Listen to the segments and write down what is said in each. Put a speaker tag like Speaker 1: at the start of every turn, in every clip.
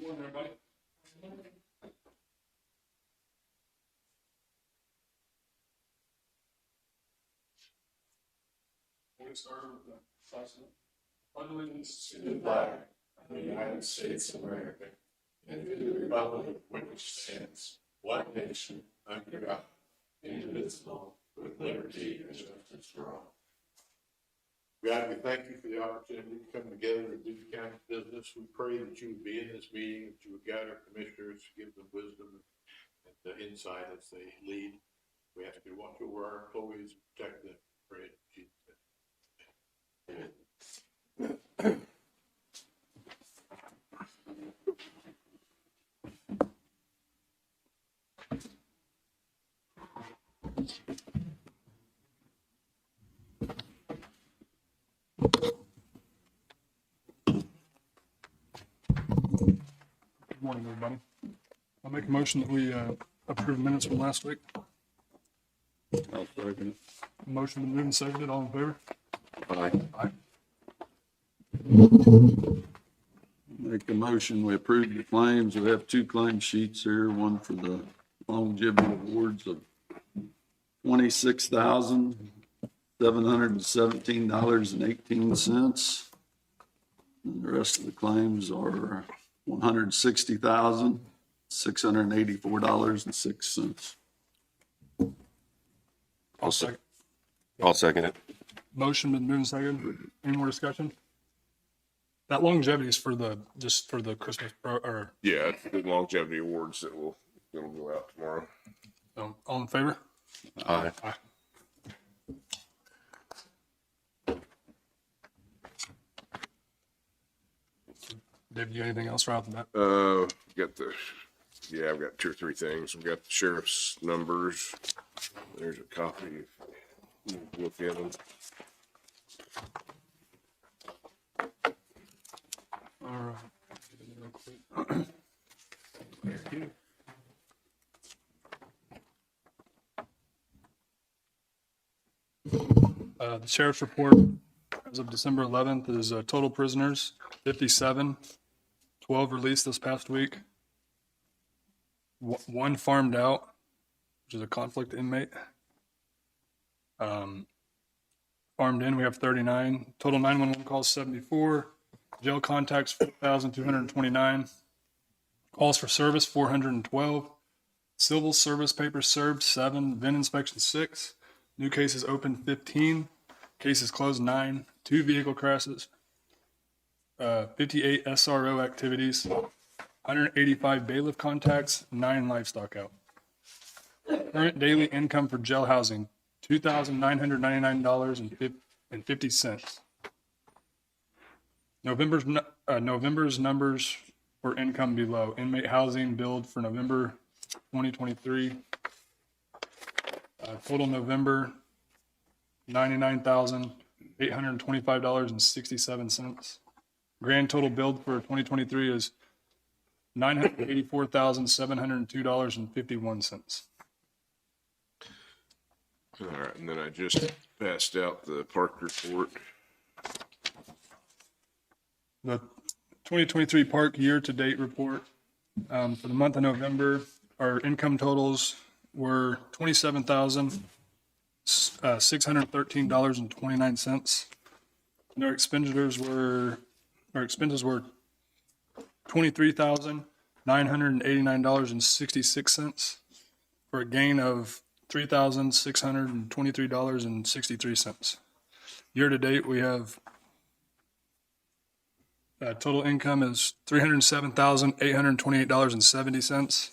Speaker 1: Morning, everybody. We'll get started with the pledge allegiance to the flag of the United States of America and to the republic which stands one nation under God, indivisible, with liberty and justice for all.
Speaker 2: God, we thank you for the opportunity to come together to do the county business. We pray that you would be in this meeting, that you would guide our commissioners, give them wisdom and insight as they lead. We ask you to watch over our employees and protect them. Pray in Jesus' name.
Speaker 1: Good morning, everybody. I'll make a motion that we approve minutes from last week.
Speaker 3: I'll second it.
Speaker 1: Motion been moved and seconded. All in favor?
Speaker 3: Aye.
Speaker 1: Aye.
Speaker 3: Make a motion, we approve the claims. We have two claim sheets here, one for the longevity awards of $26,717.18. And the rest of the claims are $160,684.06.
Speaker 1: I'll second.
Speaker 4: I'll second it.
Speaker 1: Motion been moved and seconded. Any more discussion? That longevity is for the, just for the Christmas, or,
Speaker 4: Yeah, it's the longevity awards that'll go out tomorrow.
Speaker 1: all in favor?
Speaker 4: Aye.
Speaker 1: Aye. Dave, you got anything else right off the bat?
Speaker 4: I've got two or three things. We've got the sheriff's numbers. There's a copy. Look at them.
Speaker 1: All right. Real quick. Thank you. The sheriff's report as of December 11th is total prisoners, 57, 12 released this past week, one farmed out, which is a conflict inmate. Farmed in, we have 39, total 911 calls 74, jail contacts 4,229, calls for service 412, civil service papers served 7, VIN inspection 6, new cases opened 15, cases closed 9, 2 vehicle crashes, 58 SRO activities, 185 bailiff contacts, 9 livestock out. Current daily income for jail housing, $2,999.50. November's numbers for income below. Inmate housing billed for November 2023. Total November, $99,825.67. Grand total billed for 2023 is $984,702.51.
Speaker 4: All right, and then I just passed out the park report.
Speaker 1: The 2023 park year-to-date report for the month of November, our income totals were $27,613.29. And our expenses were $23,989.66 for a gain of $3,623.63. Year-to-date, we have total income is $307,828.70,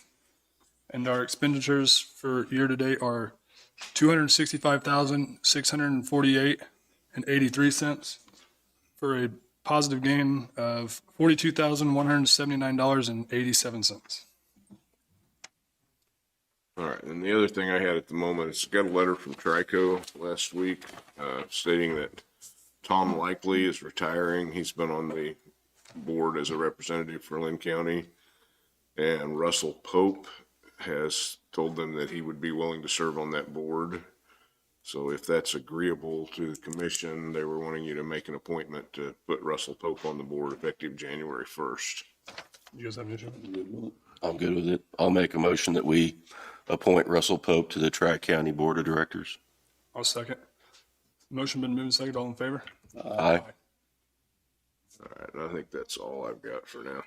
Speaker 1: and our expenditures for year-to-date are $265,648.83 for a positive gain of $42,179.87.
Speaker 4: All right, and the other thing I had at the moment is got a letter from Trico last week stating that Tom Likely is retiring. He's been on the board as a representative for Linn County, and Russell Pope has told them that he would be willing to serve on that board. So if that's agreeable to the commission, they were wanting you to make an appointment to put Russell Pope on the board effective January 1st.
Speaker 1: You guys have an issue?
Speaker 5: I'm good with it. I'll make a motion that we appoint Russell Pope to the Tri-County Board of Directors.
Speaker 1: I'll second. Motion been moved and seconded. All in favor?
Speaker 5: Aye.
Speaker 4: All right, and I think that's all I've got for now.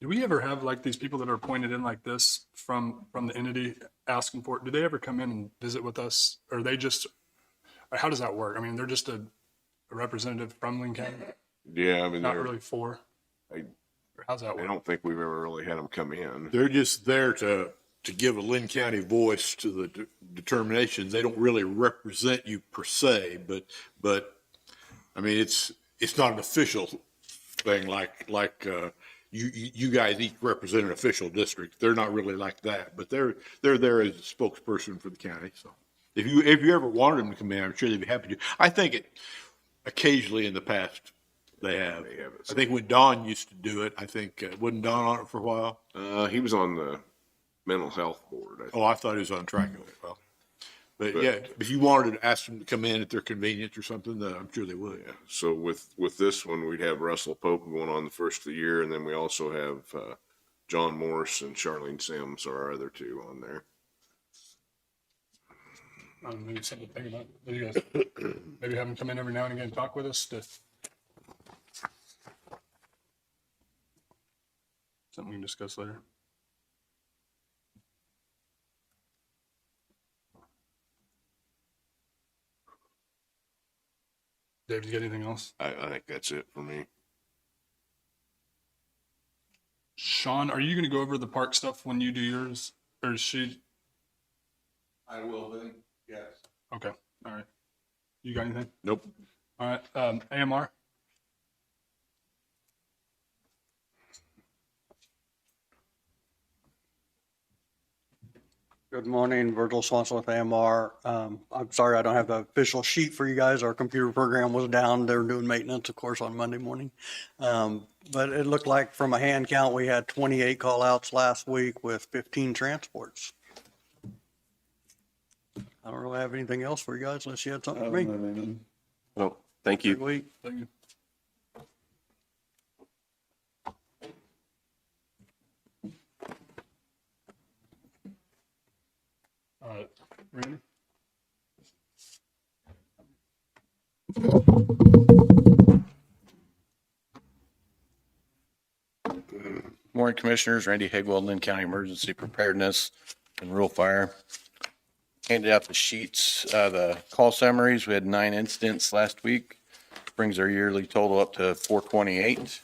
Speaker 1: Do we ever have like these people that are appointed in like this from the entity asking for it? Do they ever come in and visit with us? Or are they just, or how does that work? I mean, they're just a representative from Linn County,
Speaker 4: Yeah, I mean,
Speaker 1: not really for?
Speaker 4: I-
Speaker 1: Or how's that
Speaker 4: I
Speaker 1: work?
Speaker 4: don't think we've ever really had them come in.
Speaker 2: They're just there to give a Linn County voice to the determinations. They don't really represent you per se, but, I mean, it's not an official thing like, you guys each represent an official district. They're not really like that, but they're there as a spokesperson for the county, so. If you ever wanted them to come in, I'm sure they'd be happy to. I think occasionally in the past, they have.
Speaker 4: They have it.
Speaker 2: I think when Don used to do it, I think, wasn't Don on it for a while?
Speaker 4: He was on the mental health board. I think.
Speaker 2: Oh, I thought he was on track of it. Well, but yeah, if you wanted to ask them to come in at their convenience or something, I'm sure they would.
Speaker 4: Yeah. So with this one, we'd have Russell Pope going on the first of the year, and then we also have John Morse and Charlene Sims are our other two on there.
Speaker 1: Maybe something to think about. You guys maybe have them come in every now and again and talk with us to. Something we can discuss later. Dave, you got anything else?
Speaker 4: I think that's it for me.
Speaker 1: Sean, are you going to go over the park stuff when you do yours? Or is she?
Speaker 6: I will then, yes.
Speaker 1: Okay. All right. You got anything?
Speaker 2: Nope.
Speaker 1: All right. AMR?
Speaker 7: Good morning, Virgil Swanson with AMR. I'm sorry I don't have the official sheet for you guys. Our computer program was down. They were doing maintenance, of course, on Monday morning. But it looked like from a hand count, we had 28 call outs last week with 15 transports. I don't really have anything else for you guys unless you had
Speaker 3: I
Speaker 7: something
Speaker 3: don't
Speaker 7: for me.
Speaker 3: have anything.
Speaker 5: Well, thank
Speaker 7: Good
Speaker 5: you.
Speaker 7: week.
Speaker 1: Thank you. All right. Randy?
Speaker 8: Morning, Commissioners. Randy Higwell, Linn County Emergency Preparedness and Rural Fire. Handed out the sheets, the call summaries. We had 9 incidents last week. Brings our yearly total up to 428.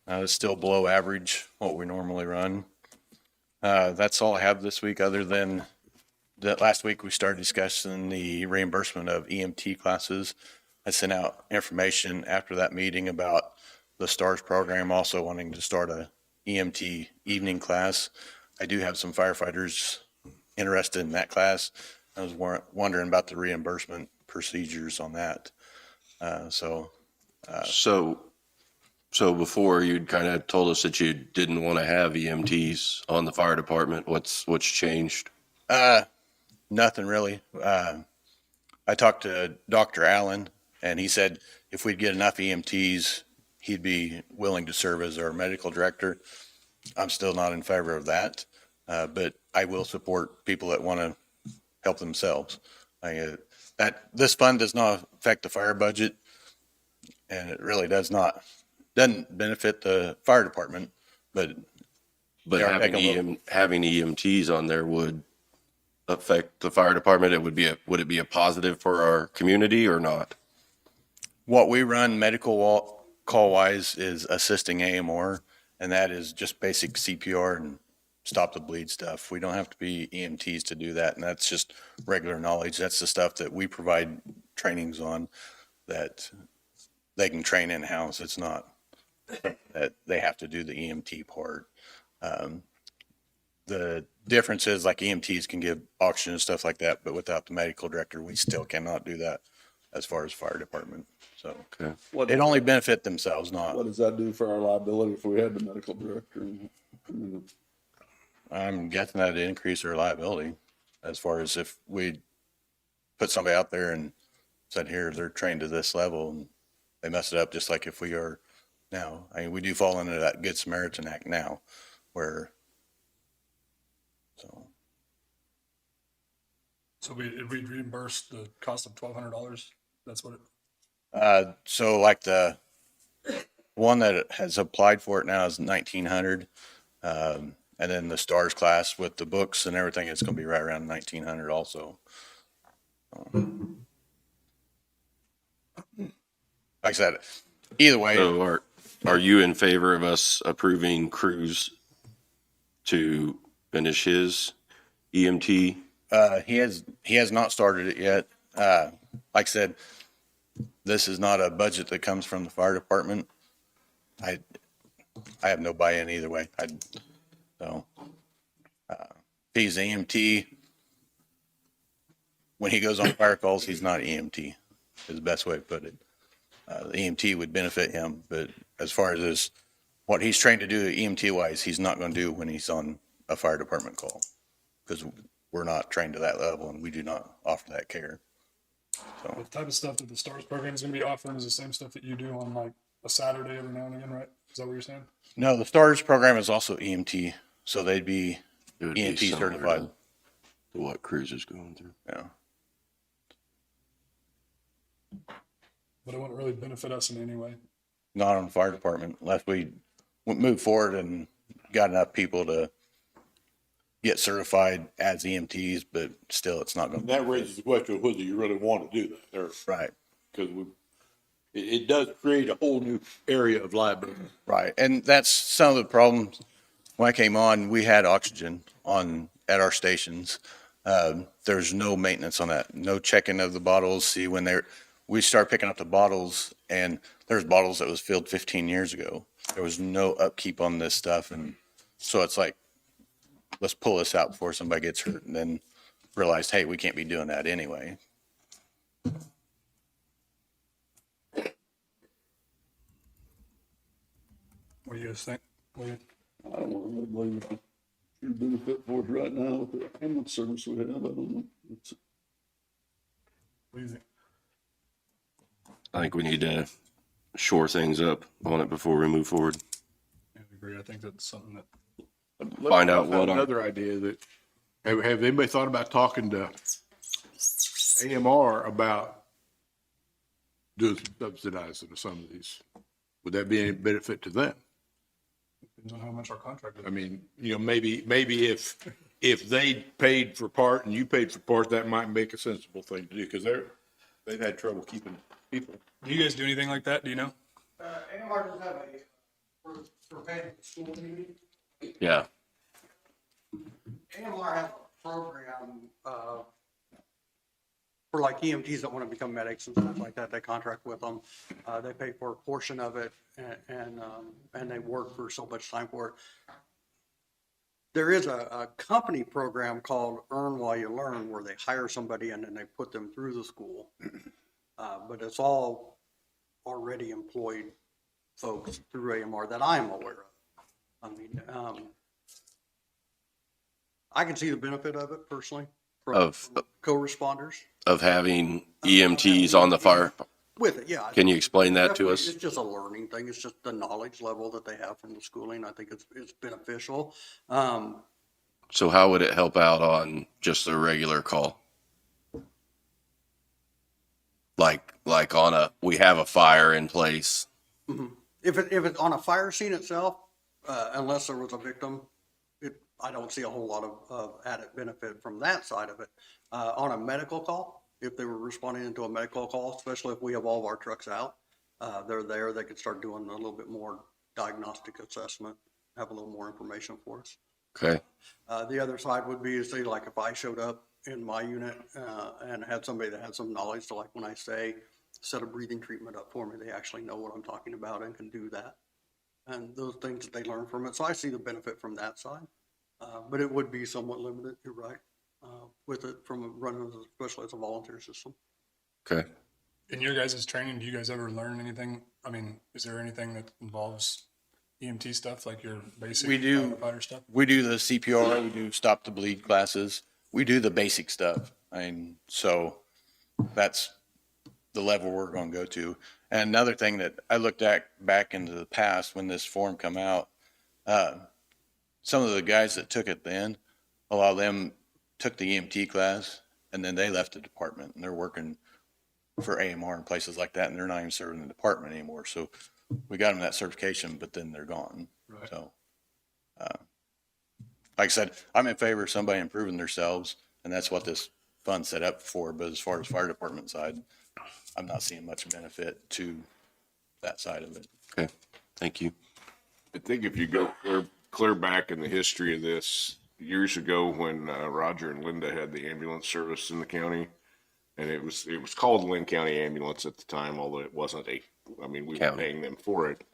Speaker 8: It's still below average, what we normally run. That's all I have this week, other than that last week we started discussing the reimbursement of EMT classes. I sent out information after that meeting about the STARS program, also wanting to start a EMT evening class. I do have some firefighters interested in that class. I was wondering about the reimbursement procedures on that. So
Speaker 5: before you'd kind of told us that you didn't want to have EMTs on the fire department. What's changed?
Speaker 8: nothing really. I talked to Dr. Allen, and he said if we'd get enough EMTs, he'd be willing to serve as our medical director. I'm still not in favor of that, but I will support people that want to help themselves. That this fund does not affect the fire budget, and it really doesn't benefit the fire department, but
Speaker 5: But
Speaker 8: Yeah,
Speaker 5: having EMTs on there would affect the fire department. Would it be a positive for our community or not?
Speaker 8: what we run medical call wise is assisting AMR, and that is just basic CPR and stop the bleed stuff. We don't have to be EMTs to do that, and that's just regular knowledge. That's the stuff that we provide trainings on that they can train in-house. It's not that they have to do the EMT part. The difference is like EMTs can give oxygen and stuff like that, but without the medical director, we still cannot do that as far as fire department. So
Speaker 5: Okay.
Speaker 8: it only benefit themselves, not.
Speaker 3: What does that do for our liability if we had the medical director?
Speaker 8: I'm guessing that'd increase our liability as far as if we put somebody out there and said, here, they're trained to this level, and they mess it up just like if we are now. I mean, we do fall into that Good Samaritan Act now, where, so,
Speaker 1: So we reimburse the cost of $1,200. That's what it,
Speaker 8: so like the one that has applied for it now is 1,900. And then the stars class with the books and everything, it's gonna be right around 1,900 also. Like I said, either way,
Speaker 5: So are you in favor of us approving Cruz to finish his EMT?
Speaker 8: he has not started it yet. Like I said, this is not a budget that comes from the fire department. I have no buy-in either way. So, if he's EMT, when he goes on fire calls, he's not EMT, is the best way to put it. The EMT would benefit him, but as far as what he's trained to do EMT wise, he's not going to do when he's on a fire department call, because we're not trained to that level and we do not offer that care.
Speaker 1: the type of stuff that the STARS program is going to be offering is the same stuff that you do on like a Saturday every now and again, right? Is that what you're saying?
Speaker 8: No, the STARS program is also EMT, so they'd be
Speaker 5: It would be
Speaker 8: EMT
Speaker 5: similar
Speaker 8: certified.
Speaker 5: to what Cruz is going through.
Speaker 8: Yeah.
Speaker 1: But it wouldn't really benefit us in any way.
Speaker 8: Not on the fire department unless we move forward and got enough people to get certified as EMTs, but still it's not going to.
Speaker 2: That raises the question of whether you really want to do that, or,
Speaker 8: Right.
Speaker 2: because it does create a whole new area of liability.
Speaker 8: Right. And that's some of the problems. When I came on, we had oxygen at our stations. There's no maintenance on that, no checking of the bottles. See, we start picking up the bottles, and there's bottles that was filled 15 years ago. There was no upkeep on this stuff. And so it's like, let's pull this out before somebody gets hurt, and then realize, hey, we can't be doing that anyway.
Speaker 1: What do you guys think?
Speaker 3: I don't know, I believe it's a benefit for us right now with the ambulance service we have. I don't know.
Speaker 1: What do you think?
Speaker 5: I think we need to shore things up on it before we move forward.
Speaker 1: I agree. I think that's something that
Speaker 5: Find out what our-
Speaker 2: Another idea that, have anybody thought about talking to AMR about doing some subsidizing of some of these? Would that be any benefit to them?
Speaker 1: depends on how much our contract is.
Speaker 2: I mean, maybe if they paid for part and you paid for part, that might make a sensible thing to do, because they've had trouble keeping people.
Speaker 1: Do you guys do anything like that? Do you know?
Speaker 7: AMR does have for paying the school community.
Speaker 5: Yeah.
Speaker 7: AMR has a program, for like EMTs that want to become medics and stuff like that. They contract with them. They pay for a portion of it and they work for so much time for it. There is a company program called Earn While You Learn, where they hire somebody and then they put them through the school. But it's all already employed folks through AMR that I'm aware of. I mean, I can see the benefit of it personally from co-responders.
Speaker 5: Of having EMTs on the fire.
Speaker 7: With it, yeah.
Speaker 5: Can you explain that to
Speaker 7: Definitely,
Speaker 5: us?
Speaker 7: it's just a learning thing. It's just the knowledge level that they have from the schooling. I think it's beneficial.
Speaker 5: So how would it help out on just a regular call? Like on we have a fire in place.
Speaker 7: If it's on a fire scene itself, unless there was a victim, I don't see a whole lot of added benefit from that side of it. On a medical call, if they were responding into a medical call, especially if we have all of our trucks out, they're there, they could start doing a little bit more diagnostic assessment, have a little more information for us.
Speaker 5: Okay.
Speaker 7: The other side would be, say, like if I showed up in my unit and had somebody that had some knowledge, so like when I say, set a breathing treatment up for me, they actually know what I'm talking about and can do that. And those things that they learn from it. So I see the benefit from that side. But it would be somewhat limited, you're right, with it from running, especially as a volunteer system.
Speaker 5: Okay.
Speaker 1: In your guys' training, do you guys ever learn anything? I mean, is there anything that involves EMT stuff, like your basic
Speaker 8: We do.
Speaker 1: firefighter stuff?
Speaker 8: We do the CPR, we do stop the bleed classes. We do the basic stuff. So that's the level we're going to go to. And another thing that I looked at back into the past when this form come out, some of the guys that took it then, a lot of them took the EMT class and then they left the department and they're working for AMR and places like that, and they're not even serving the department anymore. So we got them that certification, but then they're gone.
Speaker 1: Right.
Speaker 8: So, like I said, I'm in favor of somebody improving themselves, and that's what this fund's set up for. But as far as fire department side, I'm not seeing much benefit to that side of it.
Speaker 5: Okay, thank you.
Speaker 4: I think if you go clear back in the history of this, years ago when Roger and Linda had the ambulance service in the county, and it was called Linn County Ambulance at the time, although it wasn't we were
Speaker 5: County.
Speaker 4: paying them for it.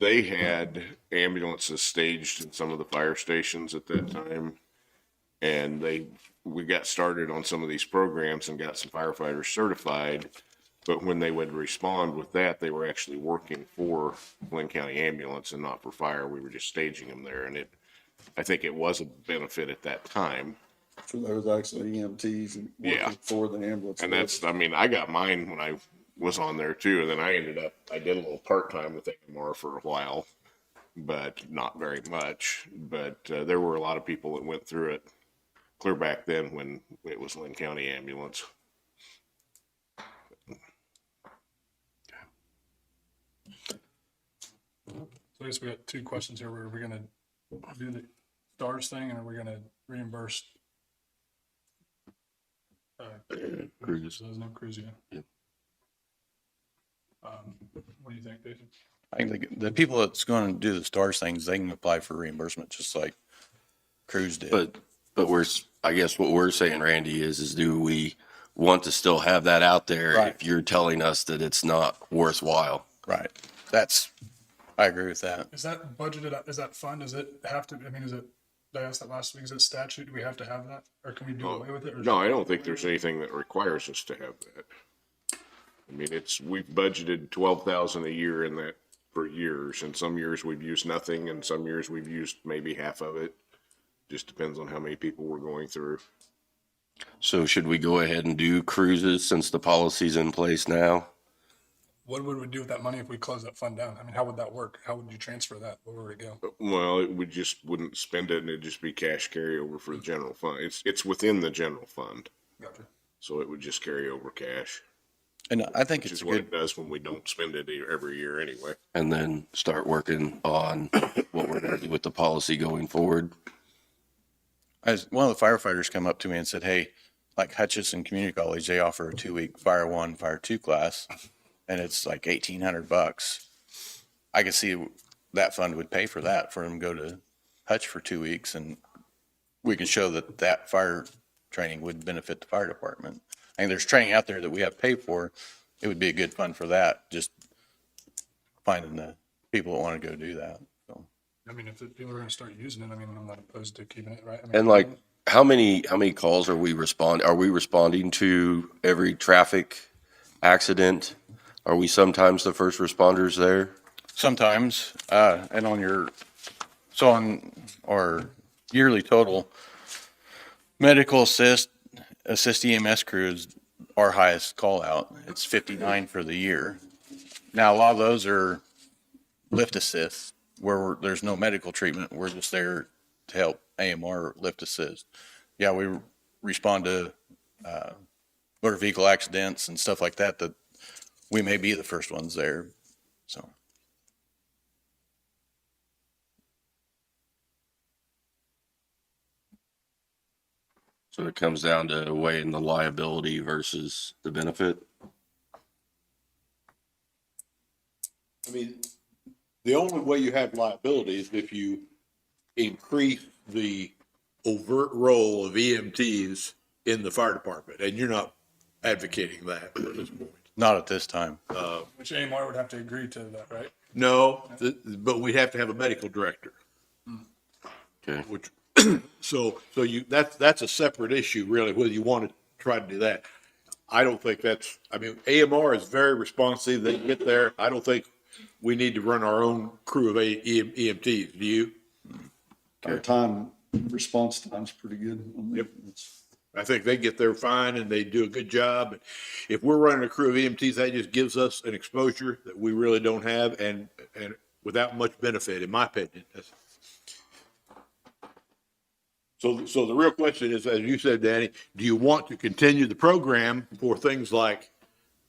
Speaker 4: They had ambulances staged in some of the fire stations at that time, and we got started on some of these programs and got some firefighters certified. But when they would respond with that, they were actually working for Linn County Ambulance and not for fire. We were just staging them there, and I think it was a benefit at that time.
Speaker 3: So there was actually EMTs and
Speaker 4: Yeah.
Speaker 3: working for the ambulance.
Speaker 4: And I got mine when I was on there too, and then I did a little part-time with AMR for a while, but not very much. But there were a lot of people that went through it clear back then when it was Linn County Ambulance.
Speaker 1: So I guess we got two questions here. Are we gonna do the STARS thing, and are we gonna reimburse?
Speaker 5: Cruises.
Speaker 1: There's no cruise yet.
Speaker 5: Yep.
Speaker 1: What do you think, Jason?
Speaker 8: I think the people that's going to do the STARS things, they can apply for reimbursement just like Cruz did.
Speaker 5: But I guess what we're saying, Randy, is do we want to still have that out there
Speaker 8: Right.
Speaker 5: if you're telling us that it's not worthwhile?
Speaker 8: Right. I agree with that.
Speaker 1: Is that budgeted? Is that fund? Does it have to? I mean, is it? I asked that last week. Is it statute? Do we have to have that, or can we do away with it? Or
Speaker 4: No, I don't think there's anything that requires us to have that. I mean, we've budgeted 12,000 a year in that for years, and some years we've used nothing, and some years we've used maybe half of it. Just depends on how many people we're going through.
Speaker 5: So should we go ahead and do cruises since the policy's in place now?
Speaker 1: What would we do with that money if we close that fund down? I mean, how would that work? How would you transfer that? Where would it go?
Speaker 4: Well, we just wouldn't spend it, and it'd just be cash carryover for the general fund. It's within the general fund,
Speaker 1: Gotcha.
Speaker 4: so it would just carry over cash,
Speaker 8: And I think
Speaker 4: which
Speaker 8: it's
Speaker 4: is
Speaker 8: a
Speaker 4: what
Speaker 8: good,
Speaker 4: it does when we don't spend it every year anyway.
Speaker 5: And then start working on what we're going to do with the policy going forward?
Speaker 8: as one of the firefighters come up to me and said, hey, like Hutchinson Community College, they offer a 2-week Fire 1, Fire 2 class, and it's like $1,800. I could see that fund would pay for that, for them to go to Hutch for 2 weeks, and we can show that fire training would benefit the fire department. I mean, there's training out there that we have to pay for. It would be a good fund for that, just finding the people that want to go do that. So,
Speaker 1: I mean, if people are going to start using it, I mean, I'm not opposed to keeping it, right? I mean,
Speaker 5: And like, how many calls are we responding to every traffic accident? Are we sometimes the first responders there?
Speaker 8: sometimes, and on our yearly total, medical assist EMS crews, our highest call out. It's 59 for the year. Now, a lot of those are lift assist, where there's no medical treatment. We're just there to help AMR lift assist. Yeah, we respond to motor vehicle accidents and stuff like that we may be the first ones there. So.
Speaker 5: So it comes down to weighing the liability versus the benefit.
Speaker 2: I mean, the only way you have liability is if you increase the overt role of EMTs in the fire department, and you're not advocating that at this point.
Speaker 8: Not at this time.
Speaker 1: which AMR would have to agree to that, right?
Speaker 2: No, but we'd have to have a medical director,
Speaker 5: Okay.
Speaker 2: which, so that's a separate issue, really, whether you want to try to do that. I don't think AMR is very responsive. They get there. I don't think we need to run our own crew of EMTs. Do you?
Speaker 3: Our response time's pretty good.
Speaker 2: Yep. I think they get there fine and they do a good job. If we're running a crew of EMTs, that just gives us an exposure that we really don't have and without much benefit, in my opinion. So the real question is, as you said, Danny, do you want to continue the program for things like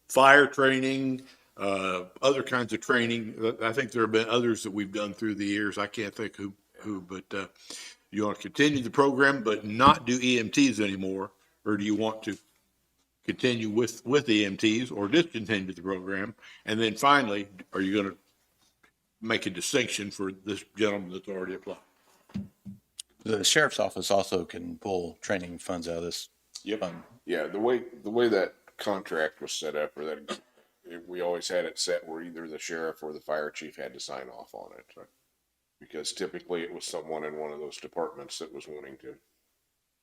Speaker 2: fire training, other kinds of training? I think there have been others that we've done through the years. I can't think who, but, you want to continue the program but not do EMTs anymore? Or do you want to continue with EMTs or discontinue the program? And then finally, are you going to make a distinction for this gentleman that's already applied?
Speaker 8: The sheriff's office also can pull training funds out of this fund.
Speaker 4: Yeah, the way that contract was set up, or that we always had it set where either the sheriff or the fire chief had to sign off on it. Because typically it was someone in one of those departments that was wanting to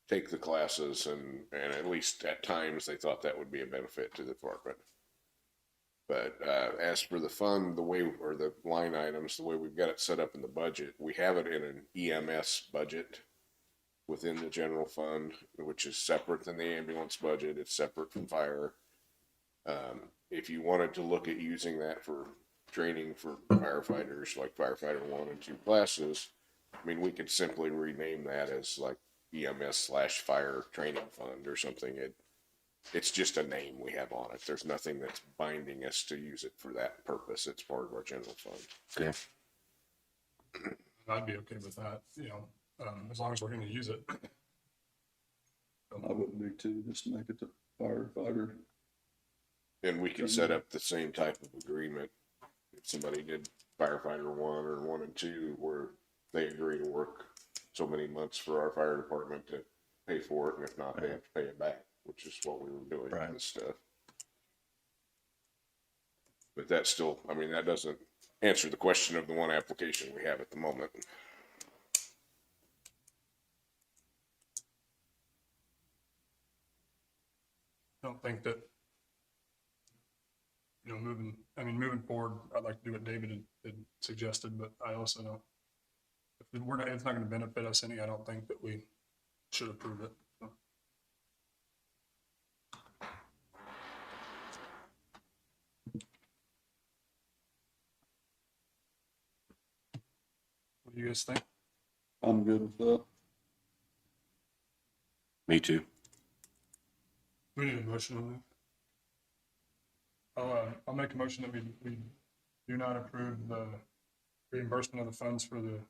Speaker 4: take the classes, and at least at times they thought that would be a benefit to the department. But as for the fund, the way, or the line items, the way we've got it set up in the budget, we have it in an EMS budget within the general fund, which is separate than the ambulance budget. It's separate from fire. If you wanted to look at using that for training for firefighters, like firefighter 1 and 2 classes, I mean, we could simply rename that as like EMS/fire training fund or something. It's just a name we have on it. There's nothing that's binding us to use it for that purpose. It's part of our general fund.
Speaker 5: Okay.
Speaker 1: I'd be okay with that, as long as we're going to use it.
Speaker 3: I would be too, just make it the firefighter.
Speaker 4: And we can set up the same type of agreement if somebody did firefighter 1 or 1 and 2, where they agree to work so many months for our fire department to pay for it, and if not, they have to pay it back, which is what we were doing with this stuff. But that still, I mean, that doesn't answer the question of the one application we have at the moment.
Speaker 1: I don't think that, moving forward, I'd like to do what David had suggested, but I also don't, if it's not going to benefit us any, I don't think that we should approve it. So. What do you guys think?
Speaker 3: I'm good with that.
Speaker 5: Me too.
Speaker 1: We need a motion on that. I'll make a motion that we do not approve the reimbursement of the funds for the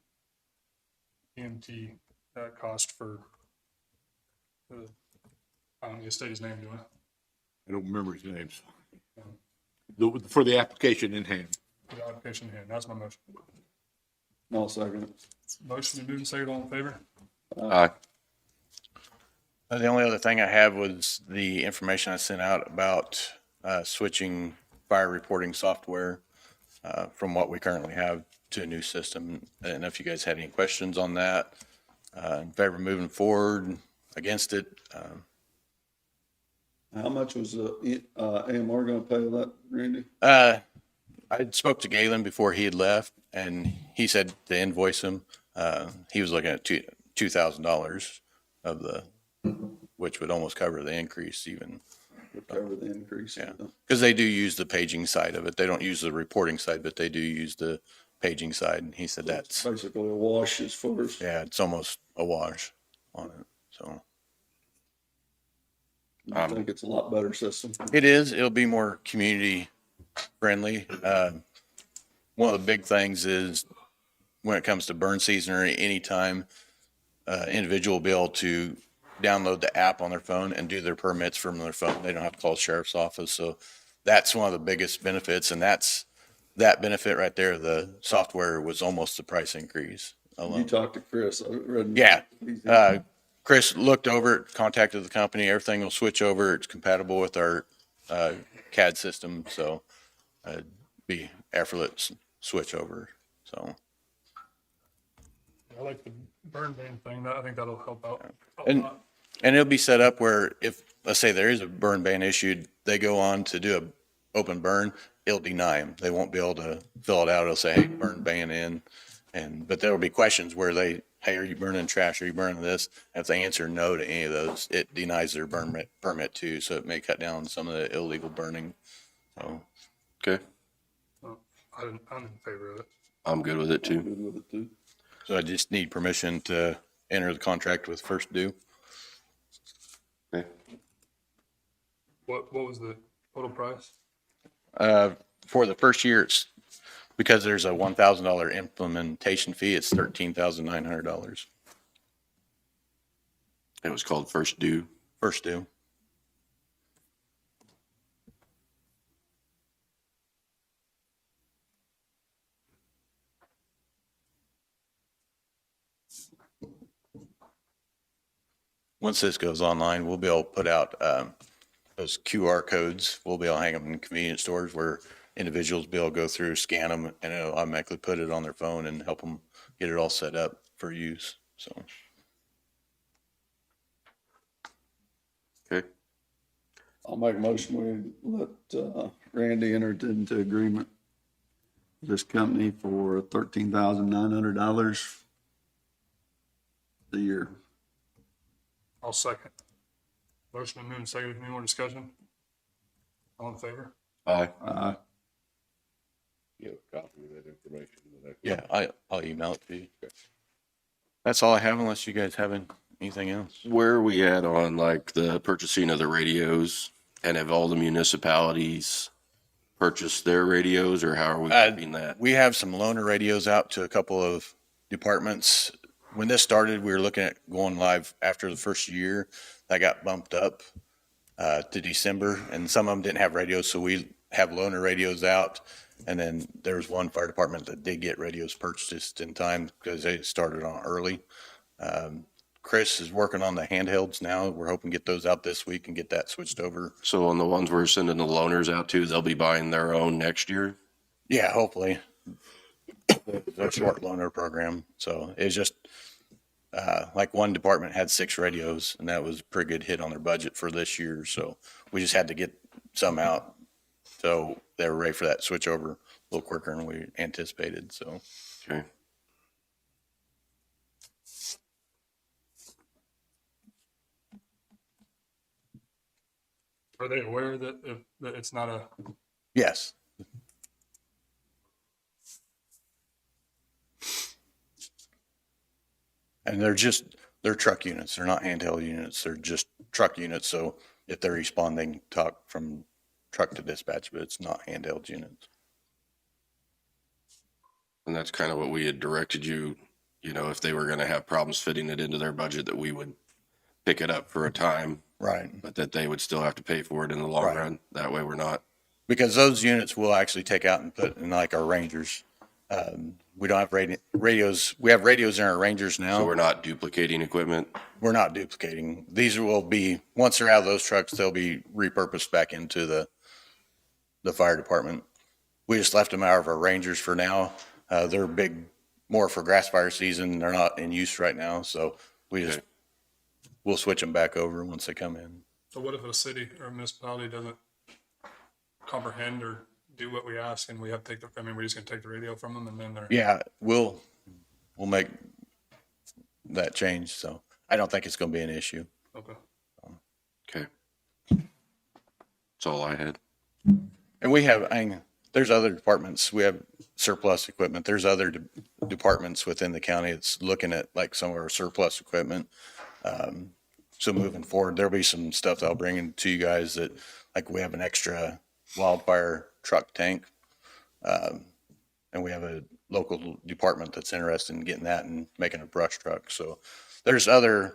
Speaker 1: EMT cost for the, I don't need to state his name, do I?
Speaker 2: I don't remember his name. For the application in hand.
Speaker 1: For the application here, that's my motion.
Speaker 3: I'll second it.
Speaker 1: Motion to do and second, all in favor?
Speaker 5: Aye.
Speaker 8: The only other thing I have was the information I sent out about switching fire reporting software from what we currently have to a new system. And if you guys had any questions on that, in favor of moving forward, against it.
Speaker 3: How much was AMR gonna pay that, Randy?
Speaker 8: I spoke to Galen before he had left, and he said to invoice him. He was looking at $2,000 of the, which would almost cover the increase even.
Speaker 3: Would cover the increase.
Speaker 8: Yeah, because they do use the paging side of it. They don't use the reporting side, but they do use the paging side. And he said that's
Speaker 3: Basically a wash as far as.
Speaker 8: yeah, it's almost a wash on it. So
Speaker 3: I think it's a lot better system.
Speaker 8: it is. It'll be more community friendly. One of the big things is when it comes to burn season or any time, individual will be able to download the app on their phone and do their permits from their phone. They don't have to call the sheriff's office. So that's one of the biggest benefits. And that benefit right there, the software was almost the price increase alone.
Speaker 3: You talked to Chris. I read.
Speaker 8: Yeah. Chris looked over it, contacted the company, everything will switch over. It's compatible with our CAD system. So be effortless switch over. So.
Speaker 1: I like the burn ban thing. I think that'll help out a
Speaker 8: And-
Speaker 1: lot.
Speaker 8: And it'll be set up where if, let's say there is a burn ban issued, they go on to do a open burn, it'll deny them. They won't be able to fill it out. It'll say, hey, burn ban in. But there'll be questions where hey, are you burning trash? Are you burning this? If they answer no to any of those, it denies their permit too. So it may cut down some of the illegal burning. So,
Speaker 5: Okay,
Speaker 1: I'm in favor of it.
Speaker 5: I'm good with it too.
Speaker 3: Good with it too.
Speaker 8: so I just need permission to enter the contract with First Due.
Speaker 5: Okay.
Speaker 1: What was the total price?
Speaker 8: For the first year, it's because there's a $1,000 implementation fee. It's $13,900.
Speaker 5: It was called First Due.
Speaker 8: First Due. Once this goes online, we'll be able to put out those QR codes. We'll be able to hang them in convenience stores where individuals will be able to go through, scan them, and it'll automatically put it on their phone and help them get it all set up for use. So,
Speaker 5: Okay.
Speaker 3: I'll make a motion, we let, Randy enter into agreement with this company for $13,900 a year.
Speaker 1: I'll second. Motion been moved and seconded. Any more discussion? All in favor?
Speaker 5: Aye.
Speaker 4: You have a copy of that information.
Speaker 8: yeah, I'll email it to you. That's all I have unless you guys have anything else.
Speaker 5: Where are we at on like the purchasing of the radios? And have all the municipalities purchased their radios, or how are we doing that?
Speaker 8: We have some loaner radios out to a couple of departments. When this started, we were looking at going live after the first year. That got bumped up to December, and some of them didn't have radios, so we have loaner radios out. And then there was one fire department that did get radios purchased in time because they started on early. Chris is working on the handhelds now. We're hoping to get those out this week and get that switched over.
Speaker 5: So on the ones we're sending the loaners out to, they'll be buying their own next year?
Speaker 8: Yeah, hopefully. The short loaner program. So it's just like one department had 6 radios, and that was a pretty good hit on their budget for this year. So we just had to get some out. So they were ready for that switch over a little quicker than we anticipated. So,
Speaker 5: Okay.
Speaker 1: Are they aware that that it's not a,
Speaker 8: yes. And they're truck units. They're not handheld units. They're just truck units. So if they're responding, talk from truck to dispatch, but it's not handheld units.
Speaker 5: And that's kind of what we had directed you, if they were going to have problems fitting it into their budget, that we would pick it up for a time,
Speaker 8: Right.
Speaker 5: but that they would still have to pay for it in the long
Speaker 8: Right.
Speaker 5: run. That way we're not.
Speaker 8: Because those units we'll actually take out and put in like our Rangers. We don't have radios. We have radios in our Rangers now.
Speaker 5: So we're not duplicating equipment.
Speaker 8: We're not duplicating. These will be, once they're out of those trucks, they'll be repurposed back into the fire department. We just left them out of our Rangers for now. They're big, more for grass fire season. They're not in use right now. So we'll switch them back over once they come in.
Speaker 1: so what if a city or a municipality doesn't comprehend or do what we ask and we have to take we're just gonna take the radio from them and then they're.
Speaker 8: Yeah, we'll make that change. So I don't think it's going to be an issue.
Speaker 1: Okay.
Speaker 5: Okay. That's all I had.
Speaker 8: And we have, there's other departments. We have surplus equipment. There's other departments within the county that's looking at like some of our surplus equipment. So moving forward, there'll be some stuff that I'll bring in to you guys that, like, we have an extra wildfire truck tank. And we have a local department that's interested in getting that and making a brush truck. So there's other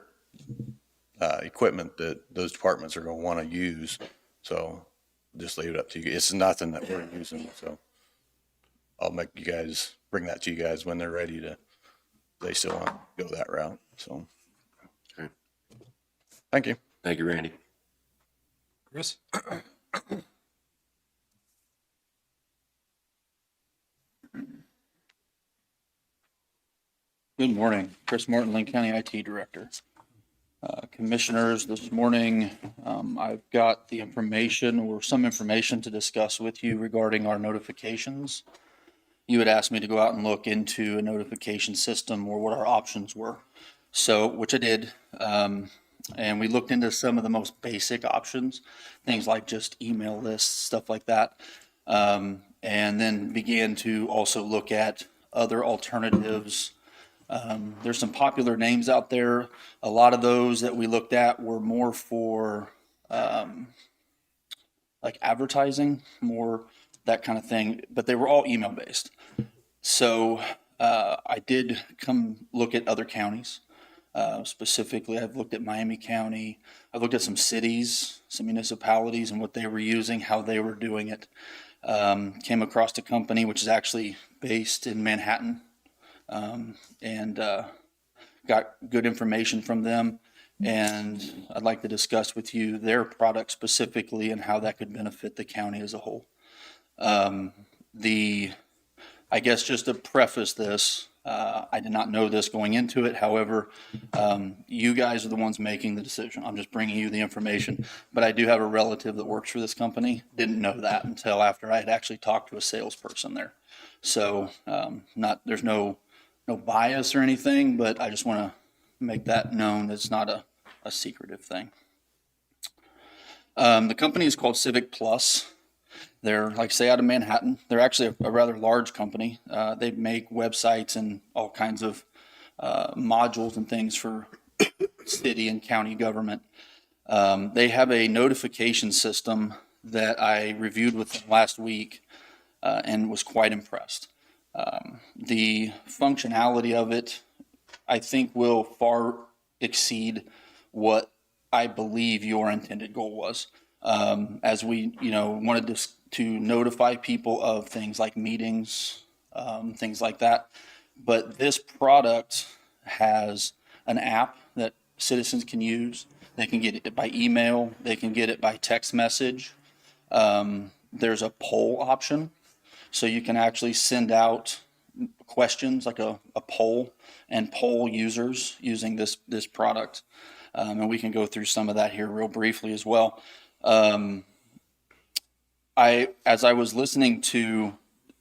Speaker 8: equipment that those departments are going to want to use. So just leave it up to you. It's nothing that we're using. So I'll make you guys, bring that to you guys when they're ready to, they still want to go that route. So.
Speaker 5: Okay.
Speaker 8: Thank you.
Speaker 5: Thank you, Randy.
Speaker 1: Chris?
Speaker 9: Good morning. Chris Morton, Linn County IT Director. Commissioners, this morning, I've got the information or some information to discuss with you regarding our notifications. you had asked me to go out and look into a notification system or what our options were. So, which I did. And we looked into some of the most basic options, things like just email lists, stuff like that. And then began to also look at other alternatives. There's some popular names out there. A lot of those that we looked at were more for like advertising, more that kind of thing, but they were all email based. So I did come look at other counties. Specifically, I've looked at Miami County. I've looked at some cities, some municipalities, and what they were using, how they were doing it. Came across a company which is actually based in Manhattan, and got good information from them. And I'd like to discuss with you their product specifically and how that could benefit the county as a whole. I guess just to preface this, I did not know this going into it. However, you guys are the ones making the decision. I'm just bringing you the information. But I do have a relative that works for this company. Didn't know that until after I had actually talked to a salesperson there. So there's no bias or anything, but I just want to make that known. It's not a secretive thing. The company is called Civic Plus. They're, like I say, out of Manhattan. They're actually a rather large company. They make websites and all kinds of modules and things for city and county government. They have a notification system that I reviewed with them last week and was quite impressed. The functionality of it, I think, will far exceed what I believe your intended goal was. As we, wanted to notify people of things like meetings, things like that. But this product has an app that citizens can use. They can get it by email. They can get it by text message. There's a poll option. So you can actually send out questions like a poll and poll users using this product. And we can go through some of that here real briefly as well. As I was listening to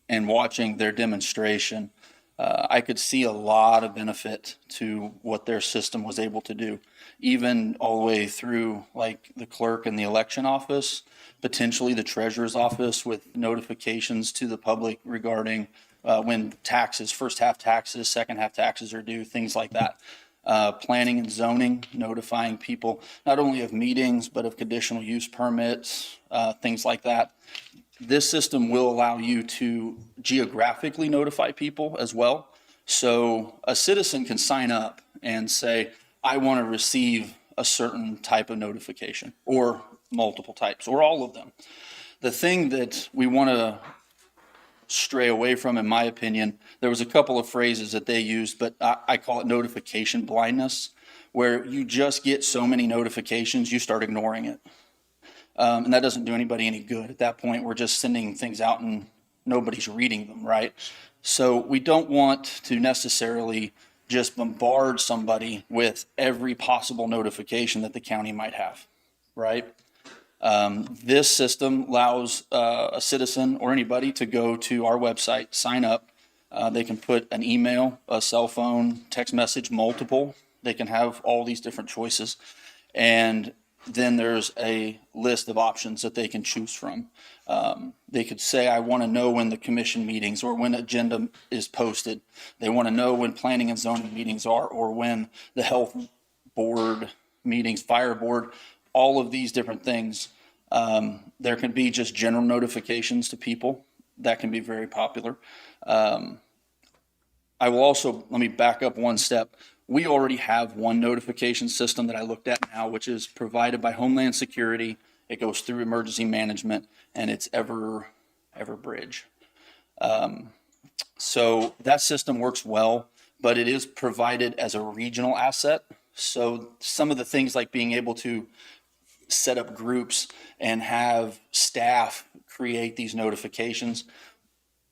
Speaker 9: and watching their demonstration, I could see a lot of benefit to what their system was able to do, even all the way through like the clerk in the election office, potentially the treasurer's office with notifications to the public regarding when taxes, first half taxes, second half taxes are due, things like that. Planning and zoning, notifying people not only of meetings, but of conditional use permits, things like that. This system will allow you to geographically notify people as well. So a citizen can sign up and say, I want to receive a certain type of notification, or multiple types, or all of them. The thing that we want to stray away from, in my opinion, there was a couple of phrases that they used, but I call it notification blindness, where you just get so many notifications, you start ignoring it. And that doesn't do anybody any good. At that point, we're just sending things out and nobody's reading them, right? So we don't want to necessarily just bombard somebody with every possible notification that the county might have, right? This system allows a citizen or anybody to go to our website, sign up. They can put an email, a cell phone, text message, multiple. They can have all these different choices. And then there's a list of options that they can choose from. They could say, I want to know when the commission meetings or when agenda is posted. They want to know when planning and zoning meetings are, or when the health board meetings, fire board, all of these different things. There can be just general notifications to people. That can be very popular. I will also, let me back up one step. We already have one notification system that I looked at now, which is provided by Homeland Security. It goes through emergency management, and it's Everbridge. So that system works well, but it is provided as a regional asset. So some of the things like being able to set up groups and have staff create these notifications,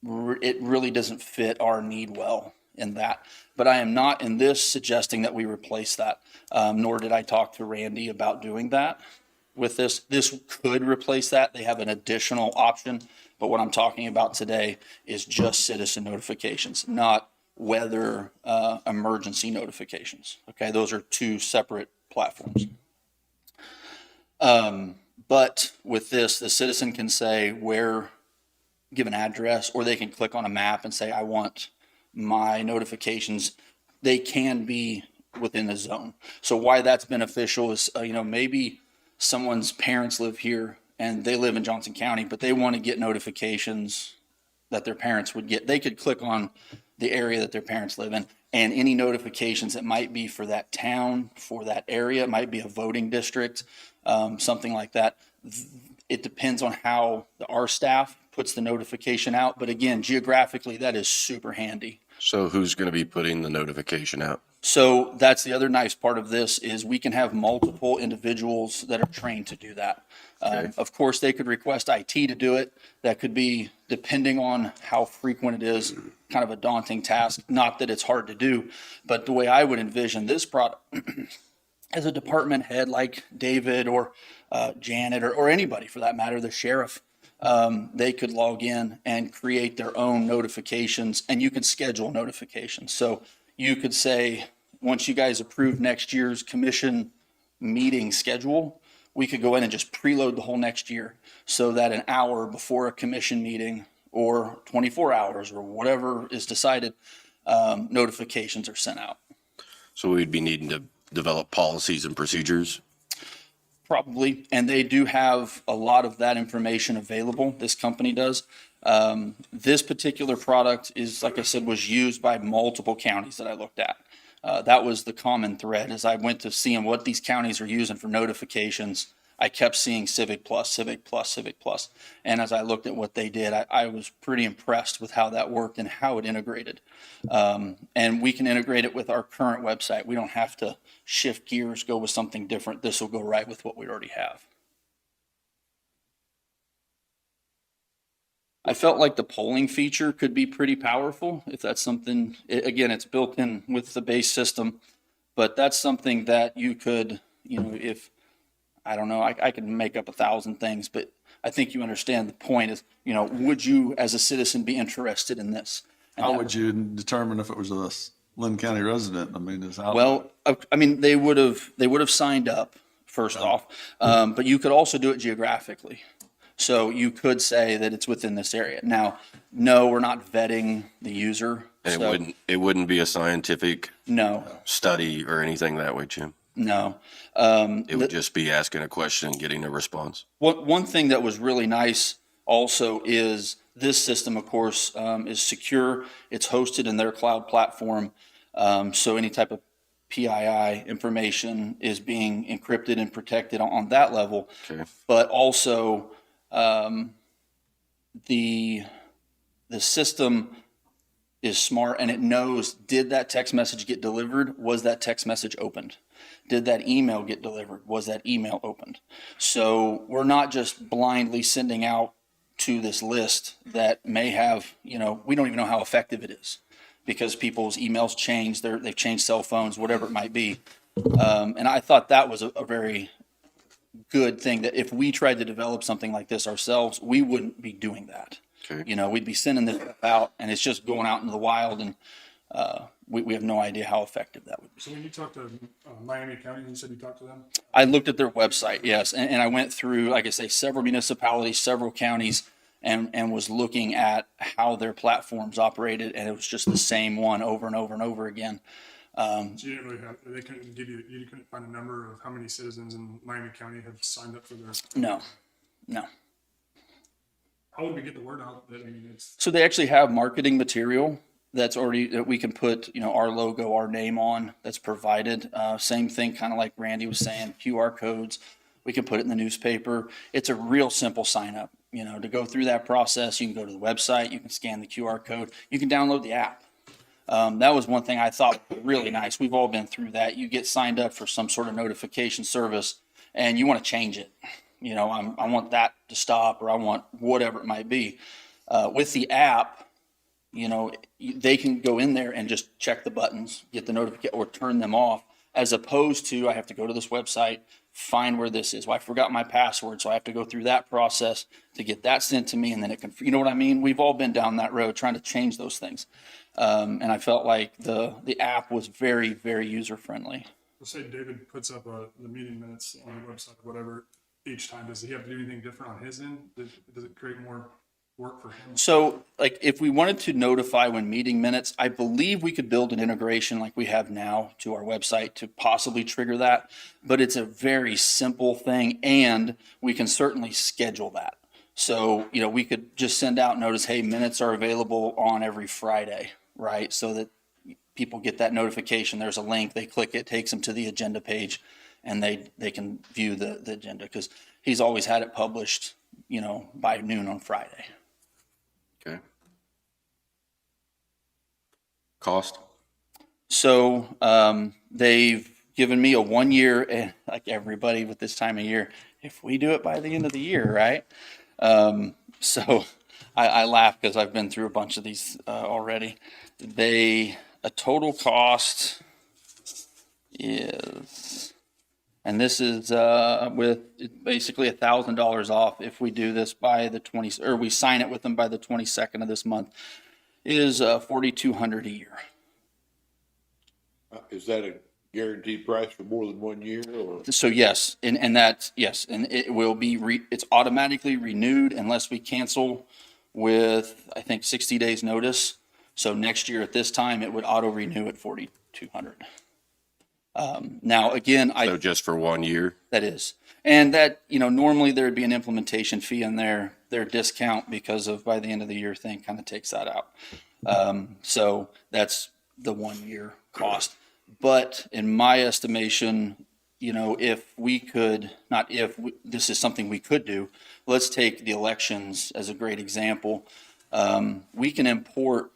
Speaker 9: it really doesn't fit our need well in that. But I am not in this suggesting that we replace that, nor did I talk to Randy about doing that with this. This could replace that. They have an additional option, But what I'm talking about today is just citizen notifications, not weather emergency notifications. Okay, those are two separate platforms. But with this, the citizen can say where, give an address, or they can click on a map and say, I want my notifications. They can be within the zone. So why that's beneficial is, maybe someone's parents live here and they live in Johnson County, but they want to get notifications that their parents would get. They could click on the area that their parents live in, and any notifications that might be for that town, for that area, it might be a voting district, something like that. It depends on how our staff puts the notification out. But again, geographically, that is super handy.
Speaker 5: So who's going to be putting the notification out?
Speaker 9: So that's the other nice part of this is we can have multiple individuals that are trained to do that.
Speaker 5: Okay.
Speaker 9: Of course, they could request IT to do it. That could be, depending on how frequent it is, kind of a daunting task. Not that it's hard to do, but the way I would envision this product as a department head like David or Janet or anybody for that matter, the sheriff, they could log in and create their own notifications, and you could schedule notifications. So you could say, once you guys approve next year's commission meeting schedule, we could go in and just preload the whole next year so that an hour before a commission meeting or 24 hours or whatever is decided, notifications are sent out.
Speaker 5: So we'd be needing to develop policies and procedures?
Speaker 9: Probably, and they do have a lot of that information available. This company does. This particular product is, like I said, was used by multiple counties that I looked at. That was the common thread. As I went to seeing what these counties are using for notifications, I kept seeing Civic Plus, Civic Plus, Civic Plus. And as I looked at what they did, I was pretty impressed with how that worked and how it integrated. And we can integrate it with our current website. We don't have to shift gears, go with something different. This will go right with what we already have. I felt like the polling feature could be pretty powerful if that's something, again, it's built in with the base system, but that's something that you could, if, I don't know, I could make up 1,000 things, but I think you understand the point is, would you as a citizen be interested in this? And
Speaker 3: How
Speaker 9: that-
Speaker 3: would you determine if it was a Linn County resident? I mean, is how.
Speaker 9: Well, I mean, they would have signed up first off, but you could also do it geographically. So you could say that it's within this area. Now, no, we're not vetting the user.
Speaker 5: And
Speaker 9: so
Speaker 5: it wouldn't be a scientific
Speaker 9: no,
Speaker 5: study or anything that way, Jim?
Speaker 9: no.
Speaker 5: It would just be asking a question and getting a response.
Speaker 9: One thing that was really nice also is this system, of course, is secure. It's hosted in their cloud platform. So any type of PII information is being encrypted and protected on that level.
Speaker 5: Okay.
Speaker 9: But also the system is smart and it knows, did that text message get delivered? Was that text message opened? Did that email get delivered? Was that email opened? So we're not just blindly sending out to this list that may have, we don't even know how effective it is because people's emails change, they've changed cell phones, whatever it might be. And I thought that was a very good thing, that if we tried to develop something like this ourselves, we wouldn't be doing that.
Speaker 5: Okay.
Speaker 9: We'd be sending this out and it's just going out into the wild, and we have no idea how effective that would be.
Speaker 1: So when you talked to Miami County, you said you talked to them?
Speaker 9: I looked at their website, yes, and I went through, like I say, several municipalities, several counties, and was looking at how their platforms operated, and it was just the same one over and over and over again.
Speaker 1: So you didn't really have, they couldn't give you, you couldn't find a number of how many citizens in Miami County have signed up for their,
Speaker 9: No.
Speaker 1: how would we get the word out that, it's,
Speaker 9: So they actually have marketing material that's already, that we can put, our logo, our name on, that's provided. Same thing, kind of like Randy was saying, QR codes. We can put it in the newspaper. It's a real simple sign up. To go through that process, you can go to the website, you can scan the QR code, you can download the app. That was one thing I thought was really nice. We've all been through that. You get signed up for some sort of notification service and you want to change it. I want that to stop, or I want whatever it might be. With the app, they can go in there and just check the buttons, get the notification, or turn them off. as opposed to I have to go to this website, find where this is. Well, I forgot my password, so I have to go through that process to get that sent to me, and then it can, you know what I mean? We've all been down that road trying to change those things. And I felt like the app was very, very user-friendly.
Speaker 1: Let's say David puts up the meeting minutes on the website or whatever each time. Does he have to do anything different on his end? Does it create more work for him?
Speaker 9: So like if we wanted to notify when meeting minutes, I believe we could build an integration like we have now to our website to possibly trigger that. But it's a very simple thing, and we can certainly schedule that. So, you know, we could just send out notice, hey, minutes are available on every Friday, right? So that people get that notification. There's a link, they click it, takes them to the agenda page, and they can view the agenda, because he's always had it published, you know, by noon on Friday.
Speaker 5: Okay. Cost?
Speaker 9: So they've given me a 1 year, and like everybody with this time of year, if we do it by the end of the year, right? So I laugh because I've been through a bunch of these already. A total cost is, and this is with basically $1,000 off if we do this by the 20th, or we sign it with them by the 22nd of this month, is $4,200 a year.
Speaker 2: Is that a guaranteed price for more than 1 year, or?
Speaker 9: So yes, and that's, yes, and it will be, it's automatically renewed unless we cancel with, I think, 60 days notice. So next year at this time, it would auto renew at 4,200. Now, again,
Speaker 5: So just for 1 year?
Speaker 9: that is, and that, you know, normally there'd be an implementation fee in their discount because of by the end of the year thing kind of takes that out. So that's the 1 year cost. But in my estimation, you know, if we could, not if, this is something we could do, let's take the elections as a great example. We can import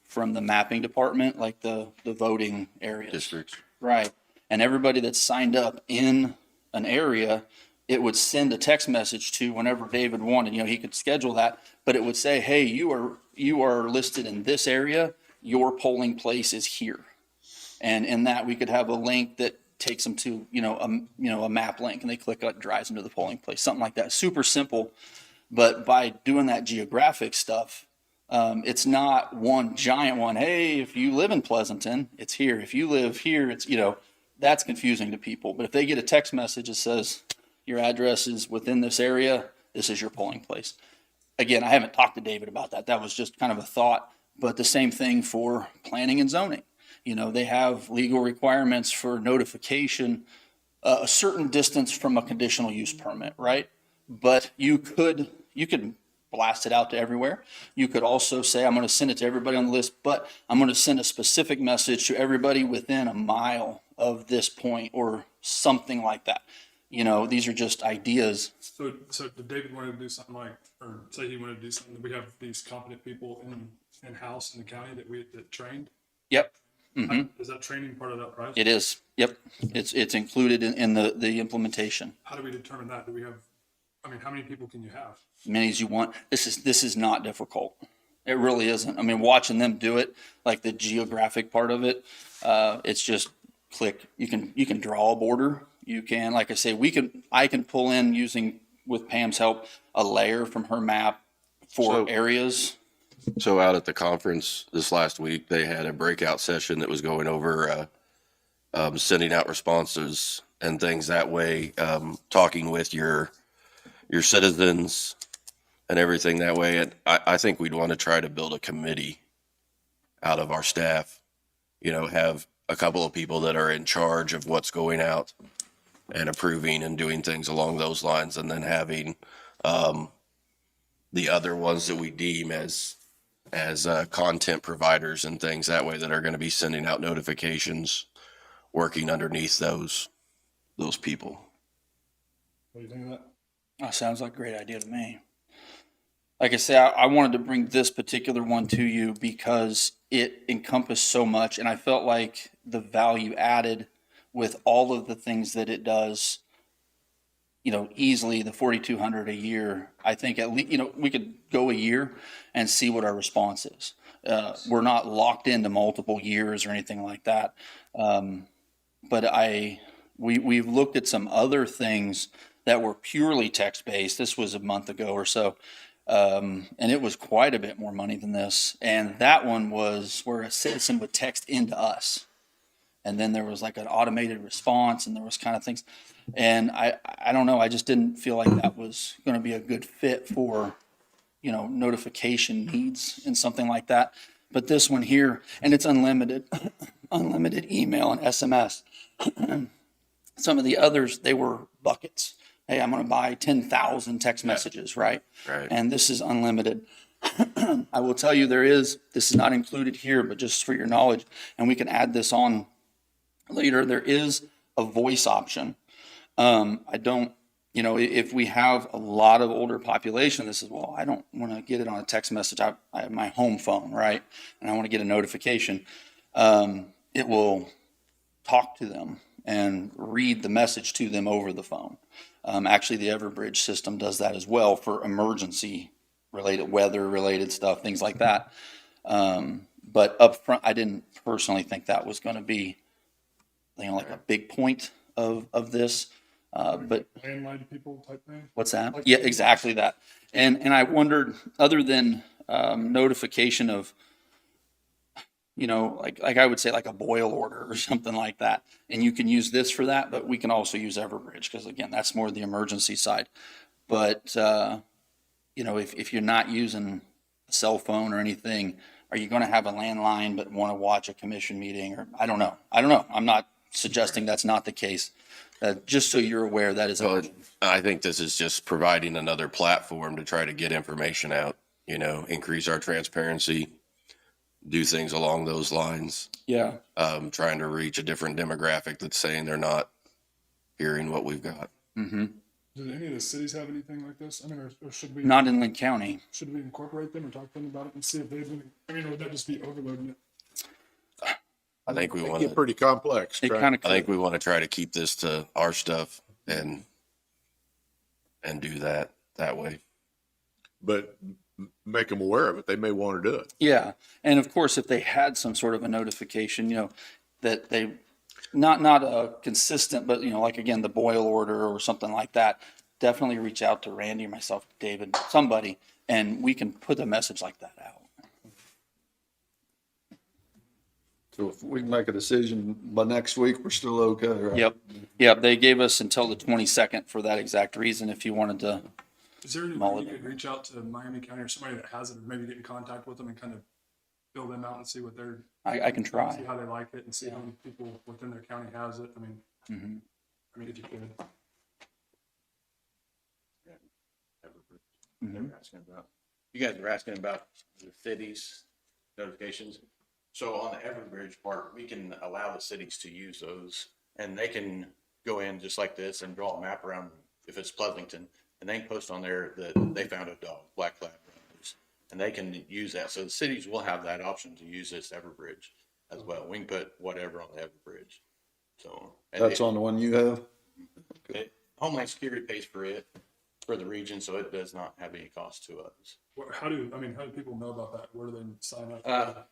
Speaker 9: from the mapping department, like the voting areas.
Speaker 5: Districts.
Speaker 9: Right. And everybody that's signed up in an area, it would send a text message to whenever David wanted, you know, he could schedule that, but it would say, hey, you are listed in this area, your polling place is here. And in that, we could have a link that takes them to, a map link, and they click it, drives them to the polling place, something like that. Super simple. But by doing that geographic stuff, it's not one giant one. Hey, if you live in Pleasanton, it's here. If you live here, it's, that's confusing to people. But if they get a text message that says your address is within this area, this is your polling place. Again, I haven't talked to David about that. That was just kind of a thought. But the same thing for planning and zoning. They have legal requirements for notification a certain distance from a conditional use permit, right? But you could blast it out to everywhere. You could also say, I'm going to send it to everybody on the list, but I'm going to send a specific message to everybody within a mile of this point, or something like that. These are just ideas.
Speaker 1: So did David want to do something like, or say he wanted to do something, we have these competent people in-house in the county that trained?
Speaker 9: Yep. Mm-hmm.
Speaker 1: Is that training part of that price?
Speaker 9: It is. Yep. It's included in the implementation.
Speaker 1: How do we determine that? How many people can you have?
Speaker 9: As many as you want. This is not difficult. It really isn't. Watching them do it, like the geographic part of it, it's just click. You can draw a border. You can, like I say, I can pull in using, with Pam's help, a layer from her map for areas.
Speaker 5: So out at the conference this last week, they had a breakout session that was going over sending out responses and things that way, talking with your citizens and everything that way. And I think we'd want to try to build a committee out of our staff, have a couple of people that are in charge of what's going out and approving and doing things along those lines, and then having the other ones that we deem as content providers and things that way that are going to be sending out notifications, working underneath those people.
Speaker 1: What do you think of that?
Speaker 9: That sounds like a great idea to me. Like I say, I wanted to bring this particular one to you because it encompassed so much, and I felt like the value added with all of the things that it does, easily the 4,200 a year. I think at least, we could go a year and see what our response is. We're not locked into multiple years or anything like that. but we've looked at some other things that were purely text-based. This was a month ago or so. And it was quite a bit more money than this. And that one was where a citizen would text into us. And then there was like an automated response and there was kind of things. And I don't know, I just didn't feel like that was going to be a good fit for, notification needs and something like that. But this one here, and it's unlimited, unlimited email and SMS. Some of the others, they were buckets. Hey, I'm going to buy 10,000 text messages, right?
Speaker 5: Right.
Speaker 9: And this is unlimited. I will tell you this is not included here, but just for your knowledge, and we can add this on later, there is a voice option. I don't, if we have a lot of older population, this is, well, I don't want to get it on a text message. I have my home phone, right? And I want to get a notification. It will talk to them and read the message to them over the phone. Actually, the Everbridge system does that as well for emergency related, weather related stuff, things like that. But up front, I didn't personally think that was going to be, like a big point of this. But
Speaker 1: Landline people type thing.
Speaker 9: what's that? Yeah, exactly that. And I wondered, other than notification of, like I would say like a boil order or something like that. And you can use this for that, but we can also use Everbridge because again, that's more the emergency side. But, if you're not using a cell phone or anything, are you going to have a landline but want to watch a commission meeting? Or I don't know. I'm not suggesting that's not the case. Just so you're aware, that is.
Speaker 5: So I think this is just providing another platform to try to get information out, increase our transparency, do things along those lines.
Speaker 9: Yeah.
Speaker 5: Trying to reach a different demographic that's saying they're not hearing what we've got.
Speaker 9: Mm-hmm.
Speaker 1: Do any of the cities have anything like this? I mean, or should we?
Speaker 9: Not in Linn County.
Speaker 1: Should we incorporate them or talk to them about it and see if they've been? I mean, or would that just be overloading it?
Speaker 5: I think we
Speaker 2: They
Speaker 5: want
Speaker 2: get
Speaker 5: to.
Speaker 2: pretty complex.
Speaker 9: It
Speaker 2: Try-
Speaker 9: kind of.
Speaker 5: I think we want to try to keep this to our stuff and do that way.
Speaker 2: But make them aware of it. They may want to do it.
Speaker 9: Yeah, and of course, if they had some sort of a notification, that they, not a consistent, but like again, the boil order or something like that, definitely reach out to Randy or myself, David, somebody, and we can put a message like that out.
Speaker 3: So if we can make a decision by next week, we're still okay, right?
Speaker 9: Yep, they gave us until the 22nd for that exact reason, if you wanted to.
Speaker 1: Is there any way
Speaker 9: Mullet.
Speaker 1: you could reach out to Miami County or somebody that has it, or maybe get in contact with them and kind of fill them out and see what they're,
Speaker 9: I can
Speaker 1: see
Speaker 9: try.
Speaker 1: how they like it and see how many people within their county has it? I mean,
Speaker 9: Mhm.
Speaker 1: if you could.
Speaker 9: Mhm.
Speaker 8: You guys were asking about the cities notifications. So on the Everbridge part, we can allow the cities to use those and they can go in just like this and draw a map around if it's Pleasanton and they can post on there that they found a dog, black lab, and they can use that. So the cities will have that option to use this Everbridge as well. We can put whatever on the Everbridge. So and
Speaker 3: That's on the one you have?
Speaker 8: Homeland Security pays for it for the region, so it does not have any cost to us.
Speaker 1: How do people know about that? Where do they sign up?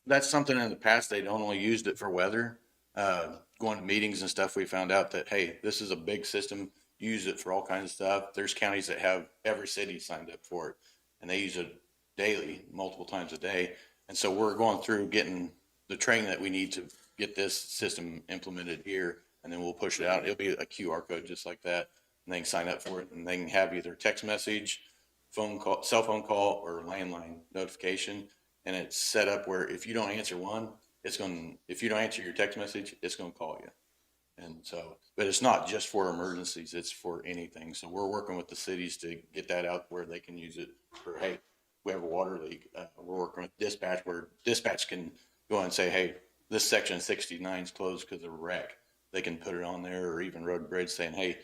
Speaker 8: That's something in the past, they'd only used it for weather. Going to meetings and stuff, we found out that, hey, this is a big system, use it for all kinds of stuff. There's counties that have every city signed up for it and they use it daily, multiple times a day. And so we're going through getting the training that we need to get this system implemented here, and then we'll push it out. It'll be a QR code just like that, and they can sign up for it, and they can have either text message, phone call, cell phone call, or landline notification. And it's set up where if you don't answer one, if you don't answer your text message, it's going to call you. And so, but it's not just for emergencies, it's for anything. So we're working with the cities to get that out where they can use it for, hey, we have a water leak. We're working with dispatch where dispatch can go and say, hey, this section 69 is closed because of a wreck. They can put it on there, or even road and bridge saying, hey,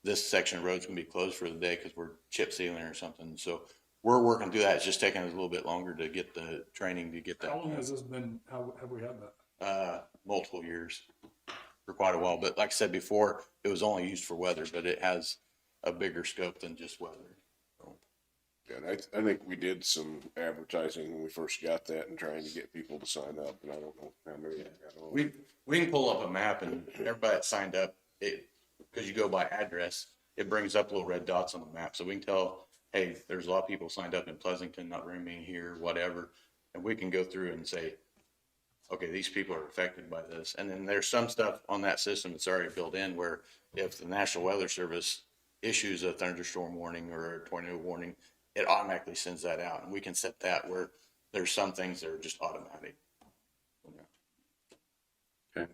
Speaker 8: this section of road's going to be closed for the day because we're chip sealing or something. So we're working through that. It's just taking us a little bit longer to get the training to get that.
Speaker 1: How long has this been? How have we had that?
Speaker 8: Multiple years. For quite a while, but like I said before, it was only used for weather, but it has a bigger scope than just weather. So,
Speaker 4: And I think we did some advertising when we first got that and trying to get people to sign up, and I don't know how many. got on.
Speaker 8: We can pull up a map and everybody that signed up, because you go by address, it brings up little red dots on the map. So we can tell, hey, there's a lot of people signed up in Pleasanton, not very many here, whatever. And we can go through and say, okay, these people are affected by this. And then there's some stuff on that system that's already built in where if the National Weather Service issues a thunderstorm warning or a tornado warning, it automatically sends that out. And we can set that where there's some things that are just automatic.
Speaker 5: Okay.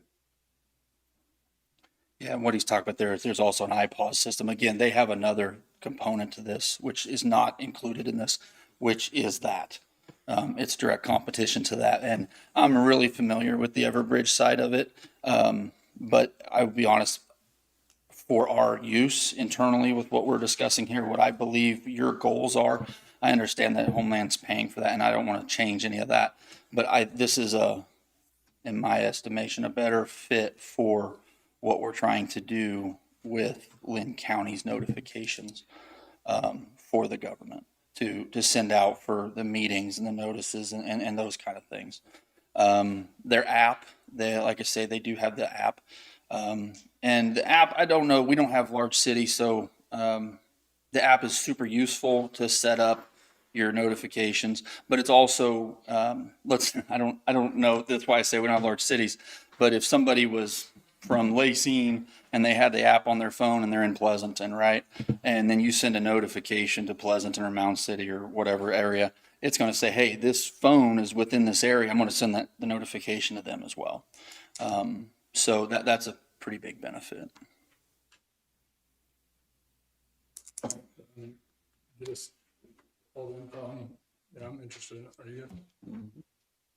Speaker 9: Yeah, and what he's talking about there is there's also an iPause system. Again, they have another component to this, which is not included in this, which is that. It's direct competition to that. And I'm really familiar with the Everbridge side of it. But I will be honest, for our use internally with what we're discussing here, what I believe your goals are, I understand that Homeland's paying for that and I don't want to change any of that. But this is in my estimation, a better fit for what we're trying to do with Linn County's notifications for the government to send out for the meetings and the notices and those kind of things. Their app, like I say, they do have the app. And the app, I don't know, we don't have large cities, so the app is super useful to set up your notifications, but it's also, I don't know, that's why I say we don't have large cities, but if somebody was from Lacine and they had the app on their phone and they're in Pleasanton, right? And then you send a notification to Pleasanton or Mound City or whatever area, it's going to say, hey, this phone is within this area. I'm going to send the notification to them as well. So that's a pretty big benefit.
Speaker 1: Just all the info. Yeah, I'm interested in it. Are you?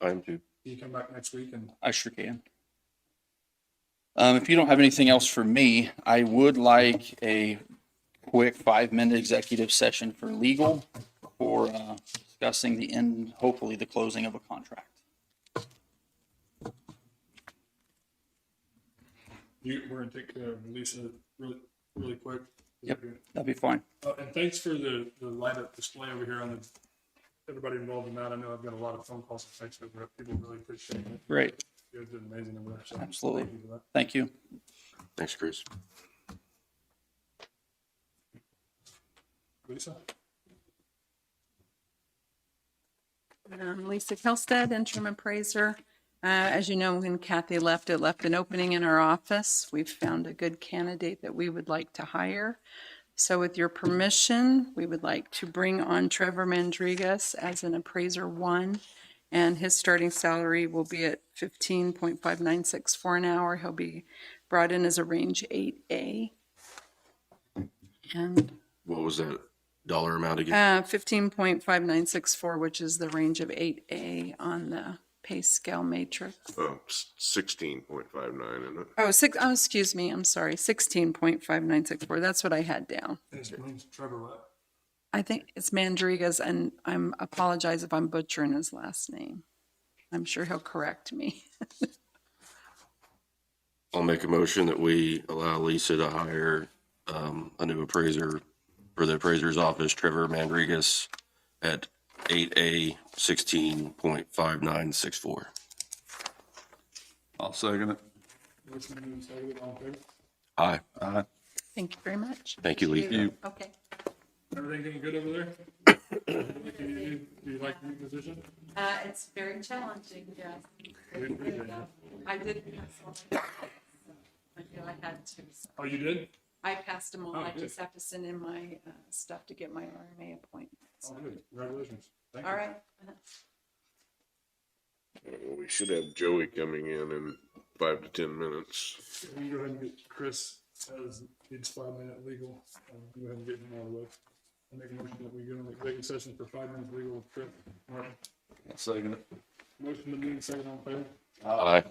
Speaker 5: I'm too.
Speaker 1: Can you come back next week and
Speaker 9: I sure can. If you don't have anything else for me, I would like a quick 5-minute executive session for legal for discussing the end, hopefully the closing of a contract.
Speaker 1: we're gonna take care of Lisa really quick?
Speaker 9: Yep. That'd be fine.
Speaker 1: And thanks for the light up display over here on the, everybody involved in that. I know I've got a lot of phone calls and texts over it. People really appreciate it.
Speaker 9: Great.
Speaker 1: You guys did amazing over there. So
Speaker 9: Absolutely.
Speaker 1: thank you for that.
Speaker 9: Thank you.
Speaker 5: Thanks, Chris.
Speaker 1: Lisa?
Speaker 10: Lisa Kelstead, interim appraiser. As you know, when Kathy left, it left an opening in our office. We've found a good candidate that we would like to hire. So with your permission, we would like to bring on Trevor Mandrigas as an appraiser 1, and his starting salary will be at $15.5964 an hour. He'll be brought in as a range 8A. And
Speaker 5: What was that dollar amount again?
Speaker 10: 15.5964, which is the range of 8A on the pay scale matrix.
Speaker 4: 16.59, isn't it?
Speaker 10: Oh, excuse me, I'm sorry, 16.5964. That's what I had down.
Speaker 1: And his name's Trevor what?
Speaker 10: I think it's Mandrigas, and I'm apologize if I'm butchering his last name. I'm sure he'll correct me.
Speaker 5: I'll make a motion that we allow Lisa to hire a new appraiser for the appraiser's office, Trevor Mandrigas, at 8A 16.5964.
Speaker 3: I'll second it.
Speaker 1: Motion made and seconded. All in favor?
Speaker 5: Aye.
Speaker 10: Thank you very much.
Speaker 5: Thank you, Lisa.
Speaker 10: Okay.
Speaker 1: Everything getting good over there? Do you like the new position?
Speaker 10: It's very challenging, yes.
Speaker 1: We appreciate it.
Speaker 10: I did pass all my I feel I had to. So
Speaker 1: Oh, you did?
Speaker 10: I passed them all.
Speaker 1: Oh,
Speaker 10: I
Speaker 1: good.
Speaker 10: just have to send in my stuff to get my RMA appointment.
Speaker 1: Oh, good. Congratulations. Thank you.
Speaker 10: All right.
Speaker 4: Well, we should have Joey coming in 5 to 10 minutes.
Speaker 1: We can go ahead and get Chris as needs 5-minute legal. Go ahead and get him out of the way. I make a motion that we go into executive session for 5 minutes legal with Chris. Martin.
Speaker 3: I'll second it.
Speaker 1: Motion to move second on favor.
Speaker 5: Aye.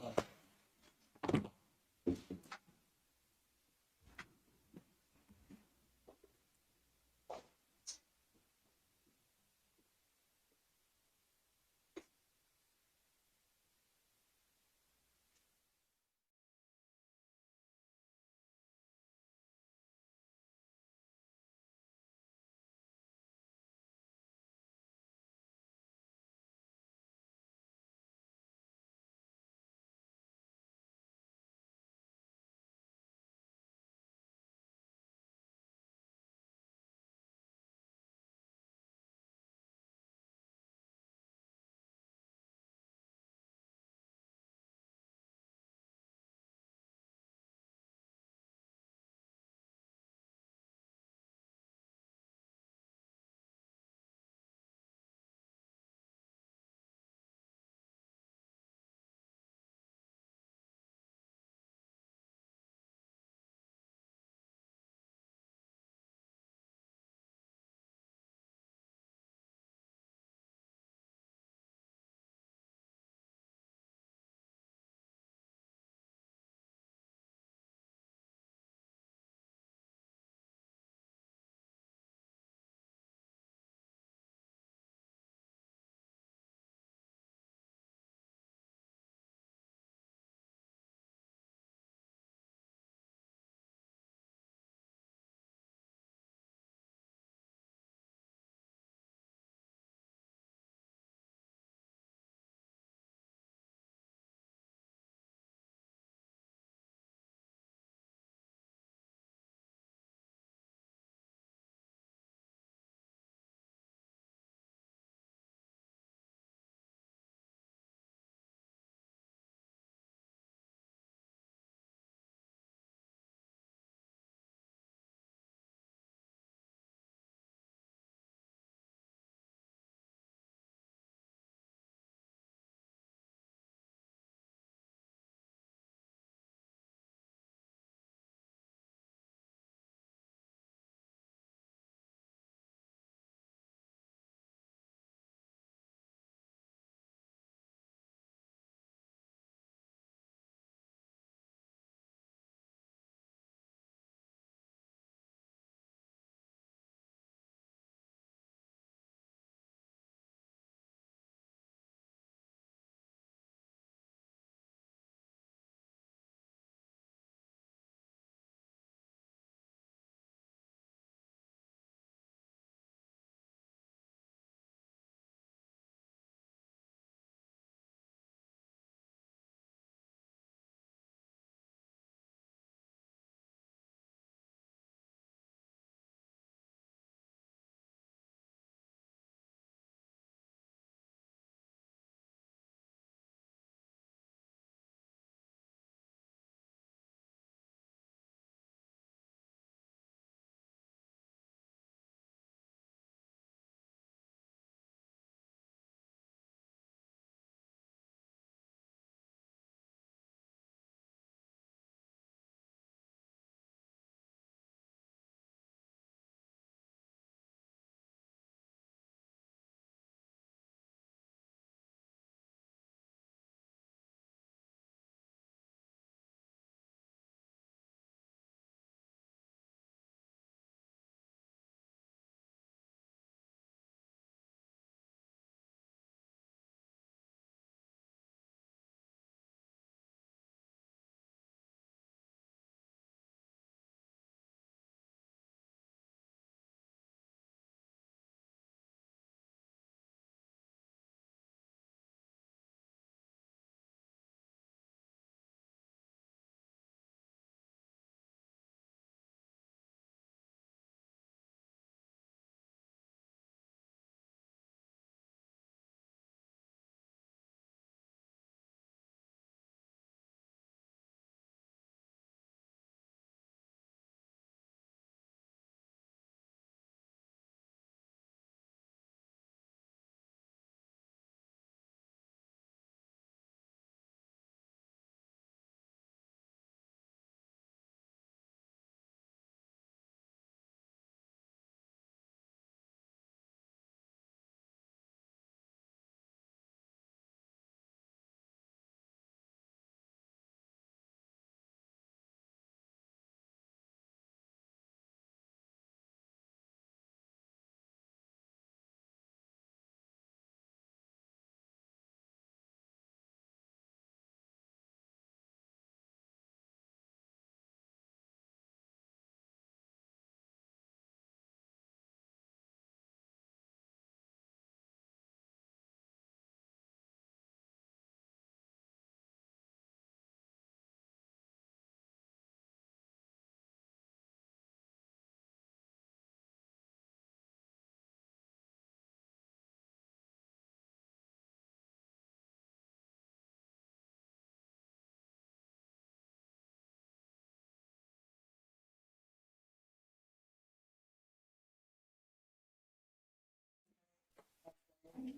Speaker 1: No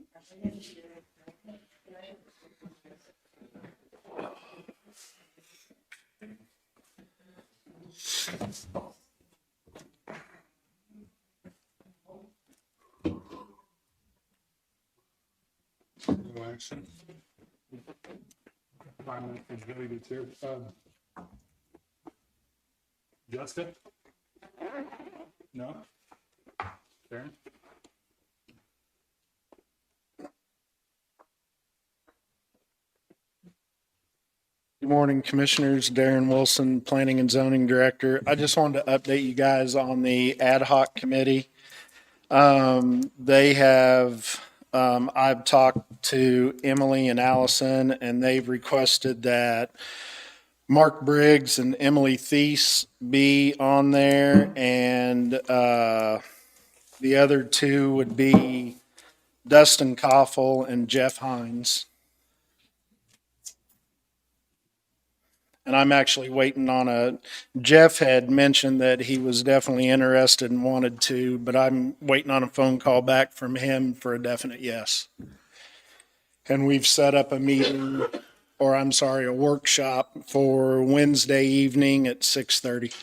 Speaker 1: action. 5 minutes for Joey gets here. Justin? No? Karen?
Speaker 11: Good morning, Commissioners. Darren Wilson, Planning and Zoning Director. I just wanted to update you guys on the ad hoc committee. I've talked to Emily and Allison, and they've requested that Mark Briggs and Emily Thies be on there, and the other two would be Dustin Koffel and Jeff Hines. And I'm actually waiting on Jeff had mentioned that he was definitely interested and wanted to, but I'm waiting on a phone call back from him for a definite yes. And we've set up a meeting, or I'm sorry, a workshop for Wednesday evening at 6:30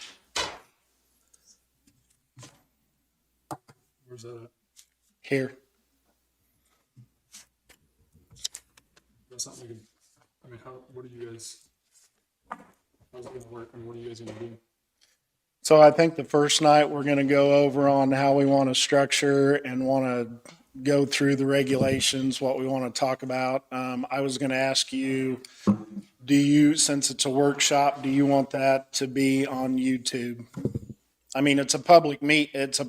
Speaker 1: Where's that at?
Speaker 11: here.
Speaker 1: That's not like I mean, what are you guys, how's it gonna work, and what are you guys gonna do?
Speaker 11: So I think the first night we're going to go over on how we want to structure and want to go through the regulations, what we want to talk about. I was going to ask you, since it's a workshop, do you want that to be on YouTube? I mean, it's a public it's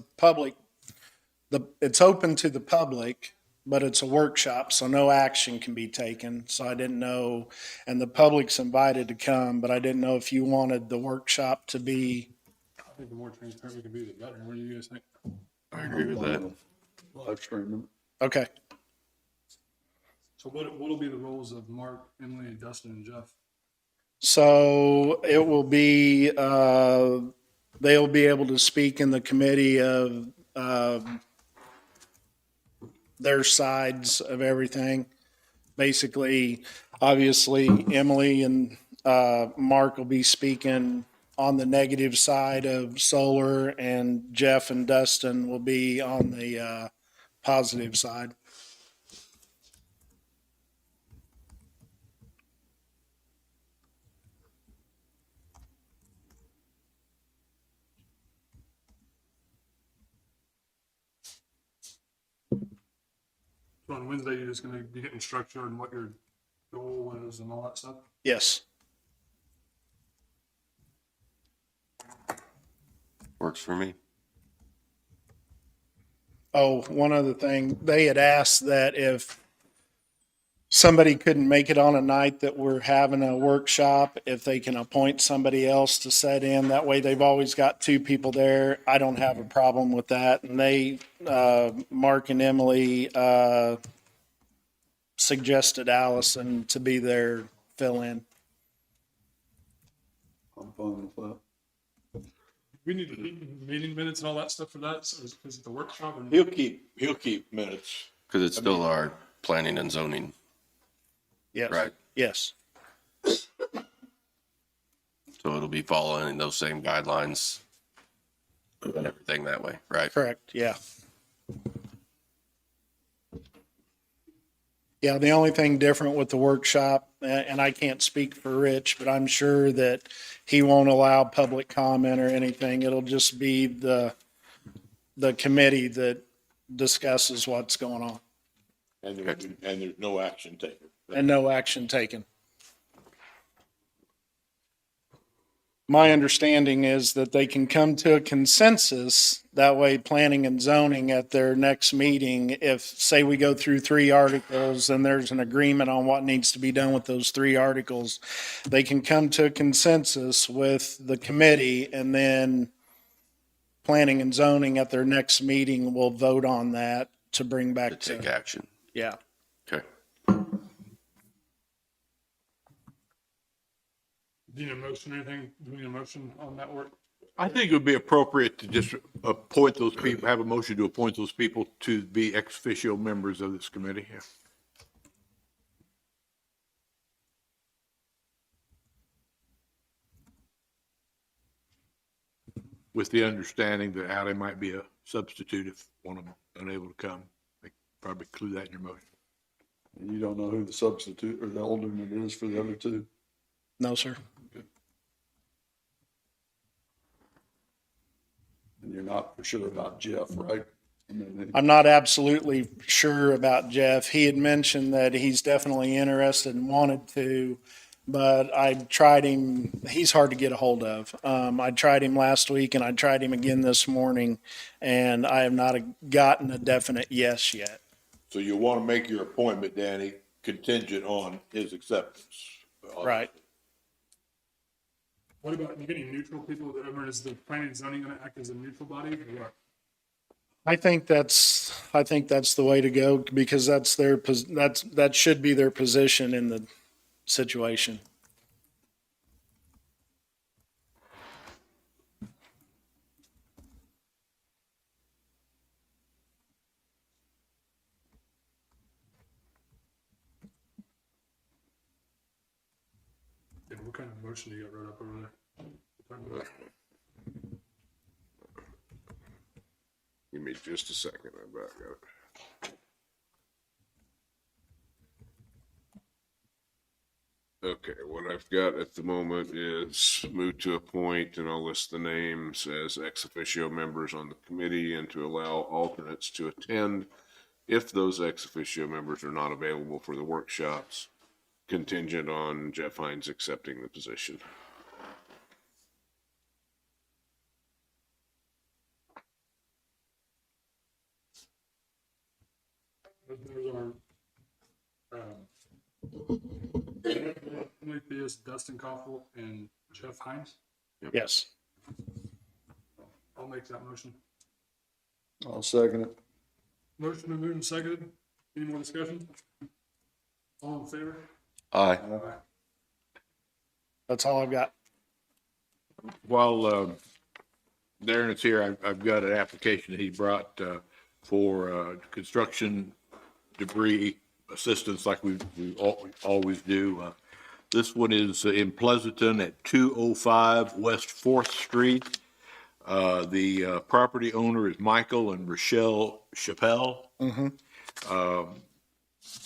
Speaker 11: open to the public, but it's a workshop, so no action can be taken. So I didn't know, and the public's invited to come, but I didn't know if you wanted the workshop to be.
Speaker 1: I think the more transparent we can be, the better. What do you guys think?
Speaker 5: I agree with that.
Speaker 3: Live streaming.
Speaker 11: Okay.
Speaker 1: So what'll be the roles of Mark, Emily, Dustin, and Jeff?
Speaker 11: So it will be, they'll be able to speak in the committee of their sides of everything. Basically, obviously, Emily and Mark will be speaking on the negative side of solar, and Jeff and Dustin will be on the positive side.
Speaker 1: So on Wednesday, you're just gonna be getting structure and what your goal is and all that stuff?
Speaker 11: Yes.
Speaker 5: Works for me.
Speaker 11: Oh, one other thing, they had asked that if somebody couldn't make it on a night that we're having a workshop, if they can appoint somebody else to set in. That way they've always got two people there. I don't have a problem with that. And they, Mark and Emily, suggested Allison to be their fill-in.
Speaker 3: I'm fine with that.
Speaker 1: We need the meeting minutes and all that stuff for that, so is it the workshop? Or
Speaker 2: He'll keep minutes.
Speaker 5: Because it's still our planning and zoning,
Speaker 11: Yes.
Speaker 5: right?
Speaker 11: Yes.
Speaker 5: So it'll be following those same guidelines and everything that way, right?
Speaker 11: Correct, yeah. Yeah, the only thing different with the workshop, and I can't speak for Rich, but I'm sure that he won't allow public comment or anything. It'll just be the committee that discusses what's going on
Speaker 2: And there's no action taken.
Speaker 11: and no action taken. My understanding is that they can come to a consensus, that way planning and zoning at their next meeting, if, say, we go through 3 articles and there's an agreement on what needs to be done with those 3 articles, they can come to a consensus with the committee, and then planning and zoning at their next meeting will vote on that to bring back
Speaker 5: To take
Speaker 11: to,
Speaker 5: action.
Speaker 11: yeah.
Speaker 5: Okay.
Speaker 1: do you need a motion or anything? Do we need a motion on that work?
Speaker 2: I think it would be appropriate to just appoint those people, have a motion to appoint those people to be ex officio members of this committee. With the understanding that Ally might be a substitute if one of them unable to come. They probably include that in your motion.
Speaker 3: And you don't know who the substitute or the alternate is for the other two?
Speaker 11: No, sir.
Speaker 3: And you're not for sure about Jeff, right? I mean,
Speaker 11: I'm not absolutely sure about Jeff. He had mentioned that he's definitely interested and wanted to, but I tried him. He's hard to get a hold of. I tried him last week and I tried him again this morning, and I have not gotten a definite yes yet.
Speaker 2: So you want to make your appointment, Danny, contingent on his acceptance.
Speaker 11: Right.
Speaker 1: What about you getting neutral people that, I mean, is the planning and zoning going to act as a neutral body or what?
Speaker 11: I think that's the way to go because that should be their position in the situation.
Speaker 1: Yeah, what kind of motion do you got wrote up over there?
Speaker 4: Give me just a second. I about got it. Okay, what I've got at the moment is move to appoint, and I'll list the names as ex officio members on the committee and to allow alternates to attend if those ex officio members are not available for the workshops, contingent on Jeff Hines accepting the position.
Speaker 1: Those are, Emily Theus, Dustin Koffel, and Jeff Hines.
Speaker 11: Yes.
Speaker 1: I'll make that motion.
Speaker 3: I'll second it.
Speaker 1: Motion to move and seconded. Any more discussion? All in favor?
Speaker 5: Aye.
Speaker 11: That's all I've got.
Speaker 2: While Darren is here, I've got an application that he brought for construction debris assistance like we always do. This one is in Pleasanton at 205 West 4th Street. The property owner is Michael and Rochelle Chappelle.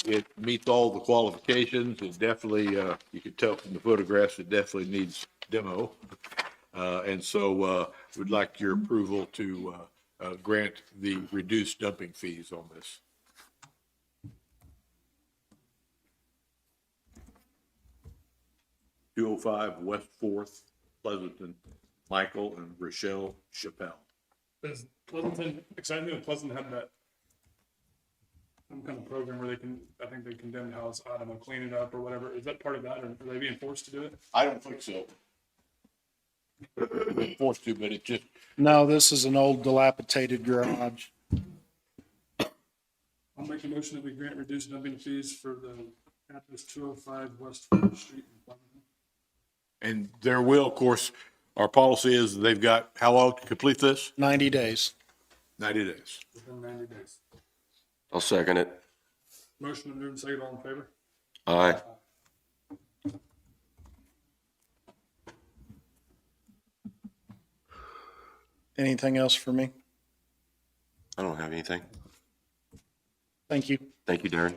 Speaker 2: It meets all the qualifications. It definitely, you can tell from the photographs, it definitely needs demo. And so we'd like your approval to grant the reduced dumping fees on this. (205) West 4th, Pleasanton, Michael and Rochelle Chappelle.
Speaker 1: Is Pleasanton, excited that Pleasanton had that some kind of program where they can, I think they condemned house, I don't know, clean it up or whatever. Is that part of that, or are they being forced to do it?
Speaker 2: I don't think so. They're forced to, but it just,
Speaker 11: No, this is an old dilapidated garage.
Speaker 1: I'll make a motion that we grant reduced dumping fees for the address 205 West 4th Street in Pleasanton.
Speaker 2: and there will, of course, our policy is they've got how long to complete this?
Speaker 11: 90 days.
Speaker 2: 90 days.
Speaker 1: Within 90 days.
Speaker 5: I'll second it.
Speaker 1: Motion to move and second, all in favor?
Speaker 5: Aye.
Speaker 11: Anything else for me?
Speaker 5: I don't have anything.
Speaker 11: Thank you.
Speaker 5: Thank you, Darren.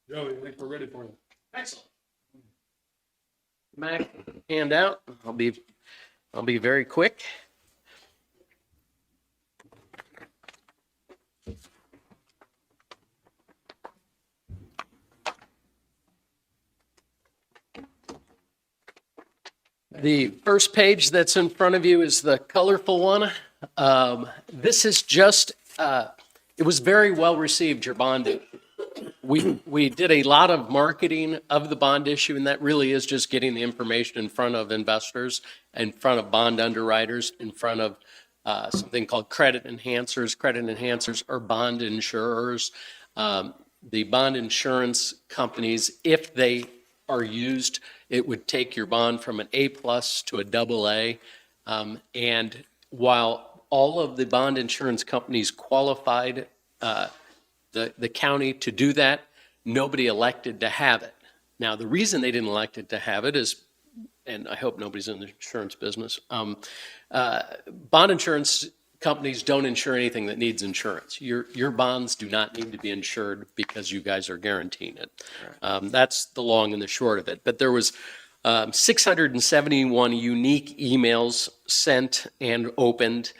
Speaker 1: Joey, I think we're ready for you.
Speaker 12: Excellent. Mac handout. I'll be very quick. The first page that's in front of you is the colorful one. This is just, it was very well received, your bond issue. We did a lot of marketing of the bond issue, and that really is just getting the information in front of investors, in front of bond underwriters, in front of something called credit enhancers. Credit enhancers are bond insurers. The bond insurance companies, if they are used, it would take your bond from an A+ to a AA. And while all of the bond insurance companies qualified the county to do that, nobody elected to have it. Now, the reason they didn't elect it to have it is, and I hope nobody's in the insurance business, bond insurance companies don't insure anything that needs insurance. Your bonds do not need to be insured because you guys are guaranteeing it. That's the long and the short of it. But there was 671 unique emails sent and opened.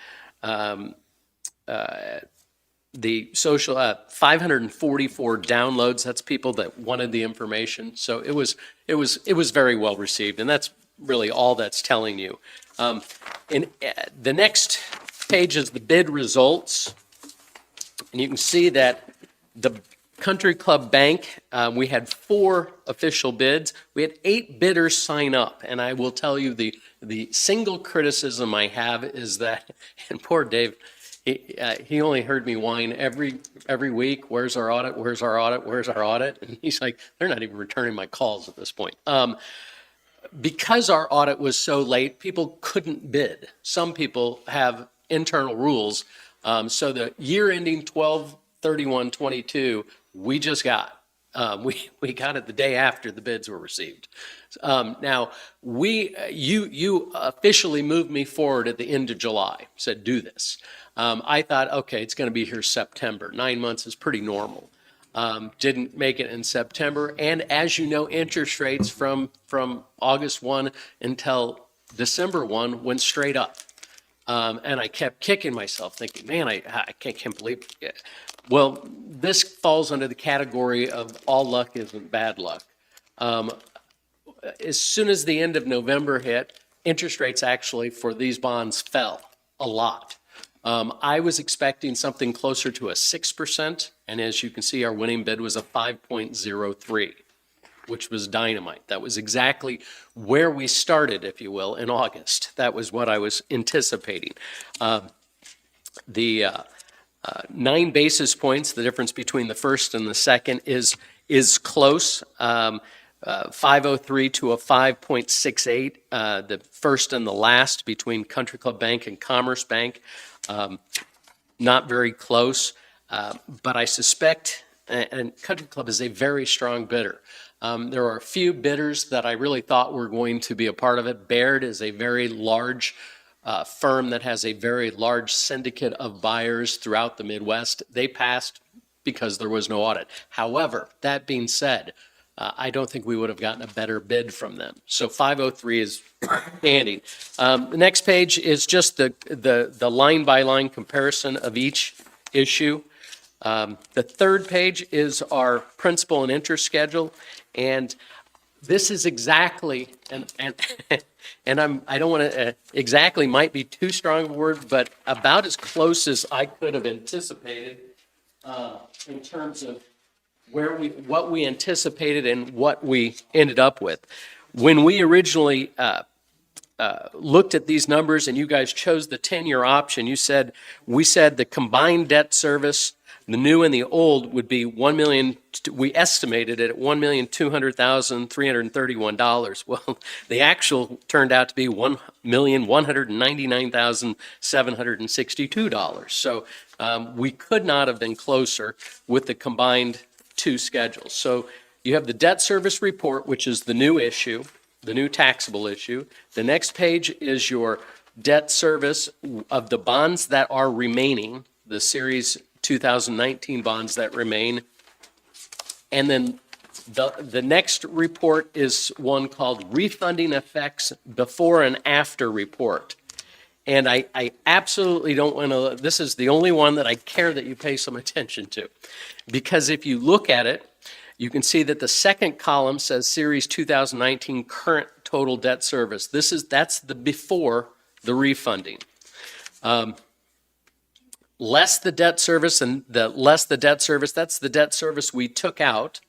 Speaker 12: The social 544 downloads. That's people that wanted the information. So it was very well received, and that's really all that's telling you. In the next page is the bid results, and you can see that the Country Club Bank, we had 4 official bids. We had 8 bidders sign up, and I will tell you the single criticism I have is that, and poor Dave, he only heard me whine every week, where's our audit, where's our audit, where's our audit? And he's like, they're not even returning my calls at this point. Because our audit was so late, people couldn't bid. Some people have internal rules. So the year ending 12/31/22, we just got. We got it the day after the bids were received. Now, you officially moved me forward at the end of July, said do this. I thought, okay, it's going to be here September. 9 months is pretty normal. Didn't make it in September. And as you know, interest rates from August 1 until December 1 went straight up. And I kept kicking myself thinking, man, I can't believe it. Well, this falls under the category of all luck isn't bad luck. As soon as the end of November hit, interest rates actually for these bonds fell a lot. I was expecting something closer to a 6%, and as you can see, our winning bid was a 5.03, which was dynamite. That was exactly where we started, if you will, in August. That was what I was anticipating. The 9 basis points, the difference between the first and the second is close. 503 to a 5.68, the first and the last between Country Club Bank and Commerce Bank. Not very close, but I suspect, and Country Club is a very strong bidder. There are a few bidders that I really thought were going to be a part of it. Baird is a very large firm that has a very large syndicate of buyers throughout the Midwest. They passed because there was no audit. However, that being said, I don't think we would have gotten a better bid from them. So 503 is standing. The next page is just the line-by-line comparison of each issue. The third page is our principal and interest schedule, and this is exactly, and I don't want to, exactly might be too strong a word, but about as close as I could have anticipated in terms of what we anticipated and what we ended up with. When we originally looked at these numbers and you guys chose the 10-year option, we said the combined debt service, the new and the old, would be $1 million. We estimated it at $1,200,331. Well, the actual turned out to be $1,199,762. So we could not have been closer with the combined 2 schedules. So you have the debt service report, which is the new issue, the new taxable issue. The next page is your debt service of the bonds that are remaining, the series 2019 bonds that remain. And then the next report is one called Refunding Effects Before and After Report. And I absolutely don't want to, this is the only one that I care that you pay some attention to. Because if you look at it, you can see that the second column says Series 2019 current total debt service. That's the before the refunding. Less the debt service, and less the debt service, that's the debt service we took out.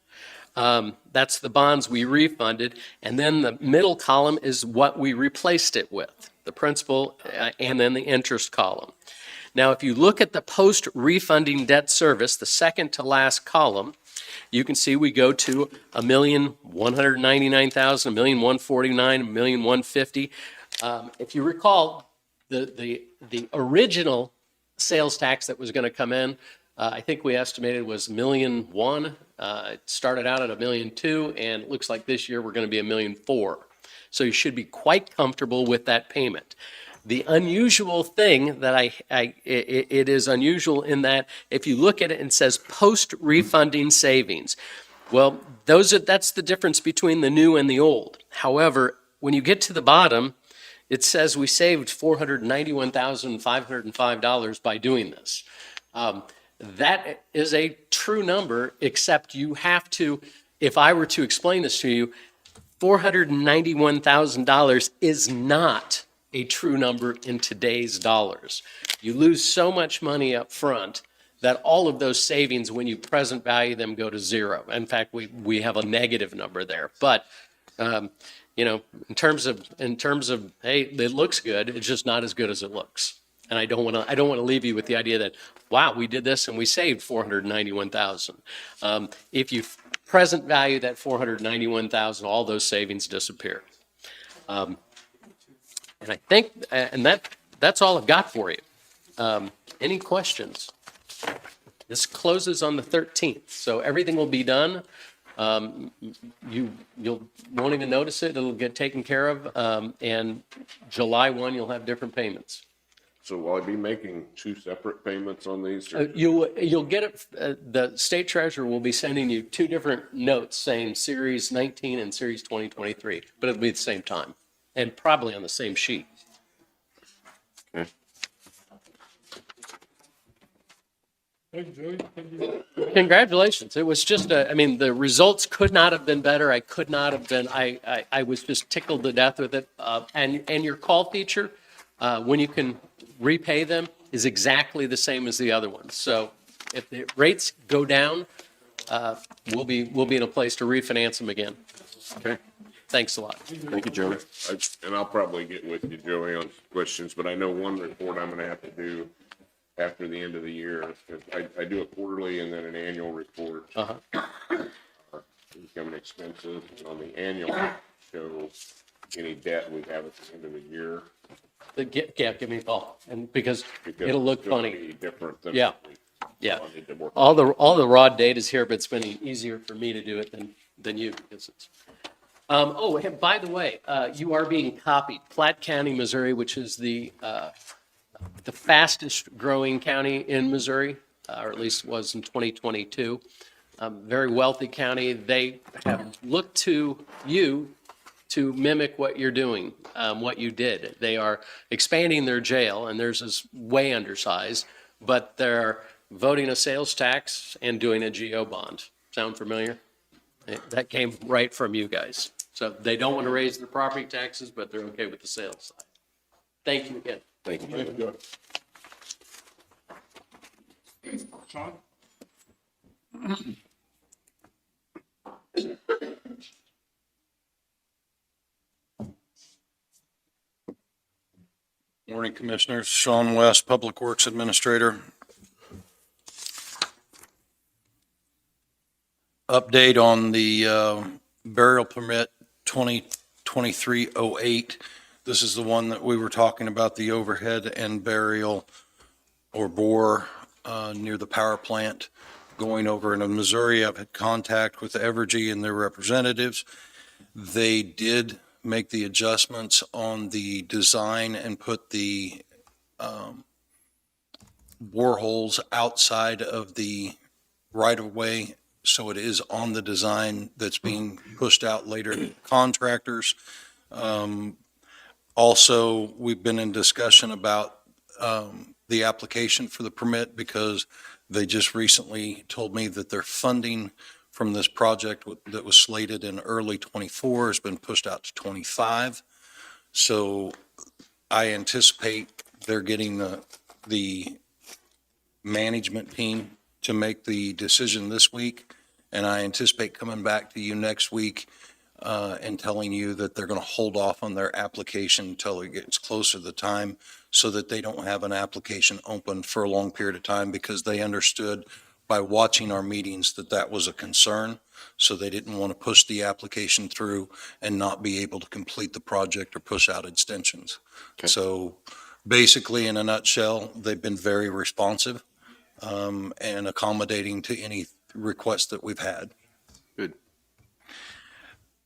Speaker 12: That's the bonds we refunded. And then the middle column is what we replaced it with, the principal and then the interest column. Now, if you look at the post-refunding debt service, the second to last column, you can see we go to 1,199,000, 1,149, 1,150. If you recall, the original sales tax that was going to come in, I think we estimated was $1,000,001. It started out at $1,000,002, and it looks like this year we're going to be $1,000,004. So you should be quite comfortable with that payment. The unusual thing that it is unusual in that if you look at it and it says post-refunding savings, well, that's the difference between the new and the old. However, when you get to the bottom, it says we saved $491,505 by doing this. That is a true number, except you have to, if I were to explain this to you, $491,000 is not a true number in today's dollars. You lose so much money up front that all of those savings, when you present value them, go to zero. In fact, we have a negative number there. But you know, in terms of, hey, it looks good, it's just not as good as it looks. And I don't want to leave you with the idea that, wow, we did this and we saved $491,000. If you present value that $491,000, all those savings disappear. And I think, that's all I've got for you. Any questions? This closes on the 13th, so everything will be done. You won't even notice it. It'll get taken care of. And July 1, you'll have different payments.
Speaker 4: So will I be making two separate payments on these?
Speaker 12: You'll get it. The state treasurer will be sending you two different notes saying Series 19 and Series 2023, but it'll be at the same time and probably on the same sheet.
Speaker 4: Okay.
Speaker 12: Congratulations. It was just, I mean, the results could not have been better. I could not have been, I was just tickled to death with it. And your call feature, when you can repay them, is exactly the same as the other ones. So if the rates go down, we'll be in a place to refinance them again.
Speaker 4: Okay.
Speaker 12: Thanks a lot.
Speaker 4: Thank you, Joey. And I'll probably get with you, Joey, on questions, but I know one report I'm gonna have to do after the end of the year. I do a quarterly and then an annual report. Income and expenses, and on the annual show any debt we have at the end of the year.
Speaker 12: Yeah, give me a call, and because it'll look funny.
Speaker 4: Be different than.
Speaker 12: Yeah. Yeah.
Speaker 4: So I need to work
Speaker 12: All the raw data is here, but it's been easier for me to do it than you, because it's. And by the way, you are being copied. Platte County, Missouri, which is the fastest growing county in Missouri, or at least was in 2022. Very wealthy county. They have looked to you to mimic what you're doing, what you did. They are expanding their jail, and theirs is way undersized, but they're voting a sales tax and doing a GO bond. Sound familiar? That came right from you guys. So they don't want to raise their property taxes, but they're okay with the sales side. Thank you again.
Speaker 4: Thank you, Joey.
Speaker 1: Sean?
Speaker 3: Morning, Commissioners. Sean West, Public Works Administrator. Update on the burial permit 2023-08. This is the one that we were talking about, the overhead and burial or bore near the power plant going over in Missouri. I've had contact with Evergy and their representatives. They did make the adjustments on the design and put the boreholes outside of the right-of-way, so it is on the design that's being pushed out later to contractors. Also, we've been in discussion about the application for the permit, because they just recently told me that their funding from this project that was slated in early 24 has been pushed out to 25. So I anticipate they're getting the management team to make the decision this week. And I anticipate coming back to you next week and telling you that they're going to hold off on their application until it gets closer to the time, so that they don't have an application open for a long period of time, because they understood by watching our meetings that that was a concern. So they didn't want to push the application through and not be able to complete the project or push out extensions.
Speaker 5: Okay.
Speaker 3: So basically, in a nutshell, they've been very responsive and accommodating to any requests that we've had.
Speaker 5: Good.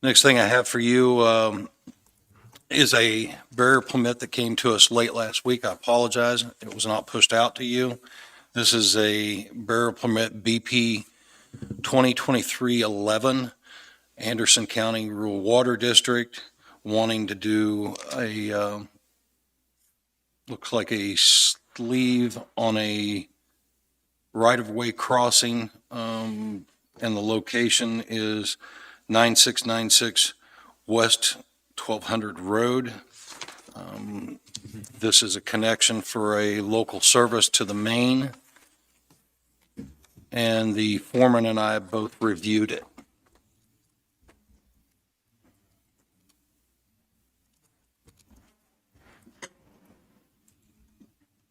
Speaker 3: Next thing I have for you is a burial permit that came to us late last week. I apologize. It was not pushed out to you. This is a burial permit BP 2023-11, Anderson County Rural Water District, wanting to do a, looks like a sleeve on a right-of-way crossing, and the location is 9696 West 1200 Road. This is a connection for a local service to the main, and the foreman and I both reviewed it.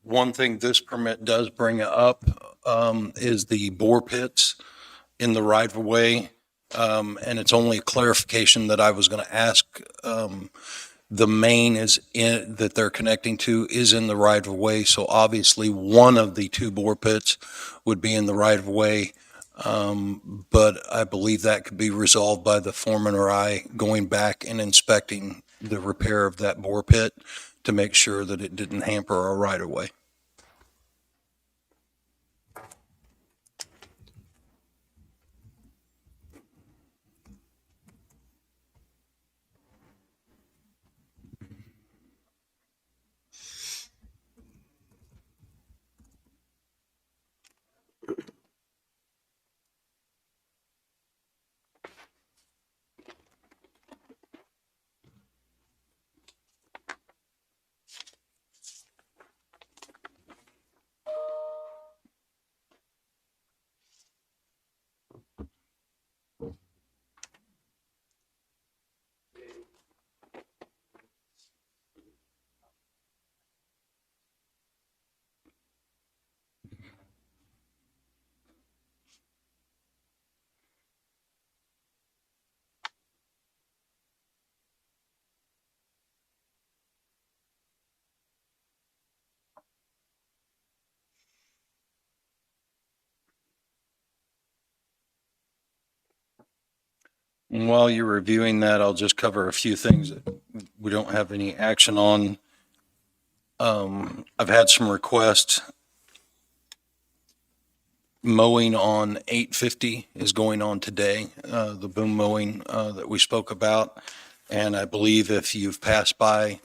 Speaker 3: One thing this permit does bring up is the bore pits in the right of way. And it's only a clarification that I was going to ask. The main is in, that they're connecting to is in the right of way. So obviously one of the two bore pits would be in the right of way. But I believe that could be resolved by the foreman or I going back and inspecting the repair of that bore pit to make sure that it didn't hamper our right of way. And while you're reviewing that, I'll just cover a few things that we don't have any action on. I've had some requests. Mowing on 850 is going on today, the boom mowing that we spoke about. And I believe if you've passed by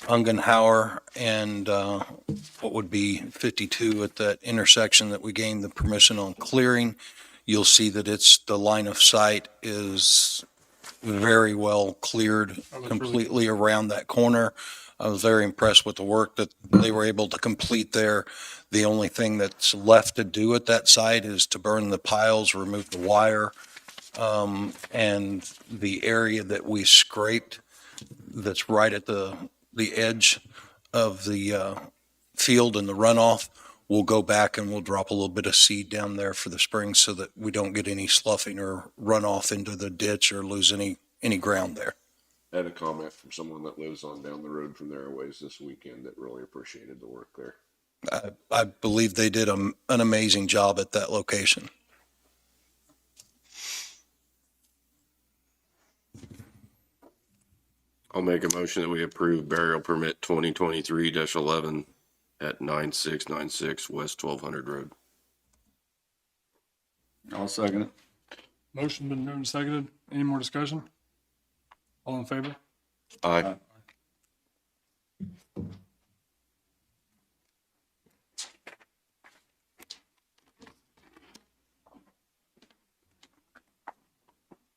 Speaker 3: Ungenhauer and what would be 52 at that intersection that we gained the permission on clearing, you'll see that it's, the line of sight is very well cleared completely around that corner. I was very impressed with the work that they were able to complete there. The only thing that's left to do at that site is to burn the piles, remove the wire, and the area that we scraped that's right at the edge of the field and the runoff. We'll go back and we'll drop a little bit of seed down there for the spring so that we don't get any sloughing or runoff into the ditch or lose any ground there.
Speaker 4: I had a comment from someone that lives on down the road from there a ways this weekend that really appreciated the work there.
Speaker 3: I believe they did an amazing job at that location.
Speaker 5: I'll make a motion that we approve burial permit 2023-11 at 9696 West 1200 Road.
Speaker 6: I'll second it.
Speaker 1: Motion been moved and seconded. Any more discussion? All in favor?
Speaker 5: Aye.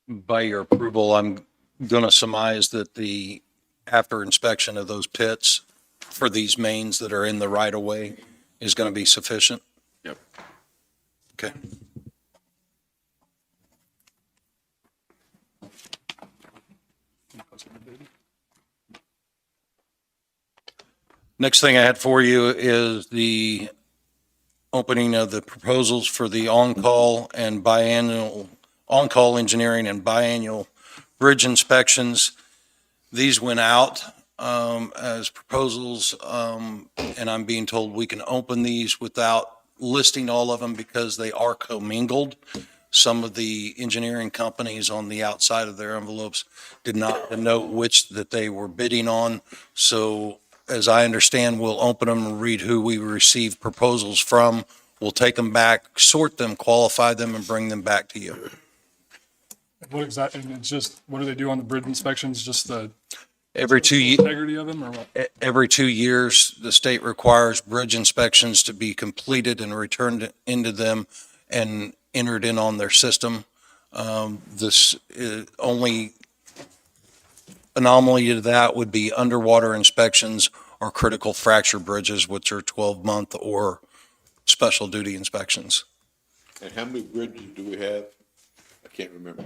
Speaker 3: By your approval, I'm going to surmise that after inspection of those pits for these mains that are in the right of way is going to be sufficient?
Speaker 5: Yep.
Speaker 3: Okay. Next thing I had for you is the opening of the proposals for the on-call and biannual, on-call engineering and biannual bridge inspections. These went out as proposals, and I'm being told we can open these without listing all of them because they are commingled. Some of the engineering companies on the outside of their envelopes did not denote which that they were bidding on. So as I understand, we'll open them and read who we received proposals from. We'll take them back, sort them, qualify them, and bring them back to you.
Speaker 1: What exactly, and it's just, what do they do on the bridge inspections? Just the
Speaker 3: Every 2 years.
Speaker 1: integrity of them or what?
Speaker 3: Every 2 years, the state requires bridge inspections to be completed and returned into them and entered in on their system. This only anomaly to that would be underwater inspections or critical fracture bridges, which are 12-month or special duty inspections.
Speaker 2: And how many bridges do we have? I can't remember.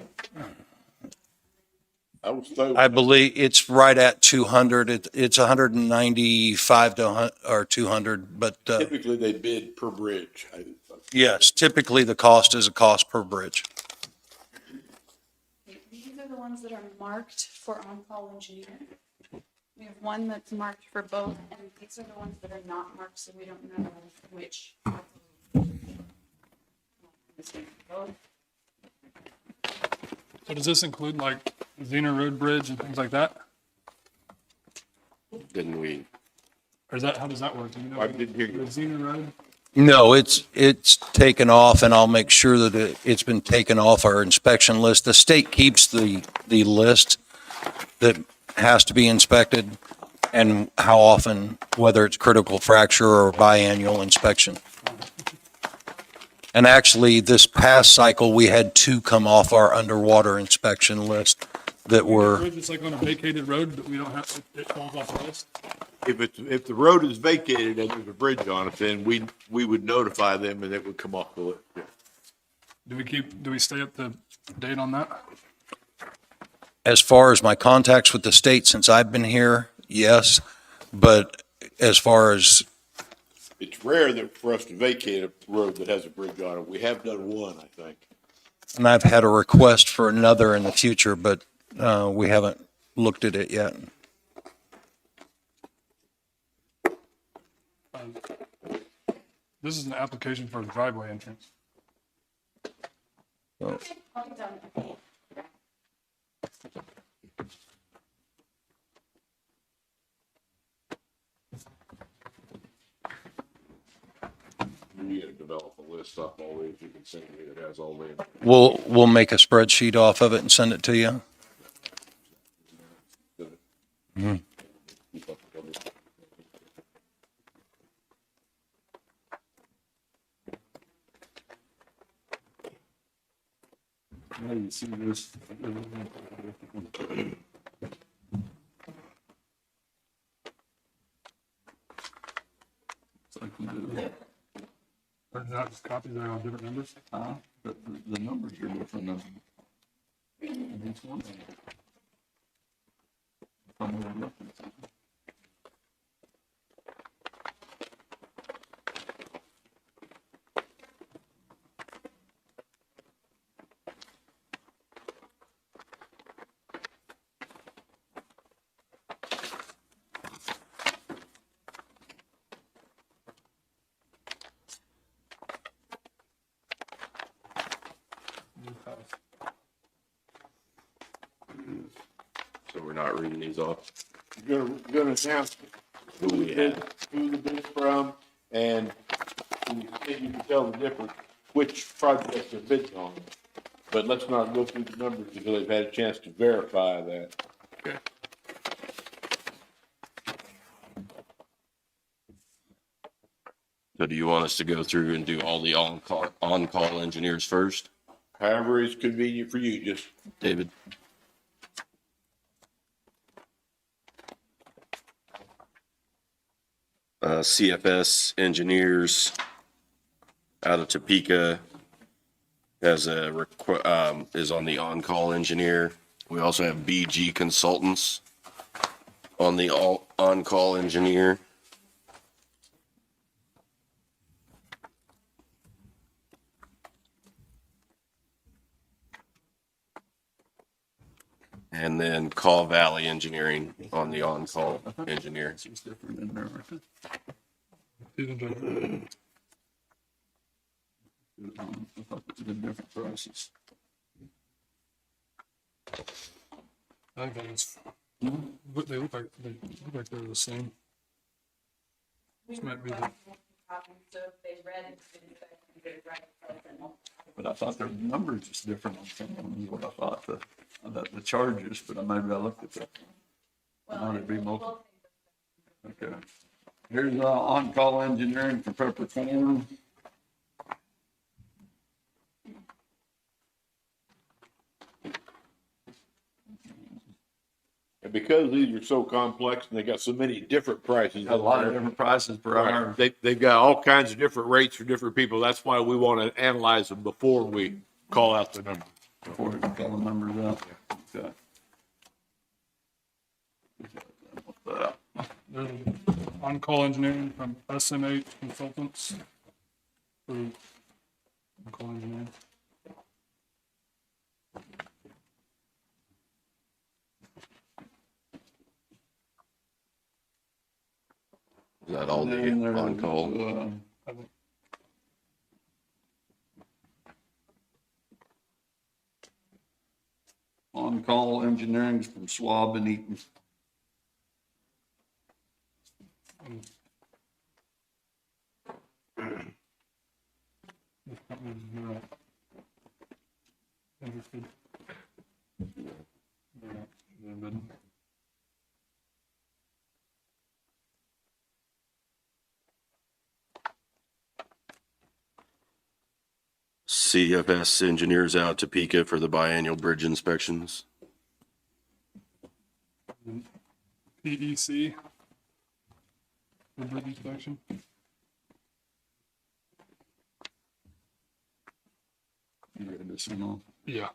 Speaker 2: I was told.
Speaker 3: I believe it's right at 200. It's 195 or 200, but
Speaker 2: Typically, they bid per bridge.
Speaker 3: yes, typically the cost is a cost per bridge.
Speaker 10: These are the ones that are marked for on-call engineering. We have one that's marked for both, and these are the ones that are not marked, so we don't know which.
Speaker 1: So does this include like Xena Road Bridge and things like that?
Speaker 5: Didn't we?
Speaker 1: Or is that, how does that work? Do you know?
Speaker 2: I didn't hear you.
Speaker 1: The Xena Road?
Speaker 3: No, it's taken off, and I'll make sure that it's been taken off our inspection list. The state keeps the list that has to be inspected and how often, whether it's critical fracture or biannual inspection. And actually, this past cycle, we had 2 come off our underwater inspection list that were,
Speaker 1: Bridge is like on a vacated road, but we don't have, it falls off the list.
Speaker 2: If the road is vacated and there's a bridge on it, then we would notify them and it would come off the list.
Speaker 1: Do we stay up to date on that?
Speaker 3: as far as my contacts with the state since I've been here, yes. But as far as
Speaker 2: It's rare that for us to vacate a road that has a bridge on it. We have done one, I think.
Speaker 3: and I've had a request for another in the future, but we haven't looked at it yet.
Speaker 1: This is an application for a driveway entrance.
Speaker 4: You gotta develop a list off all these, you can send me that has all the.
Speaker 3: We'll make a spreadsheet off of it and send it to you.
Speaker 6: I didn't see this. It's like we did.
Speaker 1: Or not just copies, they're on different numbers.
Speaker 6: But the numbers are different on each one. From the references.
Speaker 5: So we're not reading these off.
Speaker 2: Gonna announce
Speaker 5: Who we had.
Speaker 2: who the bid's from, and you can tell the difference, which project the bid's on. But let's not go through the numbers until they've had a chance to verify that.
Speaker 5: So do you want us to go through and do all the on-call engineers first,
Speaker 2: However is convenient for you, just
Speaker 5: David? CFS Engineers out of Topeka has is on the on-call engineer. We also have BG Consultants on the on-call engineer. and then Call Valley Engineering on the on-call engineer.
Speaker 6: It's different in there.
Speaker 1: Susan, Judge.
Speaker 6: I thought it was different prices.
Speaker 1: I think that is, but they look like they're the same. This might be the,
Speaker 6: But I thought the numbers was different on some of them, is what I thought, the charges, but maybe I looked at the. Might it be multiple? Okay. Here's, on-call engineering for Pepper Corn.
Speaker 2: And because these are so complex and they got so many different prices.
Speaker 6: Got a lot of different prices per hour.
Speaker 2: Right. They've got all kinds of different rates for different people. That's why we want to analyze them before we call out the number.
Speaker 6: Before we call the numbers out. Okay.
Speaker 1: there's on-call engineering from SMH Consultants. For on-call engineering.
Speaker 5: Is that all the
Speaker 6: And there's,
Speaker 5: on-call?
Speaker 1: I think
Speaker 6: On-call engineering from Schwab and Eaton.
Speaker 1: this company's not interested. They're not- they're bidding.
Speaker 5: CFS engineers out to Topeka for the biannual bridge inspections.
Speaker 1: PEC. The bridge inspection.
Speaker 6: You read this one on?
Speaker 1: Yeah.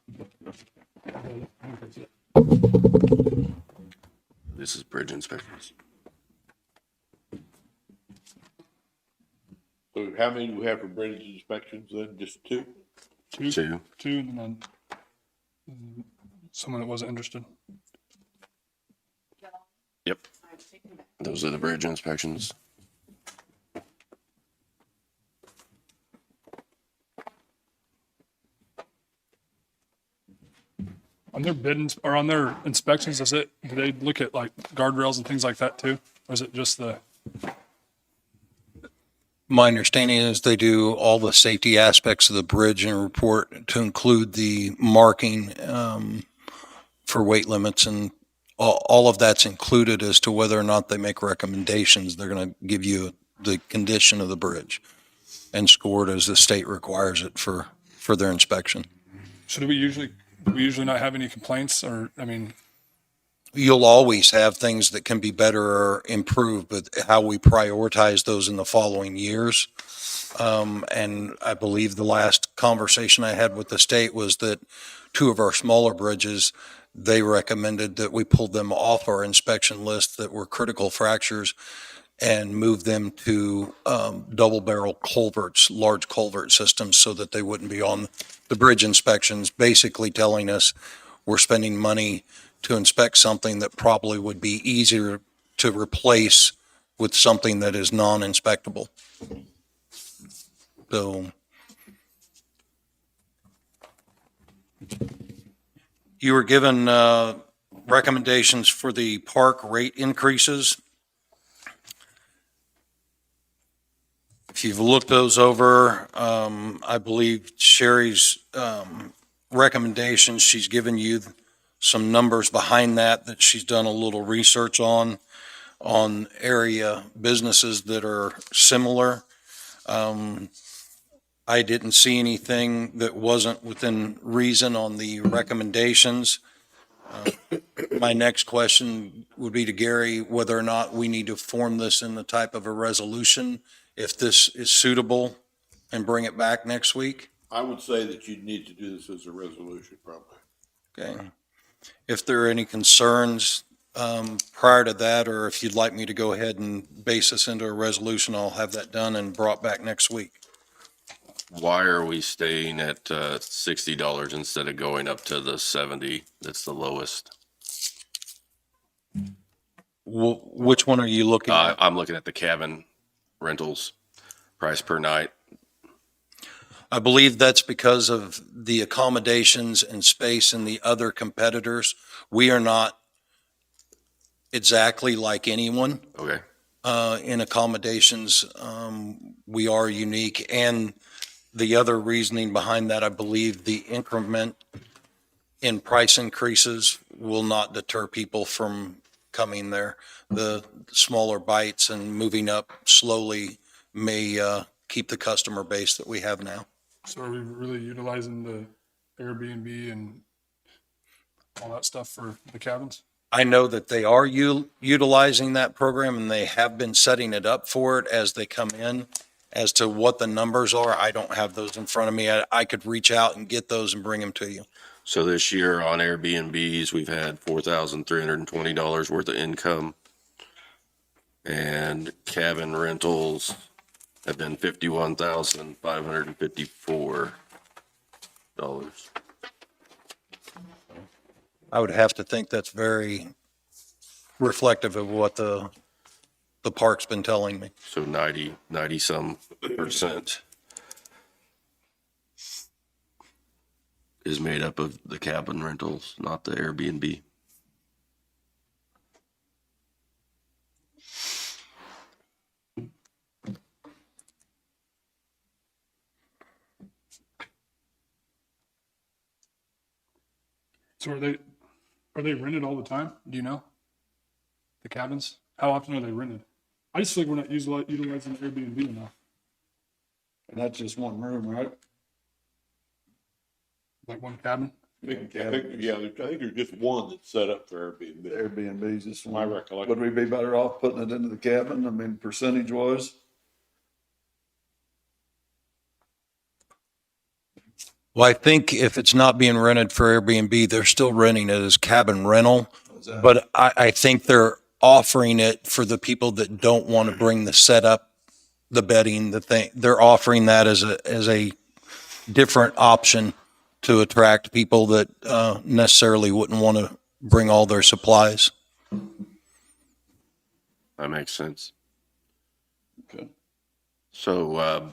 Speaker 5: This is bridge inspections.
Speaker 2: So how many do we have for bridge inspections then? Just two?
Speaker 5: Two.
Speaker 1: Two, and then someone that wasn't interested.
Speaker 5: Yep. Those are the bridge inspections.
Speaker 1: On their or on their inspections, do they look at like guardrails and things like that too? Or is it just the,
Speaker 3: My understanding is they do all the safety aspects of the bridge and report to include the marking for weight limits, and all of that's included as to whether or not they make recommendations. They're going to give you the condition of the bridge and score it as the state requires it for their inspection.
Speaker 1: so do we usually not have any complaints, or, I mean,
Speaker 3: You'll always have things that can be better or improved, but how we prioritize those in the following years. And I believe the last conversation I had with the state was that two of our smaller bridges, they recommended that we pull them off our inspection list that were critical fractures and move them to double barrel culverts, large culvert systems, so that they wouldn't be on the bridge inspections, basically telling us we're spending money to inspect something that probably would be easier to replace with something that is non-inspectable. So you were given recommendations for the park rate increases. If you've looked those over, I believe Sherry's recommendations, she's given you some numbers behind that she's done a little research on area businesses that are similar. I didn't see anything that wasn't within reason on the recommendations. My next question would be to Gary, whether or not we need to form this in the type of a resolution, if this is suitable, and bring it back next week.
Speaker 2: I would say that you'd need to do this as a resolution, probably.
Speaker 3: Okay. If there are any concerns prior to that, or if you'd like me to go ahead and base this into a resolution, I'll have that done and brought back next week.
Speaker 5: Why are we staying at $60 instead of going up to the 70? That's the lowest.
Speaker 3: Which one are you looking at?
Speaker 5: I'm looking at the cabin rentals, price per night.
Speaker 3: I believe that's because of the accommodations and space in the other competitors. We are not exactly like anyone
Speaker 5: Okay.
Speaker 3: in accommodations. We are unique. And the other reasoning behind that, I believe the increment in price increases will not deter people from coming there. The smaller bites and moving up slowly may keep the customer base that we have now.
Speaker 1: So are we really utilizing the Airbnb and all that stuff for the cabins?
Speaker 3: I know that they are utilizing that program and they have been setting it up for it as they come in. As to what the numbers are, I don't have those in front of me. I could reach out and get those and bring them to you.
Speaker 5: So this year on Airbnbs, we've had $4,320 worth of income. And cabin rentals have been $51,554.
Speaker 3: I would have to think that's very reflective of what the park's been telling me.
Speaker 5: So 90 some percent is made up of the cabin rentals, not the Airbnb.
Speaker 1: So are they rented all the time? Do you know? The cabins? How often are they rented? I just feel like we're not utilizing Airbnb enough.
Speaker 6: And that's just one room, right?
Speaker 1: Like one cabin?
Speaker 2: I think there's just one that's set up for Airbnb.
Speaker 6: Airbnb's just
Speaker 2: My
Speaker 6: one.
Speaker 2: recollection.
Speaker 6: Would we be better off putting it into the cabin? I mean, percentage wise?
Speaker 3: Well, I think if it's not being rented for Airbnb, they're still renting it as cabin rental. But I think they're offering it for the people that don't want to bring the setup, the bedding, the thing. They're offering that as a different option to attract people that necessarily wouldn't want to bring all their supplies.
Speaker 5: That makes sense.
Speaker 6: Okay.
Speaker 5: So,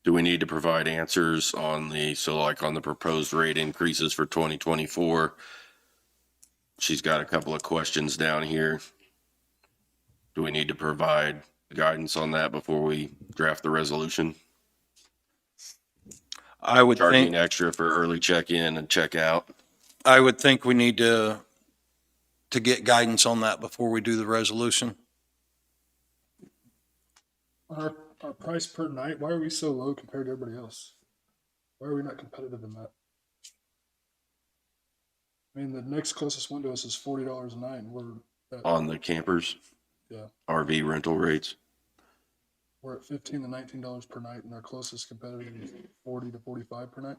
Speaker 5: do we need to provide answers on on the proposed rate increases for 2024? She's got a couple of questions down here. Do we need to provide guidance on that before we draft the resolution?
Speaker 3: I would think.
Speaker 5: Charging extra for early check-in and check-out.
Speaker 3: I would think we need to get guidance on that before we do the resolution.
Speaker 1: Our price per night, why are we so low compared to everybody else? Why are we not competitive in that? I mean, the next closest one to us is $40 a night, and we're
Speaker 5: On the campers?
Speaker 1: Yeah.
Speaker 5: RV rental rates?
Speaker 1: we're at $15 to $19 per night, and our closest competitor is 40 to 45 per night.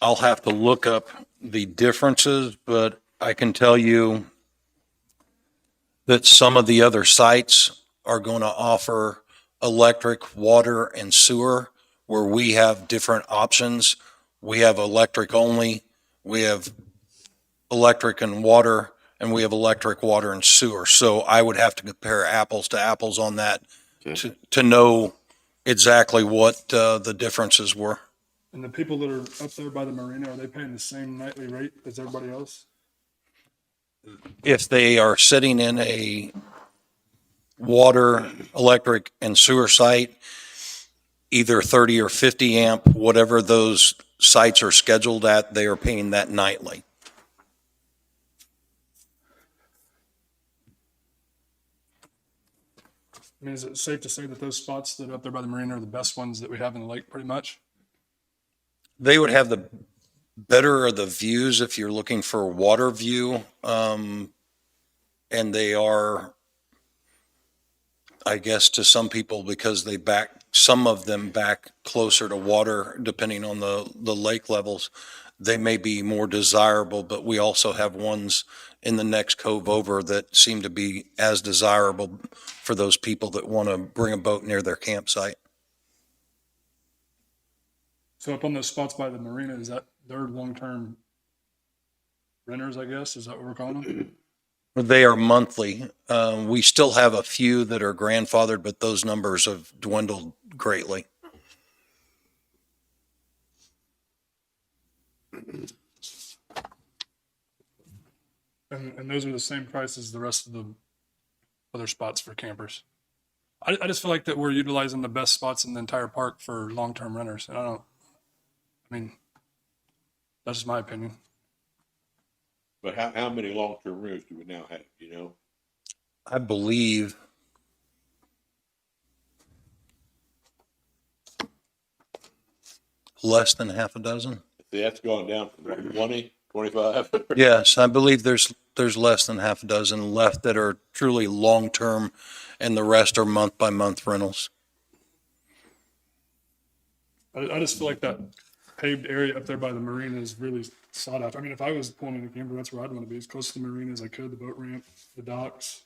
Speaker 3: I'll have to look up the differences, but I can tell you that some of the other sites are going to offer electric, water, and sewer, where we have different options. We have electric only, we have electric and water, and we have electric, water, and sewer. So I would have to compare apples to apples on that to know exactly what the differences were.
Speaker 1: And the people that are up there by the marina, are they paying the same nightly rate as everybody else?
Speaker 3: If they are sitting in a water, electric, and sewer site, either 30 or 50 amp, whatever those sites are scheduled at, they are paying that nightly.
Speaker 1: I mean, is it safe to say that those spots that are up there by the marina are the best ones that we have in the lake, pretty much?
Speaker 3: They would have the better of the views if you're looking for a water view. And they are, I guess, to some people, because they some of them back closer to water, depending on the lake levels, they may be more desirable, but we also have ones in the next cove over that seem to be as desirable for those people that want to bring a boat near their campsite.
Speaker 1: So up on those spots by the marina, is that they're long-term renters, I guess. Is that what we're calling them?
Speaker 3: They are monthly. We still have a few that are grandfathered, but those numbers have dwindled greatly.
Speaker 1: And those are the same price as the rest of the other spots for campers. I just feel like that we're utilizing the best spots in the entire park for long-term renters. And I mean, that's just my opinion.
Speaker 2: But how many long-term renters do we now have, you know?
Speaker 3: I believe less than half a dozen.
Speaker 2: See, that's gone down from like 20, 25.
Speaker 3: Yes, I believe there's less than half a dozen left that are truly long-term, and the rest are month-by-month rentals.
Speaker 1: I just feel like that paved area up there by the marina is really sought after. I mean, if I was pulling in a camper, that's where I'd want to be, as close to the marina as I could, the boat ramp, the docks.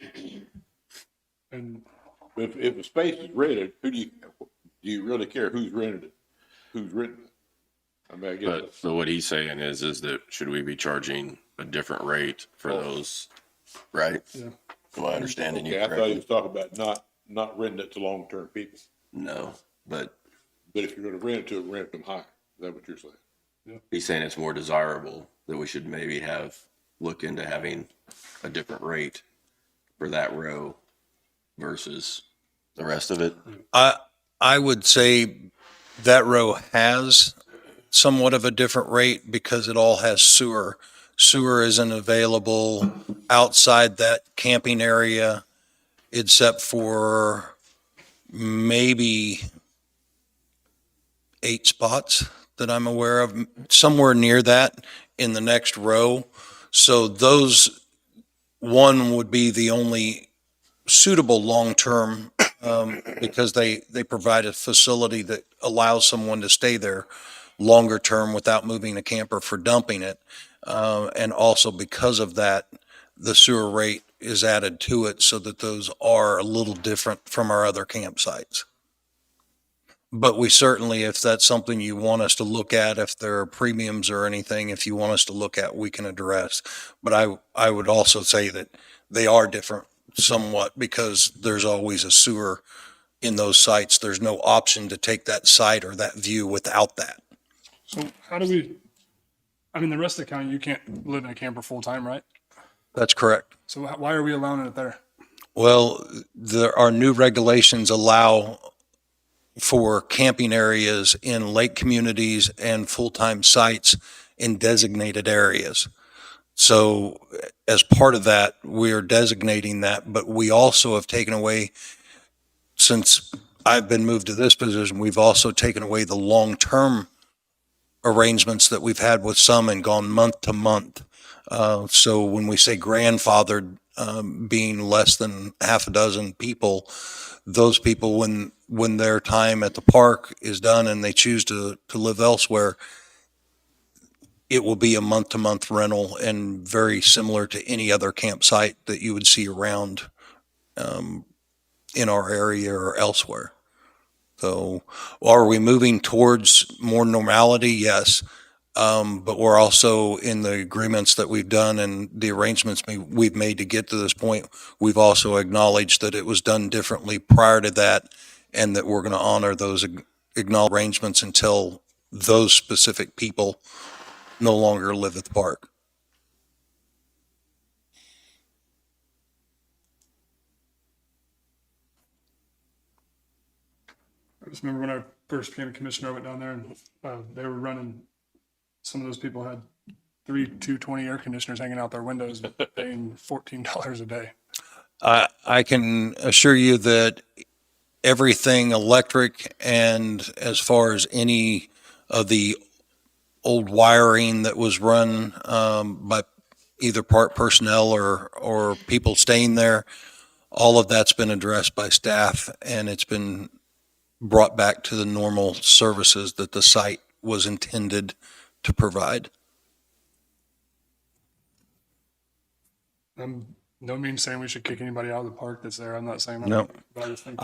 Speaker 1: And
Speaker 2: If a space is rented, do you really care who's rented it? Who's renting it? I mean, I guess.
Speaker 5: But what he's saying is that should we be charging a different rate for those, right?
Speaker 1: Yeah.
Speaker 5: Am I understanding you
Speaker 2: Okay, I thought he
Speaker 5: correctly?
Speaker 2: was talking about not renting it to long-term people.
Speaker 5: No, but
Speaker 2: But if you're gonna rent it to them, rent them higher. Is that what you're saying?
Speaker 5: he's saying it's more desirable that we should maybe look into having a different rate for that row versus the rest of it.
Speaker 3: I would say that row has somewhat of a different rate because it all has sewer. Sewer isn't available outside that camping area except for maybe 8 spots that I'm aware of, somewhere near that in the next row. So those, one would be the only suitable long-term because they provide a facility that allows someone to stay there longer term without moving a camper for dumping it. And also because of that, the sewer rate is added to it so that those are a little different from our other campsites. But we certainly, if that's something you want us to look at, if there are premiums or anything, if you want us to look at, we can address. But I would also say that they are different somewhat because there's always a sewer in those sites. There's no option to take that site or that view without that.
Speaker 1: So how do we, I mean, the rest of the county, you can't live in a camper full-time, right?
Speaker 3: That's correct.
Speaker 1: So why are we allowing it there?
Speaker 3: Well, our new regulations allow for camping areas in lake communities and full-time sites in designated areas. So as part of that, we are designating that, but we also have taken away, since I've been moved to this position, we've also taken away the long-term arrangements that we've had with some and gone month to month. So when we say grandfathered, being less than half a dozen people, those people, when their time at the park is done and they choose to live elsewhere, it will be a month-to-month rental and very similar to any other campsite that you would see around in our area or elsewhere. So are we moving towards more normality? Yes. But we're also in the agreements that we've done and the arrangements we've made to get to this point. We've also acknowledged that it was done differently prior to that and that we're going to honor those acknowledged arrangements until those specific people no longer live at the park.
Speaker 1: I just remember when I first became a commissioner, I went down there and they were running, some of those people had 220 air conditioners hanging out their windows, paying $14 a day.
Speaker 3: I can assure you that everything electric and as far as any of the old wiring that was run by either park personnel or people staying there, all of that's been addressed by staff and it's been brought back to the normal services that the site was intended to provide.
Speaker 1: I'm No means saying we should kick anybody out of the park that's there. I'm not saying that.
Speaker 3: No.
Speaker 1: But I just think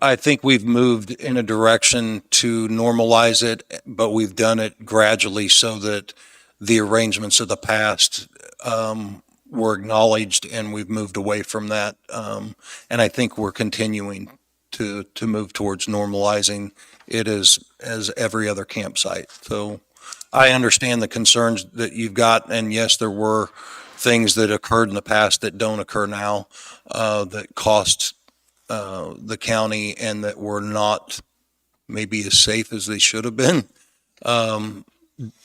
Speaker 3: I think we've moved in a direction to normalize it, but we've done it gradually so that the arrangements of the past were acknowledged, and we've moved away from that. And I think we're continuing to move towards normalizing it as every other campsite. So I understand the concerns that you've got, and yes, there were things that occurred in the past that don't occur now, that cost the county and that were not maybe as safe as they should have been,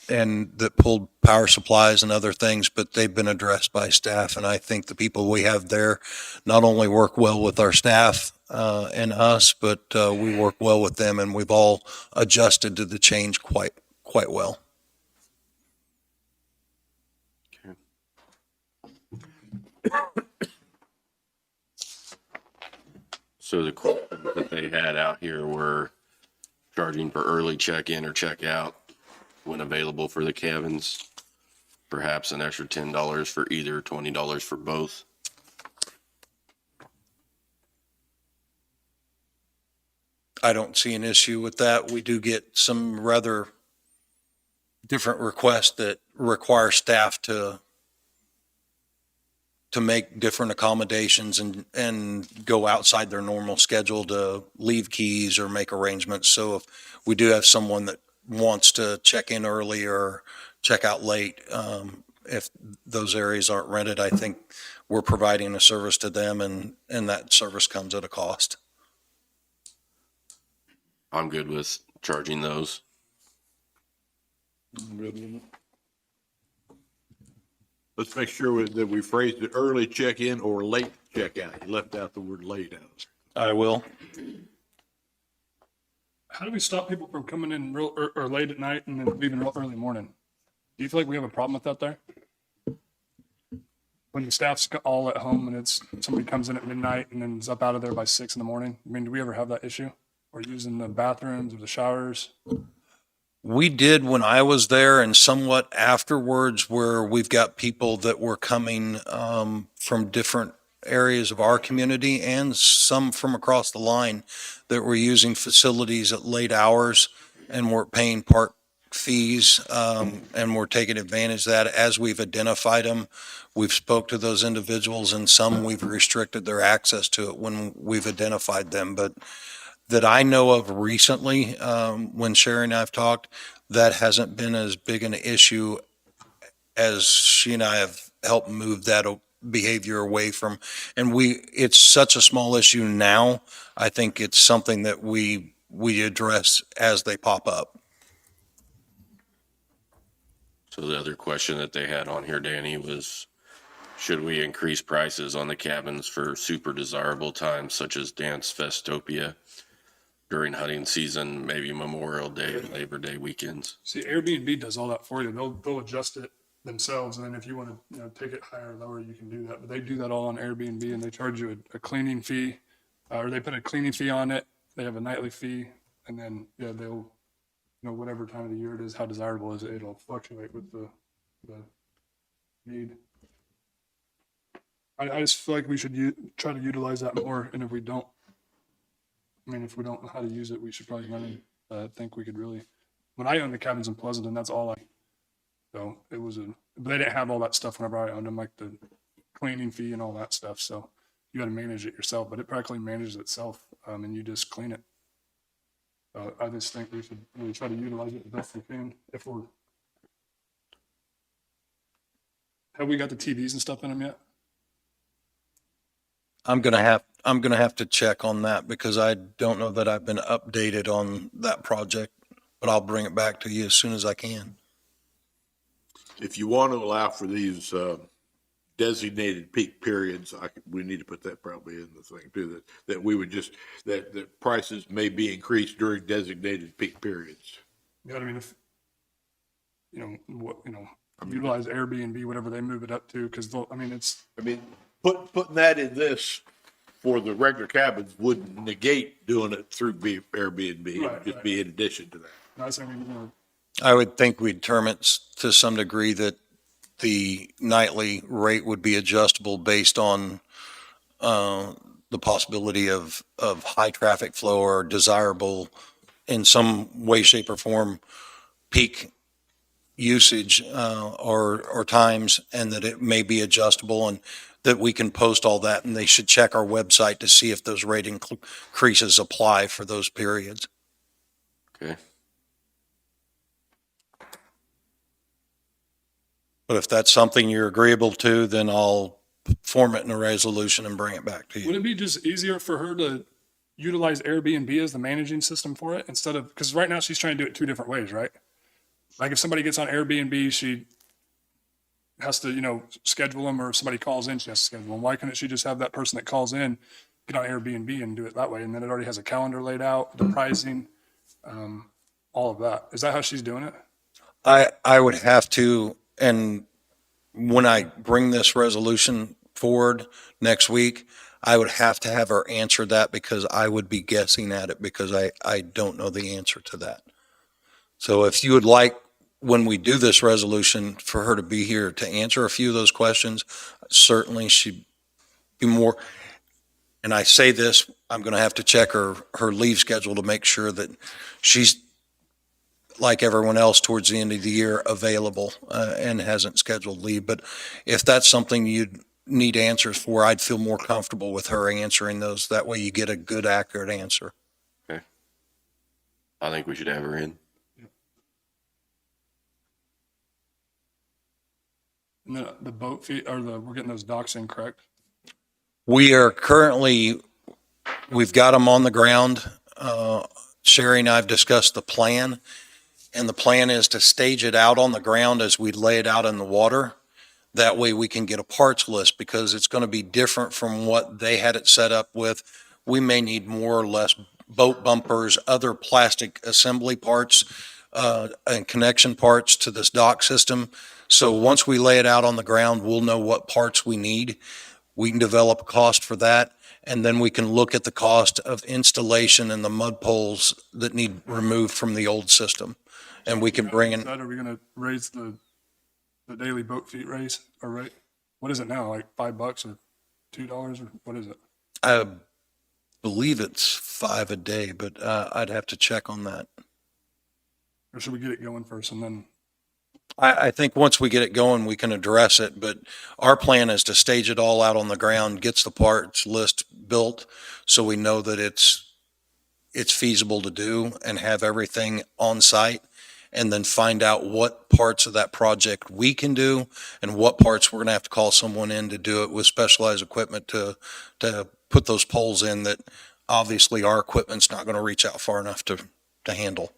Speaker 3: and that pulled power supplies and other things, but they've been addressed by staff. And I think the people we have there not only work well with our staff and us, but we work well with them, and we've all adjusted to the change quite well.
Speaker 5: So the questions that they had out here were charging for early check-in or check-out when available for the cabins, perhaps an extra $10 for either, $20 for both.
Speaker 3: I don't see an issue with that. We do get some rather different requests that require staff to make different accommodations and go outside their normal schedule to leave keys or make arrangements. So if we do have someone that wants to check in early or check out late, if those areas aren't rented, I think we're providing a service to them, and that service comes at a cost.
Speaker 5: I'm good with charging those.
Speaker 2: Let's make sure that we phrased it early check-in or late check-out. You left out the word late out.
Speaker 3: I will.
Speaker 1: How do we stop people from coming in real or late at night and then leaving real early morning? Do you feel like we have a problem with that there? When the staff's all at home and it's somebody comes in at midnight and then is up out of there by 6 in the morning? I mean, do we ever have that issue? Or using the bathrooms or the showers?
Speaker 3: We did when I was there, and somewhat afterwards, where we've got people that were coming from different areas of our community and some from across the line that were using facilities at late hours and weren't paying park fees, and we're taking advantage of that. As we've identified them, we've spoke to those individuals, and some we've restricted their access to it when we've identified them. But that I know of recently, when Sherry and I have talked, that hasn't been as big an issue as she and I have helped move that behavior away from. And it's such a small issue now. I think it's something that we address as they pop up.
Speaker 5: So the other question that they had on here, Danny, was should we increase prices on the cabins for super desirable times such as Dance Festopia during hunting season, maybe Memorial Day and Labor Day weekends?
Speaker 1: See, Airbnb does all that for you. They'll adjust it themselves, and then if you want to take it higher or lower, you can do that. But they do that all on Airbnb, and they charge you a cleaning fee, or they put a cleaning fee on it. They have a nightly fee, and then they'll whatever time of the year it is, how desirable is it, it'll fluctuate with the need. I just feel like we should try to utilize that more, and if we don't know how to use it, we should probably run it. I think we could really, when I owned the cabins in Pleasanton, that's all so it was but they didn't have all that stuff whenever I owned them, like the cleaning fee and all that stuff. So you got to manage it yourself, but it practically manages itself, and you just clean it. I just think we should really try to utilize it the best we can. Have we got the TVs and stuff in them yet?
Speaker 3: I'm gonna have to check on that because I don't know that I've been updated on that project, but I'll bring it back to you as soon as I can.
Speaker 2: If you want to allow for these designated peak periods, we need to put that probably in the thing too, that we would just, that prices may be increased during designated peak periods.
Speaker 1: Yeah, I mean, if, utilize Airbnb, whatever they move it up to, because
Speaker 2: Putting that in this for the regular cabins wouldn't negate doing it through Airbnb. It would just be in addition to that.
Speaker 1: I
Speaker 3: I would think we'd term it to some degree that the nightly rate would be adjustable based on the possibility of high traffic flow or desirable in some way, shape, or form peak usage or times, and that it may be adjustable, and that we can post all that, and they should check our website to see if those rate increases apply for those periods.
Speaker 5: Okay.
Speaker 3: But if that's something you're agreeable to, then I'll form it in a resolution and bring it back to
Speaker 1: Would
Speaker 3: you.
Speaker 1: it be just easier for her to utilize Airbnb as the managing system for it instead of, because right now she's trying to do it two different ways, right? Like if somebody gets on Airbnb, she has to, schedule them, or if somebody calls in, she has to schedule them. Why couldn't she just have that person that calls in get on Airbnb and do it that way? And then it already has a calendar laid out, the pricing, all of that. Is that how she's doing it?
Speaker 3: I would have to, and when I bring this resolution forward next week, I would have to have her answer that, because I would be guessing at it, because I don't know the answer to that. So if you would like, when we do this resolution, for her to be here to answer a few of those questions, certainly she'd be more, and I say this, I'm going to have to check her leave schedule to make sure that she's, like everyone else, towards the end of the year available and hasn't scheduled leave. But if that's something you'd need answers for, I'd feel more comfortable with her answering those. That way you get a good, accurate answer.
Speaker 5: I think we should have her in.
Speaker 1: And the boat fee, or we're getting those docks in, correct?
Speaker 3: We are currently, we've got them on the ground. Sherry and I have discussed the plan, and the plan is to stage it out on the ground as we lay it out in the water. That way we can get a parts list, because it's going to be different from what they had it set up with. We may need more or less boat bumpers, other plastic assembly parts, and connection parts to this dock system. So once we lay it out on the ground, we'll know what parts we need. We can develop a cost for that, and then we can look at the cost of installation and the mud poles that need removed from the old system. And we can bring in,
Speaker 1: Are we going to raise the daily boat fee raise or rate? What is it now? Like $5 or $2 or what is it?
Speaker 3: I believe it's $5 a day, but I'd have to check on that.
Speaker 1: Or should we get it going first and then?
Speaker 3: I think once we get it going, we can address it, but our plan is to stage it all out on the ground, gets the parts list built, so we know that it's feasible to do, and have everything on site, and then find out what parts of that project we can do and what parts we're going to have to call someone in to do it with specialized equipment to put those poles in that obviously our equipment's not going to reach out far enough to handle.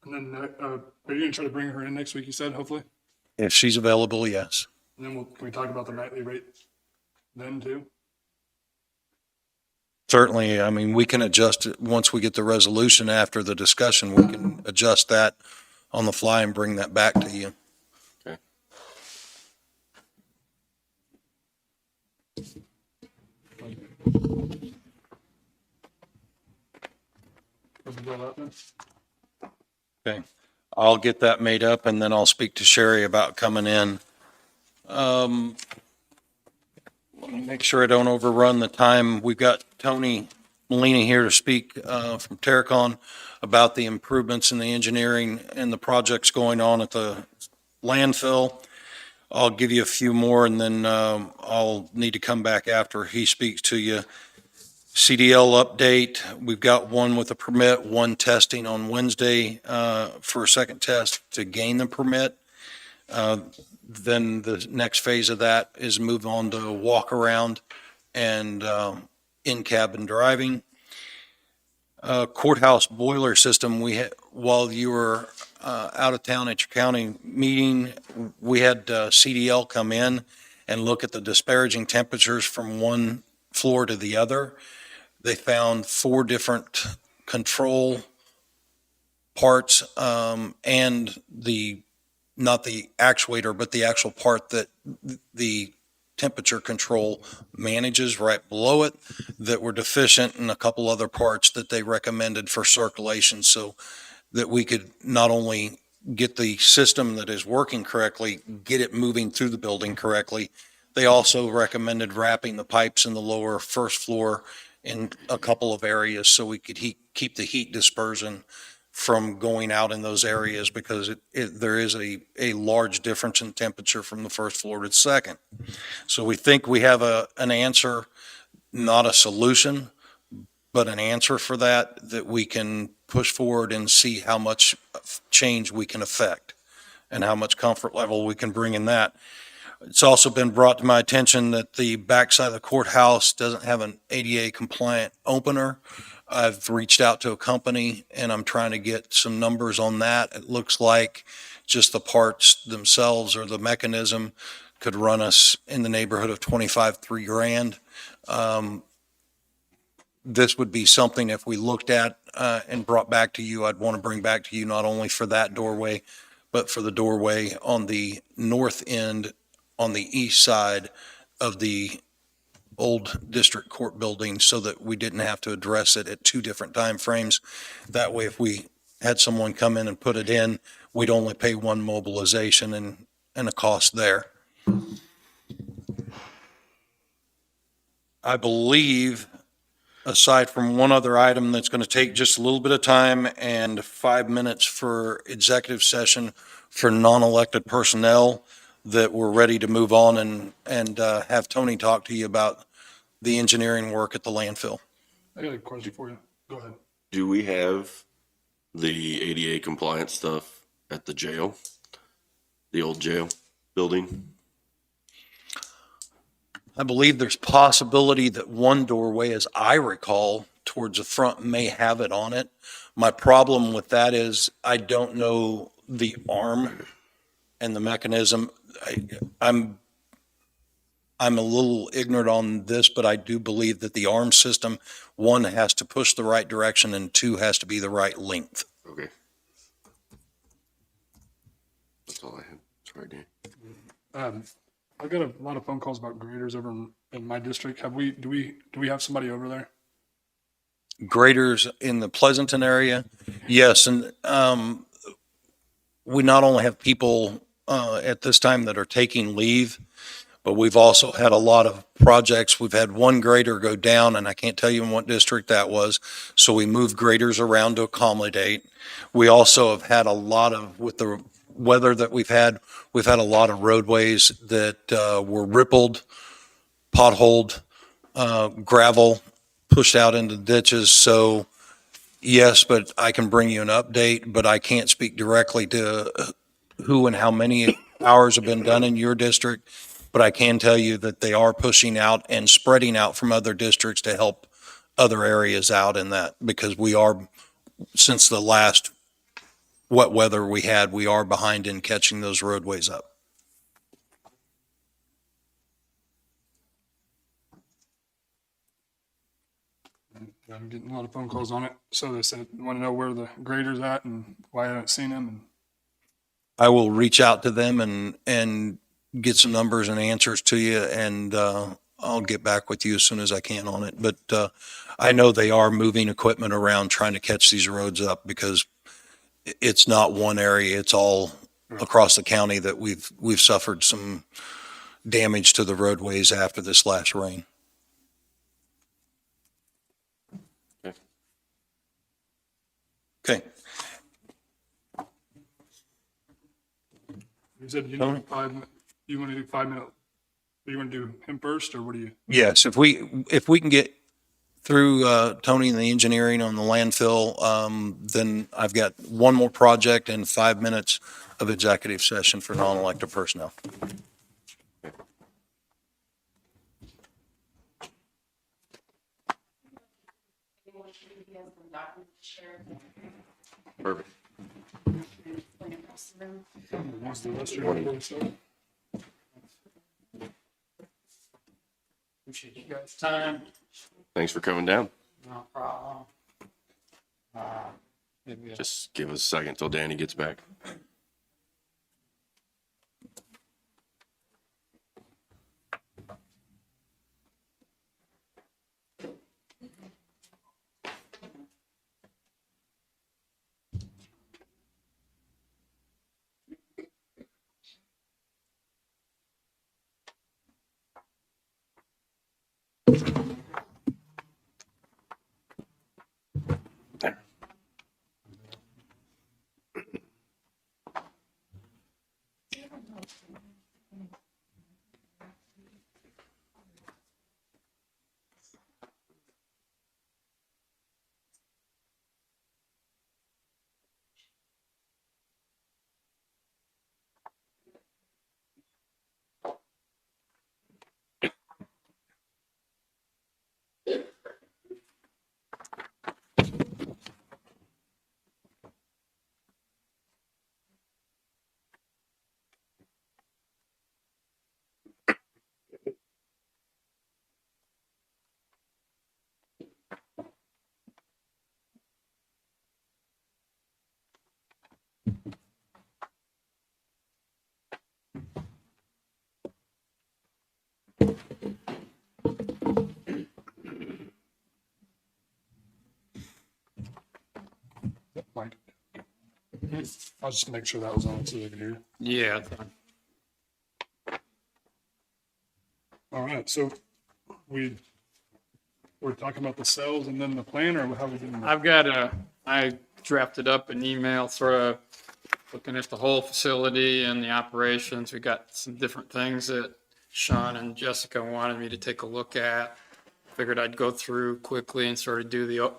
Speaker 1: And then, are you going to try to bring her in next week, you said, hopefully?
Speaker 3: If she's available, yes.
Speaker 1: And then can we talk about the nightly rate then too?
Speaker 3: Certainly, I mean, we can adjust it once we get the resolution. After the discussion, we can adjust that on the fly and bring that back to you.
Speaker 5: Okay.
Speaker 3: Okay, I'll get that made up, and then I'll speak to Sherry about coming in. Let me make sure I don't overrun the time. We've got Tony Molina here to speak from Terracon about the improvements in the engineering and the projects going on at the landfill. I'll give you a few more, and then I'll need to come back after he speaks to you. CDL update, we've got one with a permit, one testing on Wednesday for a second test to gain the permit. Then the next phase of that is move on to walk around and in-cabin driving. Courthouse boiler system, while you were out of town at your county meeting, we had CDL come in and look at the disparaging temperatures from one floor to the other. They found 4 different control parts and not the actuator, but the actual part that the temperature control manages right below it that were deficient, and a couple other parts that they recommended for circulation, so that we could not only get the system that is working correctly, get it moving through the building correctly. They also recommended wrapping the pipes in the lower first floor in a couple of areas so we could keep the heat dispersion from going out in those areas, because there is a large difference in temperature from the first floor to the second. So we think we have an answer, not a solution, but an answer for that we can push forward and see how much change we can affect and how much comfort level we can bring in that. It's also been brought to my attention that the backside of the courthouse doesn't have an ADA compliant opener. I've reached out to a company and I'm trying to get some numbers on that. It looks like just the parts themselves or the mechanism could run us in the neighborhood of 25-30 grand. This would be something, if we looked at and brought back to you, I'd want to bring back to you not only for that doorway, but for the doorway on the north end, on the east side of the old district court building, so that we didn't have to address it at two different time frames. That way, if we had someone come in and put it in, we'd only pay one mobilization and a cost there. I believe, aside from one other item that's going to take just a little bit of time and 5 minutes for executive session for non-elected personnel, that we're ready to move on and have Tony talk to you about the engineering work at the landfill.
Speaker 1: I got a question for you. Go ahead.
Speaker 5: Do we have the ADA compliant stuff at the jail? The old jail building?
Speaker 3: I believe there's possibility that one doorway, as I recall, towards the front may have it on it. My problem with that is I don't know the arm and the mechanism. I'm a little ignorant on this, but I do believe that the arm system, one, has to push the right direction, and two, has to be the right length.
Speaker 5: Okay. That's all I have. Sorry, Dan.
Speaker 1: I've got a lot of phone calls about graders over in my district. Do we have somebody over there?
Speaker 3: Graders in the Pleasanton area? Yes, and we not only have people at this time that are taking leave, but we've also had a lot of projects. We've had one grader go down, and I can't tell you in what district that was, so we moved graders around to accommodate. We also have had a lot of, with the weather that we've had a lot of roadways that were rippled, potholed, gravel pushed out into ditches. So yes, but I can bring you an update, but I can't speak directly to who and how many hours have been done in your district. But I can tell you that they are pushing out and spreading out from other districts to help other areas out in that, because we are, since the last wet weather we had, we are behind in catching those roadways up.
Speaker 1: I'm getting a lot of phone calls on it. So they said, want to know where the grader's at and why I haven't seen him. And
Speaker 3: I will reach out to them and get some numbers and answers to you, and I'll get back with you as soon as I can on it. But I know they are moving equipment around trying to catch these roads up, because it's not one area, it's all across the county that we've suffered some damage to the roadways after this last rain. Okay.
Speaker 1: you said you need 5 minutes. You want to do 5 minutes? You want to do him first, or what do you?
Speaker 3: Yes, if we can get through Tony and the engineering on the landfill, then I've got one more project and 5 minutes of executive session for non-elected personnel.
Speaker 5: Perfect.
Speaker 1: Wants the rest of your report, so.
Speaker 13: Appreciate you guys' time.
Speaker 5: Thanks for coming down.
Speaker 13: No problem.
Speaker 5: Just give us a second till Danny gets back.
Speaker 1: Mike. I'll just make sure that was on so they could hear.
Speaker 13: Yeah, it's fine.
Speaker 1: All right, so we're talking about the cells and then the plan, or how we doing that?
Speaker 13: I drafted up an email sort of looking at the whole facility and the operations. We got some different things that Sean and Jessica wanted me to take a look at. Figured I'd go through quickly and sort of do the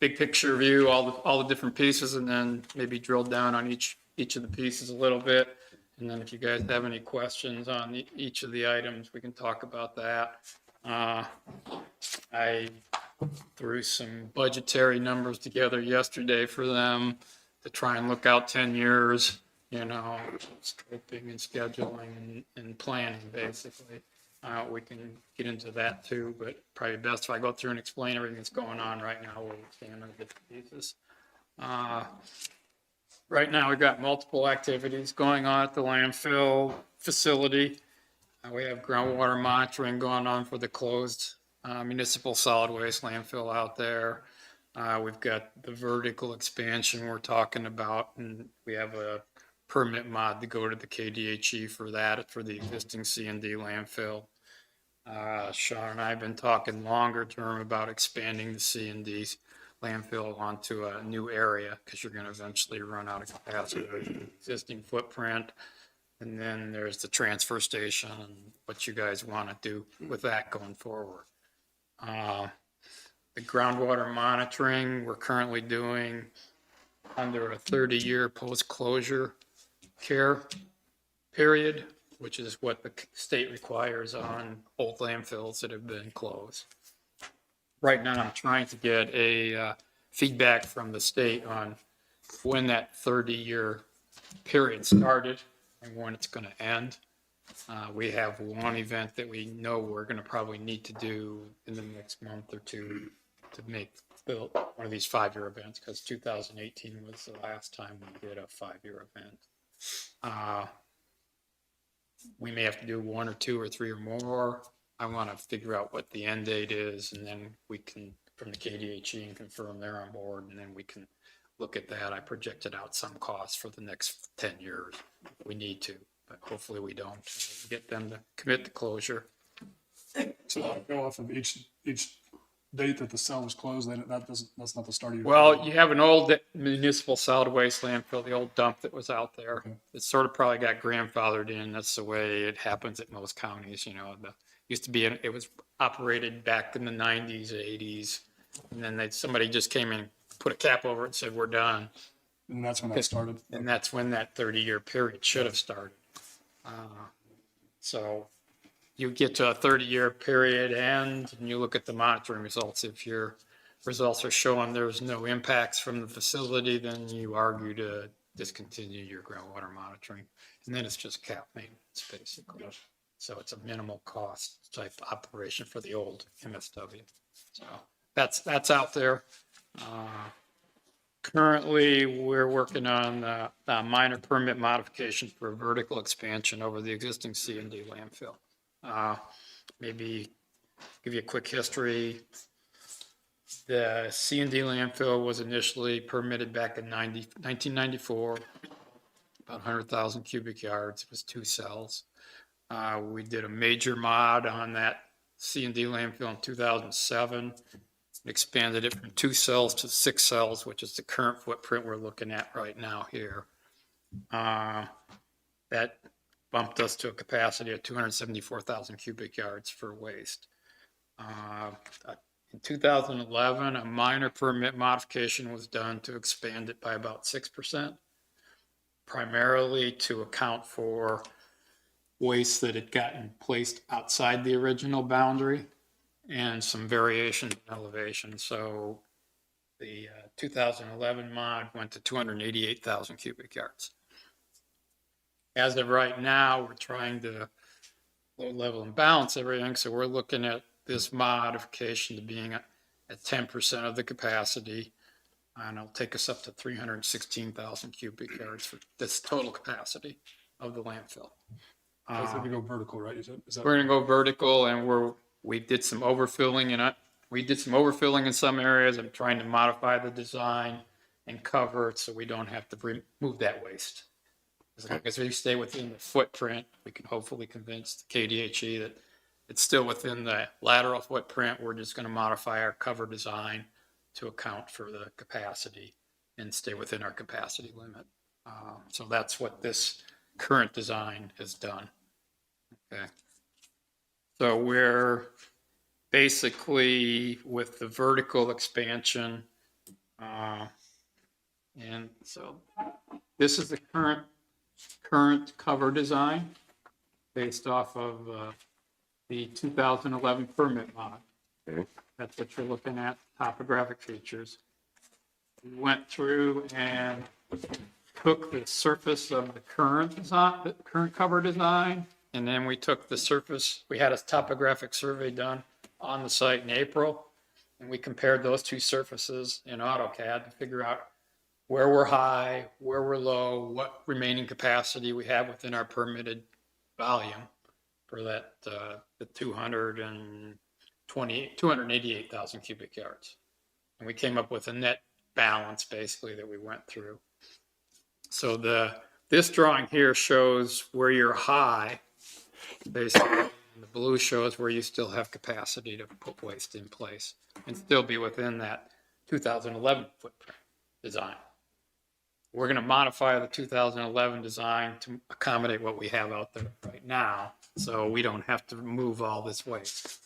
Speaker 13: big picture view, all the different pieces, and then maybe drill down on each of the pieces a little bit. And then if you guys have any questions on each of the items, we can talk about that. I threw some budgetary numbers together yesterday for them to try and look out 10 years, scoping and scheduling and planning, basically. We can get into that too, but probably best if I go through and explain everything that's going on right now, where we stand on the different pieces. Right now, we've got multiple activities going on at the landfill facility. We have groundwater monitoring going on for the closed municipal solid waste landfill out there. We've got the vertical expansion we're talking about, and we have a permit mod to go to the KDHE for that, for the existing C&D landfill. Sean and I have been talking longer term about expanding the C&D landfill onto a new area, because you're going to eventually run out of capacity with the existing footprint. And then there's the transfer station and what you guys want to do with that going forward. The groundwater monitoring we're currently doing under a 30-year post-closure care period, which is what the state requires on old landfills that have been closed. Right now, I'm trying to get a feedback from the state on when that 30-year period started and when it's going to end. We have one event that we know we're going to probably need to do in the next month or two to make one of these 5-year events, because 2018 was the last time we did a 5-year event. We may have to do 1 or 2 or 3 or more. I want to figure out what the end date is, and then we can, from the KDHE, and confirm they're on board, and then we can look at that. I projected out some costs for the next 10 years. We need to, but hopefully we don't. Get them to commit to closure.
Speaker 1: So I'll go off of each date that the cell was closed, then that's not the start of your.
Speaker 13: Well, you have an old municipal solid waste landfill, the old dump that was out there.
Speaker 1: Okay.
Speaker 13: It sort of probably got grandfathered in. That's the way it happens at most counties, used to be, it was operated back in the 90s, 80s. And then somebody just came in, put a cap over it and said, we're done.
Speaker 1: And that's when that started.
Speaker 13: And that's when that 30-year period should have started. So you get to a 30-year period and you look at the monitoring results. If your results are showing there's no impacts from the facility, then you argue to discontinue your groundwater monitoring. And then it's just cap maintenance, basically. So it's a minimal cost type operation for the old MSW. So that's out there. Currently, we're working on a minor permit modification for a vertical expansion over the existing C&D landfill. Maybe give you a quick history. The C&D landfill was initially permitted back in 1994, about 100,000 cubic yards. It was 2 cells. We did a major mod on that C&D landfill in 2007. Expanded it from 2 cells to 6 cells, which is the current footprint we're looking at right now here. That bumped us to a capacity of 274,000 cubic yards for waste. In 2011, a minor permit modification was done to expand it by about 6%, primarily to account for waste that had gotten placed outside the original boundary and some variation in elevation. So the 2011 mod went to 288,000 cubic yards. As of right now, we're trying to load level and balance everything. So we're looking at this modification to being at 10% of the capacity. And it'll take us up to 316,000 cubic yards for this total capacity of the landfill.
Speaker 1: I said we go vertical, right? Is that?
Speaker 13: We're going to go vertical, and we did some overfilling in some areas. I'm trying to modify the design and cover it so we don't have to remove that waste. As long as we stay within the footprint, we can hopefully convince the KDHE that it's still within the lateral footprint. We're just going to modify our cover design to account for the capacity and stay within our capacity limit. So that's what this current design has done. Okay. So we're basically with the vertical expansion. And so this is the current cover design based off of the 2011 permit mod.
Speaker 4: Okay.
Speaker 13: That's what you're looking at, topographic features. We went through and took the surface of the current design, the current cover design, and then we took the surface, we had a topographic survey done on the site in April, and we compared those two surfaces in AutoCAD to figure out where we're high, where we're low, what remaining capacity we have within our permitted volume for that, the 288,000 cubic yards. And we came up with a net balance basically that we went through. So this drawing here shows where you're high, basically. And the blue shows where you still have capacity to put waste in place and still be within that 2011 footprint design. We're going to modify the 2011 design to accommodate what we have out there right now, so we don't have to remove all this waste.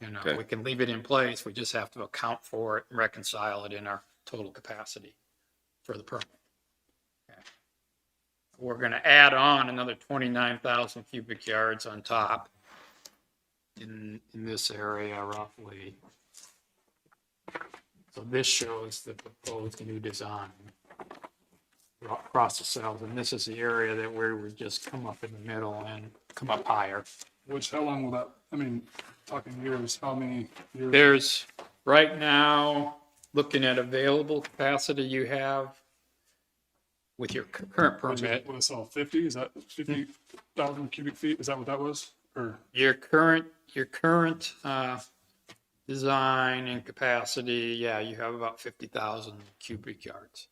Speaker 13: You know,
Speaker 4: Okay.
Speaker 13: we can leave it in place. We just have to account for it and reconcile it in our total capacity for the permit. Okay. We're going to add on another 29,000 cubic yards on top in this area roughly. So this shows the proposed new design across the cells, and this is the area that where we just come up in the middle and come up higher.
Speaker 1: Which, how long will that, I mean, talking years, how many years?
Speaker 13: There's, right now, looking at available capacity you have with your current permit,
Speaker 1: What I saw, 50, is that 50,000 cubic feet? Is that what that was? Or,
Speaker 13: your current design and capacity, yeah, you have about 50,000 cubic yards.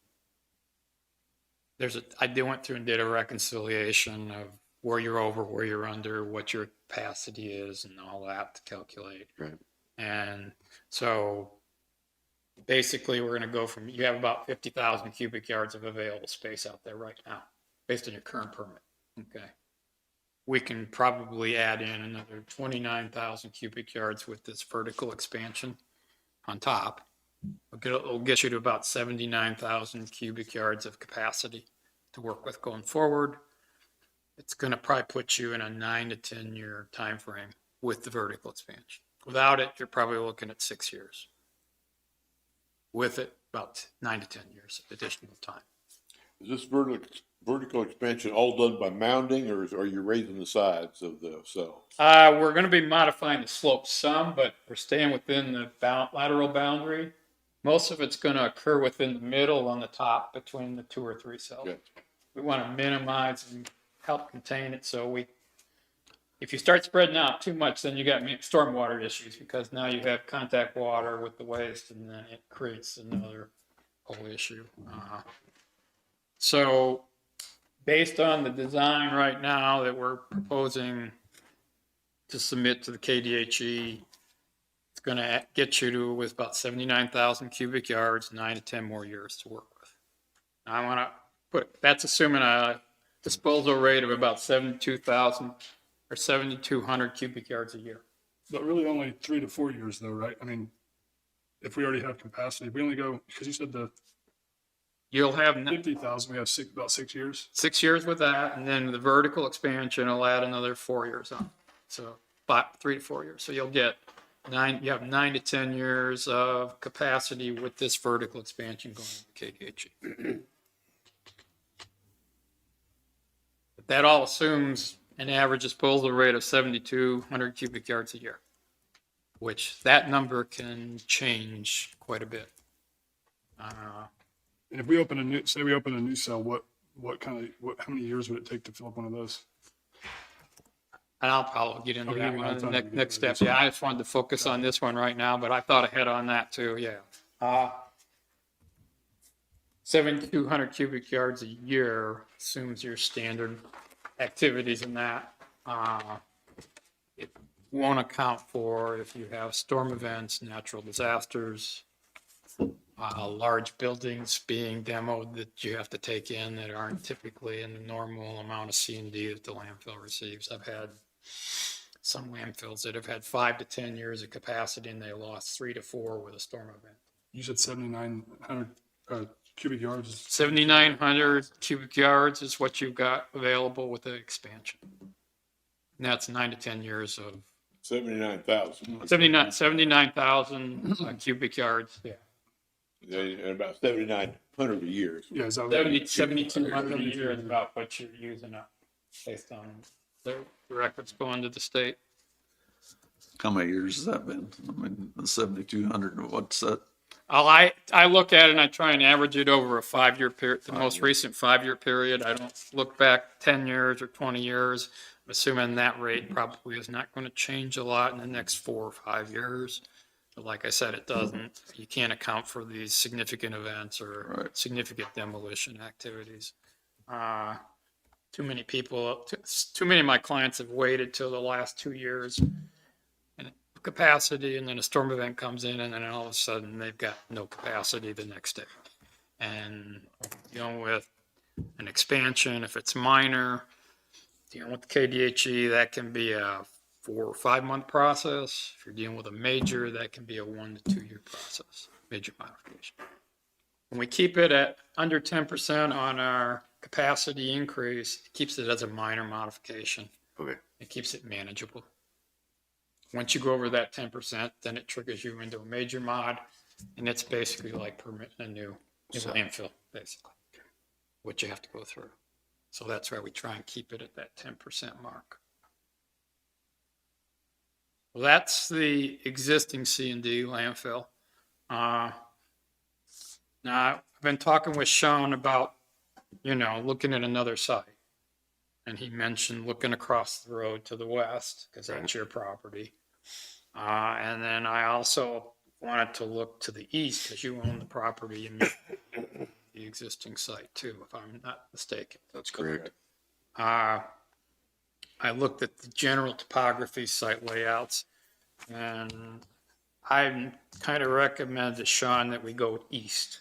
Speaker 13: I went through and did a reconciliation of where you're over, where you're under, what your capacity is and all that to calculate.
Speaker 4: Right.
Speaker 13: And so basically we're going to go from, you have about 50,000 cubic yards of available space out there right now, based on your current permit. Okay. We can probably add in another 29,000 cubic yards with this vertical expansion on top. It'll get you to about 79,000 cubic yards of capacity to work with going forward. It's going to probably put you in a 9 to 10 year time frame with the vertical expansion. Without it, you're probably looking at 6 years. With it, about 9 to 10 years of additional time.
Speaker 2: Is this vertical expansion all done by mounding, or are you raising the sides of the cells?
Speaker 13: We're going to be modifying the slope some, but we're staying within the lateral boundary. Most of it's going to occur within the middle on the top between the 2 or 3 cells.
Speaker 2: Okay.
Speaker 13: We want to minimize and help contain it. So if you start spreading out too much, then you got stormwater issues, because now you have contact water with the waste, and then it creates another whole issue. So based on the design right now that we're proposing to submit to the KDHE, it's going to get you to with about 79,000 cubic yards, 9 to 10 more years to work with. Now I want to that's assuming a disposal rate of about 72,000 or 7,200 cubic yards a year.
Speaker 1: but really only 3 to 4 years though, right? I mean, if we already have capacity, we only go, because you said the
Speaker 13: You'll have
Speaker 1: 50,000, we have about 6 years.
Speaker 13: 6 years with that, and then the vertical expansion will add another 4 years on. So 3 to 4 years. So you'll get you have 9 to 10 years of capacity with this vertical expansion going to KDHE. But that all assumes an average disposal rate of 7,200 cubic yards a year, which that number can change quite a bit.
Speaker 1: And if we open say we open a new cell, how many years would it take to fill up one of those?
Speaker 13: And I'll probably get into
Speaker 1: Okay,
Speaker 13: that
Speaker 1: yeah,
Speaker 13: one in
Speaker 1: that's
Speaker 13: the
Speaker 1: all right.
Speaker 13: next steps. Yeah, I just wanted to focus on this one right now, but I thought ahead on that too, yeah. 7,200 cubic yards a year assumes your standard activities in that. It won't account for if you have storm events, natural disasters, large buildings being demoed that you have to take in that aren't typically in the normal amount of C&D that the landfill receives. I've had some landfills that have had 5 to 10 years of capacity and they lost 3 to 4 with a storm event.
Speaker 1: You said 7,900 cubic yards.
Speaker 13: 7,900 cubic yards is what you've got available with the expansion. And that's 9 to 10 years of
Speaker 2: 79,000.
Speaker 13: 79,000 cubic yards. Yeah.
Speaker 2: And about 7,900 a year.
Speaker 1: Yeah, is that
Speaker 13: 7,200 a year is about what you're using up based on the records going to the state.
Speaker 6: How many years has that been? I mean, the 7,200, what's that?
Speaker 13: I look at it and I try and average it over a 5-year period, the most recent 5-year period. I don't look back 10 years or 20 years. I'm assuming that rate probably is not going to change a lot in the next 4 or 5 years. But like I said, it doesn't. You can't account for these significant events or significant demolition activities. Too many people, too many of my clients have waited till the last 2 years and capacity, and then a storm event comes in, and then all of a sudden they've got no capacity the next day. And dealing with an expansion, if it's minor, dealing with the KDHE, that can be a 4 or 5 month process. If you're dealing with a major, that can be a 1 to 2 year process, major modification. When we keep it at under 10% on our capacity increase, it keeps it as a minor modification.
Speaker 4: Okay.
Speaker 13: It keeps it manageable. Once you go over that 10%, then it triggers you into a major mod, and it's basically like permitting a new landfill, basically, what you have to go through. So that's why we try and keep it at that 10% mark. Well, that's the existing C&D landfill. Now, I've been talking with Sean about, looking at another site. And he mentioned looking across the road to the west, because that's your property. And then I also wanted to look to the east, because you own the property and the existing site too, if I'm not mistaken.
Speaker 5: That's correct.
Speaker 13: I looked at the general topography, site layouts, and I kind of recommend to Sean that we go east.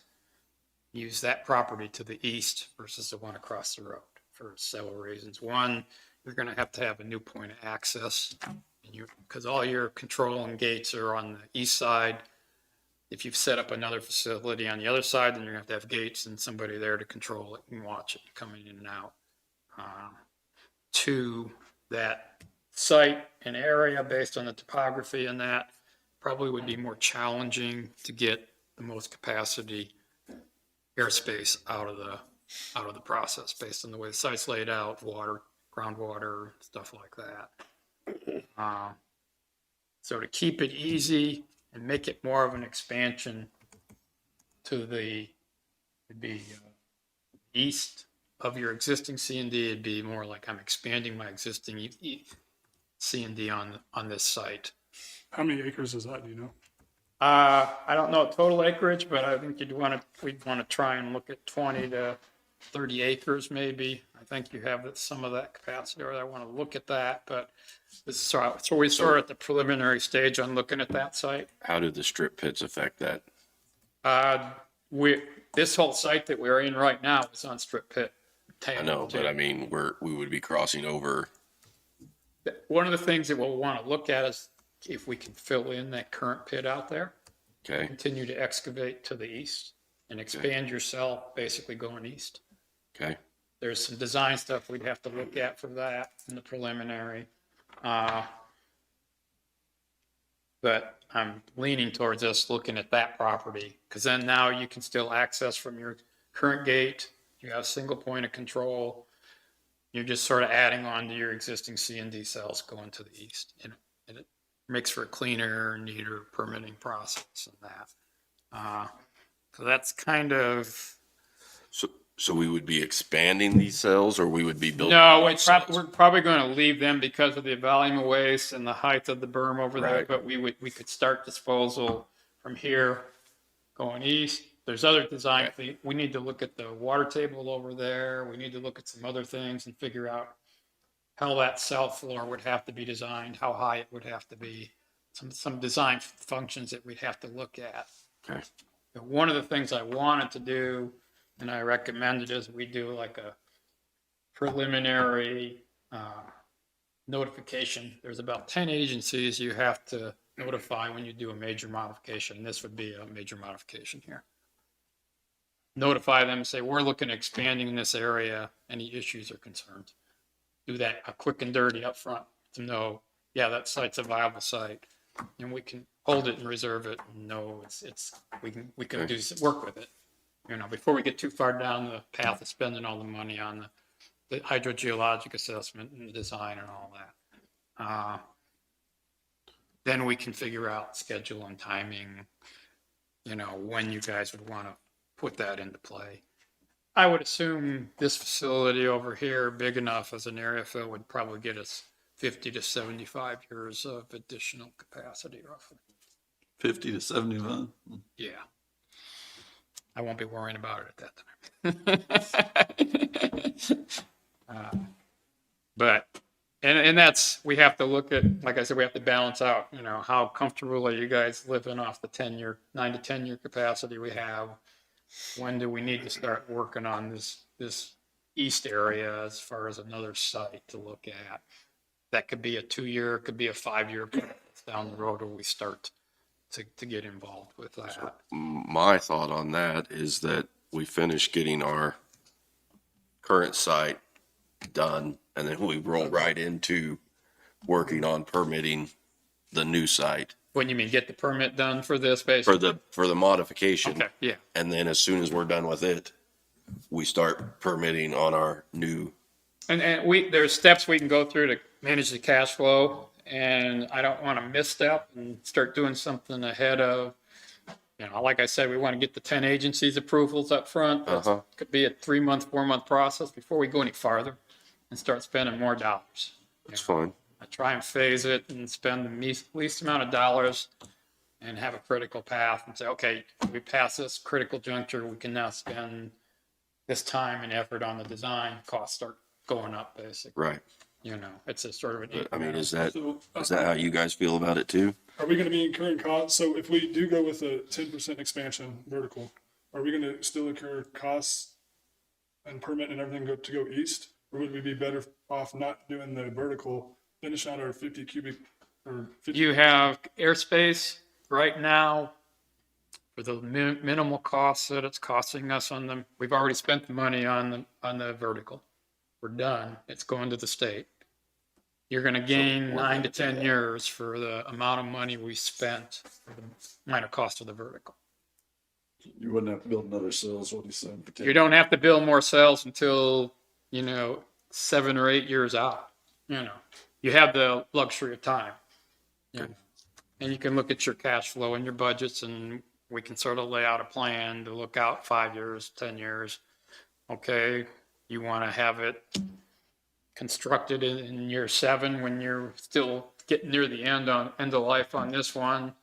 Speaker 13: Use that property to the east versus the one across the road for several reasons. One, you're going to have a new point of access, because all your control and gates are on the east side. If you've set up another facility on the other side, then you're going to have gates and somebody there to control it and watch it coming in and out. To that site and area, based on the topography and that, probably would be more challenging to get the most capacity airspace out of the process, based on the way the site's laid out, water, groundwater, stuff like that. So to keep it easy and make it more of an expansion to it'd be east of your existing C&D, it'd be more like I'm expanding my existing C&D on this site.
Speaker 1: How many acres is that, do you know?
Speaker 13: I don't know total acreage, but I think we'd want to try and look at 20 to 30 acres maybe. I think you have some of that capacity, or I want to look at that, but so we sort at the preliminary stage on looking at that site.
Speaker 5: How do the strip pits affect that?
Speaker 13: This whole site that we're in right now is on strip pit.
Speaker 5: I know, but I mean, we would be crossing over.
Speaker 13: One of the things that we'll want to look at is if we can fill in that current pit out there.
Speaker 5: Okay.
Speaker 13: Continue to excavate to the east and expand your cell, basically going east.
Speaker 5: Okay.
Speaker 13: There's some design stuff we'd have to look at for that in the preliminary. But I'm leaning towards us looking at that property, because then now you can still access from your current gate. You have a single point of control. You're just sort of adding on to your existing C&D cells going to the east. And it makes for a cleaner, neater permitting process and that. So that's kind of.
Speaker 5: So we would be expanding these cells, or we would be building?
Speaker 13: No, we're probably going to leave them because of the volume of waste and the height of the berm over there.
Speaker 5: Right.
Speaker 13: But we could start disposal from here, going east, there's other design, we need to look at the water table over there, we need to look at some other things and figure out how that south floor would have to be designed, how high it would have to be, some design functions that we'd have to look at.
Speaker 5: Okay.
Speaker 13: But one of the things I wanted to do, and I recommended, is we do like a preliminary notification. There's about 10 agencies you have to notify when you do a major modification. This would be a major modification here. Notify them, say, we're looking at expanding in this area, any issues or concerns. Do that quick and dirty up front to know, yeah, that site's a viable site, and we can hold it and reserve it and know we can do some work with it. You know, before we get too far down the path of spending all the money on the hydrogeologic assessment and the design and all that. Then we can figure out schedule and timing, you know, when you guys would want to put that into play. I would assume this facility over here, big enough as an area fill, would probably get us 50 to 75 years of additional capacity roughly.
Speaker 6: 50 to 75.
Speaker 13: Yeah. I won't be worrying about it at that time. But, and that's, we have to look at, like I said, we have to balance out, you know, how comfortable are you guys living off the 9 to 10 year capacity we have? When do we need to start working on this east area as far as another site to look at? That could be a 2-year, could be a 5-year down the road where we start to get involved with that.
Speaker 5: My thought on that is that we finish getting our current site done, and then we roll right into working on permitting the new site
Speaker 13: When you mean get the permit done for this, basically?
Speaker 5: for the modification.
Speaker 13: Okay, yeah.
Speaker 5: And then as soon as we're done with it, we start permitting on our new.
Speaker 13: And there's steps we can go through to manage the cash flow, and I don't want to misstep and start doing something ahead of, you know, like I said, we want to get the 10 agencies approvals up front. That could be a 3-month, 4-month process before we go any farther and start spending more dollars.
Speaker 5: That's fine.
Speaker 13: I try and phase it and spend the least amount of dollars and have a critical path and say, okay, we pass this critical juncture, we can now spend this time and effort on the design. Costs start going up, basically.
Speaker 5: Right.
Speaker 13: You know, it's a sort of an.
Speaker 5: I mean, is that
Speaker 1: So,
Speaker 5: how you guys feel about it too?
Speaker 1: are we going to be incurring costs? So if we do go with a 10% expansion vertical, are we going to still incur costs and permit and everything to go east? Or would we be better off not doing the vertical, finish out our 50 cubic or 50?
Speaker 13: You have airspace right now for the minimal costs that it's costing us on them. We've already spent the money on the vertical. We're done. It's going to the state. You're going to gain 9 to 10 years for the amount of money we spent for the minor cost of the vertical.
Speaker 6: You wouldn't have to build another cells, what he's saying.
Speaker 13: You don't have to build more cells until, you know, 7 or 8 years out. You know, you have the luxury of time. You know, and you can look at your cash flow and your budgets, and we can sort of lay out a plan to look out 5 years, 10 years. Okay, you want to have it constructed in year 7 when you're still getting near the end of life on this one.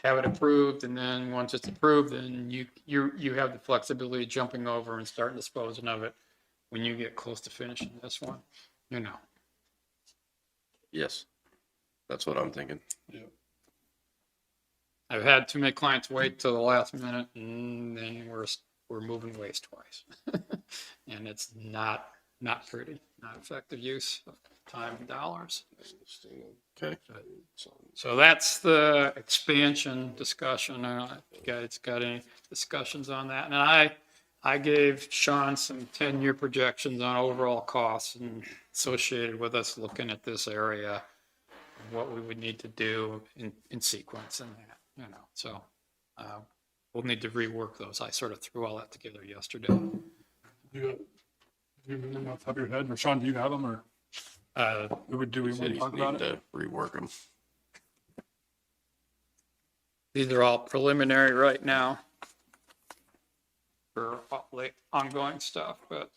Speaker 13: Have it approved, and then once it's approved, then you have the flexibility of jumping over and starting disposing of it when you get close to finishing this one. You know.
Speaker 5: Yes. That's what I'm thinking.
Speaker 13: I've had too many clients wait till the last minute, and then we're moving waste twice. And it's not pretty, not effective use of time and dollars.
Speaker 5: Okay.
Speaker 13: So that's the expansion discussion. If you guys got any discussions on that? And I gave Sean some 10-year projections on overall costs and associated with us looking at this area, what we would need to do in sequence and that, you know. So we'll need to rework those. I sort of threw all that together yesterday.
Speaker 1: You remember them off the top of your head? Or Sean, do you have them, or do we want to talk about it?
Speaker 5: To rework them.
Speaker 13: These are all preliminary right now for ongoing stuff, but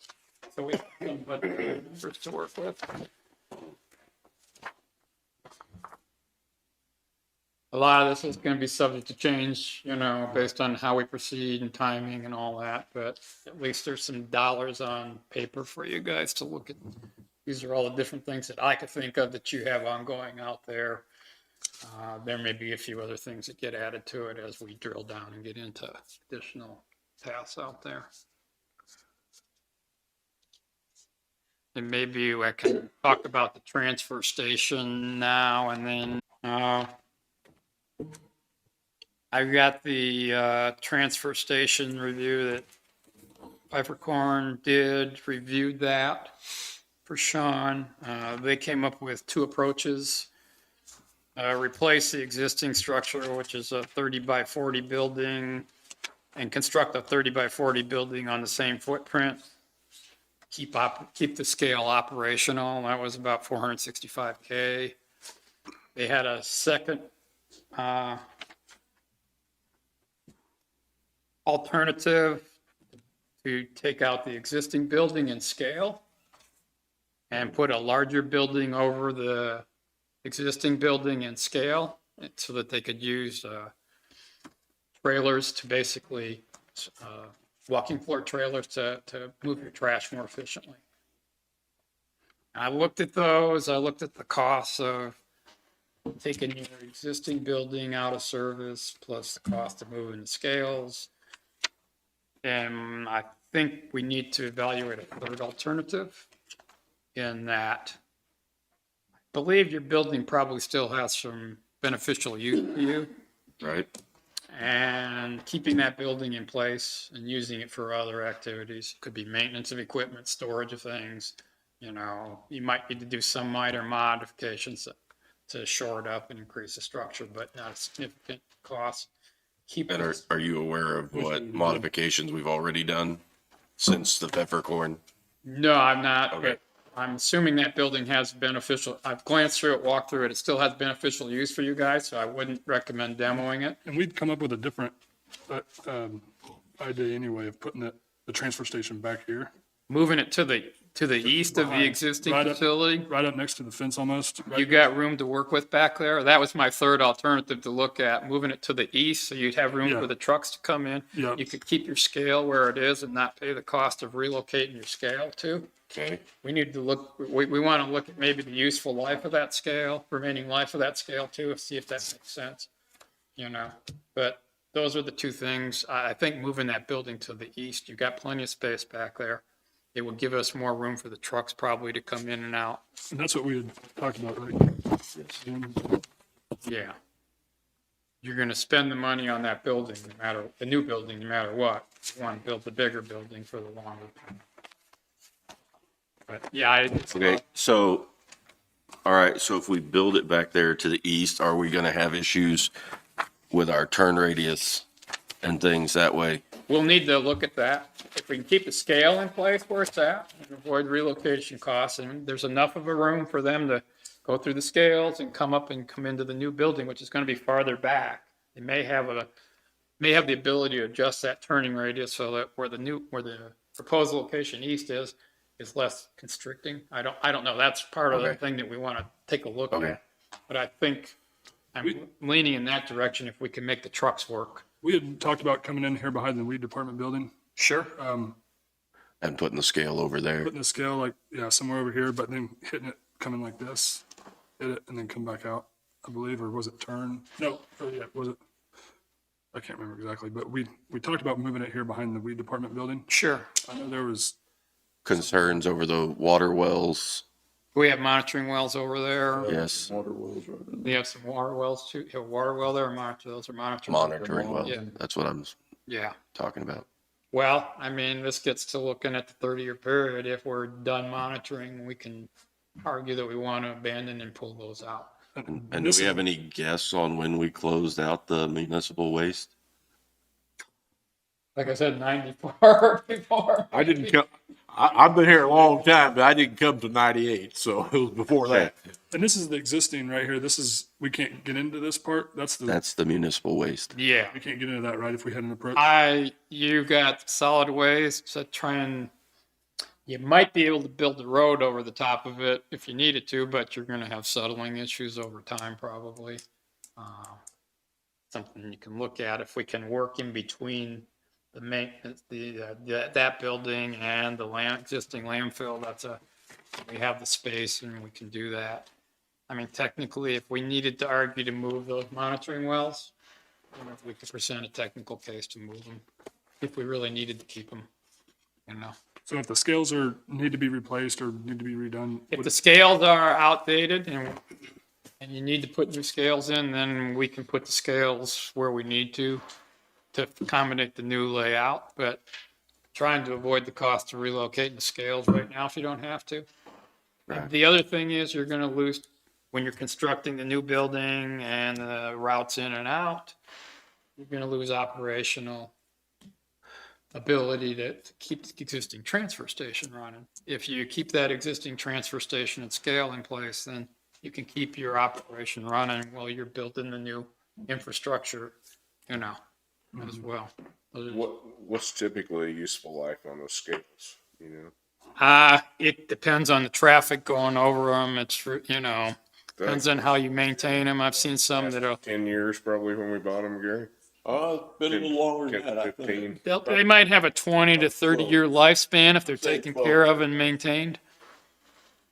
Speaker 13: so we have some budget numbers to work with. a lot of this is going to be subject to change, you know, based on how we proceed and timing and all that, but at least there's some dollars on paper for you guys to look at. These are all the different things that I could think of that you have ongoing out there. There may be a few other things that get added to it as we drill down and get into additional paths out there. And maybe I can talk about the transfer station now and then. I've got the transfer station review that Pfefferkorn did, reviewed that for Sean. They came up with two approaches. Replace the existing structure, which is a 30 by 40 building, and construct a 30 by 40 building on the same footprint. Keep the scale operational. That was about $465K. They had a second alternative to take out the existing building and scale and put a larger building over the existing building and scale so that they could use trailers to basically walking floor trailers to move your trash more efficiently. I looked at those. I looked at the costs of taking your existing building out of service plus the cost of moving the scales. And I think we need to evaluate a third alternative in that I believe your building probably still has some beneficial use to you.
Speaker 5: Right.
Speaker 13: And keeping that building in place and using it for other activities. Could be maintenance of equipment, storage of things. You know, you might need to do some minor modifications to shore it up and increase the structure, but not a significant cost. Keep
Speaker 5: And
Speaker 13: it.
Speaker 5: are you aware of what modifications we've already done since the Pfefferkorn?
Speaker 13: No, I'm not,
Speaker 5: Okay.
Speaker 13: but I'm assuming that building has beneficial, I've glanced through it, walked through it, it still has beneficial use for you guys, so I wouldn't recommend demoing it.
Speaker 1: And we'd come up with a different idea anyway of putting the transfer station back here.
Speaker 13: Moving it to the east of the
Speaker 1: Behind.
Speaker 13: existing
Speaker 1: Right up-
Speaker 13: facility.
Speaker 1: Right up next to the fence almost.
Speaker 13: You got room to work with back there? That was my third alternative to look at, moving it to the east so you'd have room
Speaker 1: Yeah.
Speaker 13: for the trucks to come in.
Speaker 1: Yeah.
Speaker 13: You could keep your scale where it is and not pay the cost of relocating your scale too.
Speaker 5: Okay.
Speaker 13: We need to look, we want to look at maybe the useful life of that scale, remaining life of that scale too, see if that makes sense. You know, but those are the two things. I think moving that building to the east, you've got plenty of space back there. It would give us more room for the trucks probably to come in and out.
Speaker 1: And that's what we had talked about, right?
Speaker 13: Yeah. You're gonna spend the money on that building, the new building, no matter what. You want to build the bigger building for the longer term. But yeah,
Speaker 5: Okay, so, all right, so if we build it back there to the east, are we gonna have issues with our turn radius and things that way?
Speaker 13: we'll need to look at that. If we can keep the scale in place where it's at and avoid relocation costs, and there's enough of a room for them to go through the scales and come into the new building, which is gonna be farther back. They may have the ability to adjust that turning radius so that where the proposed location east is less constricting. I don't know. That's part of the
Speaker 5: Okay.
Speaker 13: thing that we want to take a look
Speaker 5: Okay.
Speaker 13: at. But I think I'm leaning in that direction if we can make the trucks work.
Speaker 1: We had talked about coming in here behind the weed department building,
Speaker 13: Sure.
Speaker 5: And putting the scale over there?
Speaker 1: putting the scale like, yeah, somewhere over here, but then hitting it, coming like this, hit it, and then come back out, I believe, or was it turn? No, yeah, was it? I can't remember exactly, but we talked about moving it here behind the weed department building.
Speaker 13: Sure.
Speaker 1: I know there was,
Speaker 5: Concerns over the water wells?
Speaker 13: We have monitoring wells over there.
Speaker 5: Yes,
Speaker 6: Water wells right in
Speaker 13: We have some water wells too. You have a water well there or monitor? Those are monitoring.
Speaker 5: monitoring wells.
Speaker 13: Yeah.
Speaker 5: That's what I'm
Speaker 13: Yeah.
Speaker 5: talking about.
Speaker 13: Well, I mean, this gets to looking at the 30-year period. If we're done monitoring, we can argue that we want to abandon and pull those out.
Speaker 5: And do
Speaker 1: this
Speaker 5: we
Speaker 1: is-
Speaker 5: have any guess on when we closed out the municipal waste?
Speaker 13: Like I said, 94 before.
Speaker 2: I didn't come, I've been here a long time, but I didn't come to 98, so it was before that.
Speaker 1: and this is the existing right here. This is, we can't get into this part. That's
Speaker 5: That's the municipal waste.
Speaker 13: Yeah.
Speaker 1: we can't get into that, right, if we had an approach?
Speaker 13: You got solid waste, so you might be able to build the road over the top of it if you needed to, but you're gonna have settling issues over time probably. something you can look at. If we can work in between the maintenance, that building and the existing landfill, we have the space and we can do that. I mean, technically, if we needed to argue to move those monitoring wells, we could present a technical case to move them, if we really needed to keep them,
Speaker 1: So if the scales need to be replaced or need to be redone,
Speaker 13: If the scales are outdated and you need to put new scales in, then we can put the scales where we need to accommodate the new layout, but trying to avoid the cost of relocating the scales right now if you don't have to. The other thing is you're gonna lose, when you're constructing the new building and the routes in and out, you're gonna lose operational ability to keep the existing transfer station running. If you keep that existing transfer station and scale in place, then you can keep your operation running while you're building the new infrastructure, as well.
Speaker 4: What's typically a useful life on those scales, you know?
Speaker 13: It depends on the traffic going over them. Depends on how you maintain them. I've seen some that are,
Speaker 4: 10 years probably when we bought them, Gary.
Speaker 6: It's been a little longer than that, I think.
Speaker 4: 15.
Speaker 13: they might have a 20 to 30 year lifespan if they're taken care of and maintained.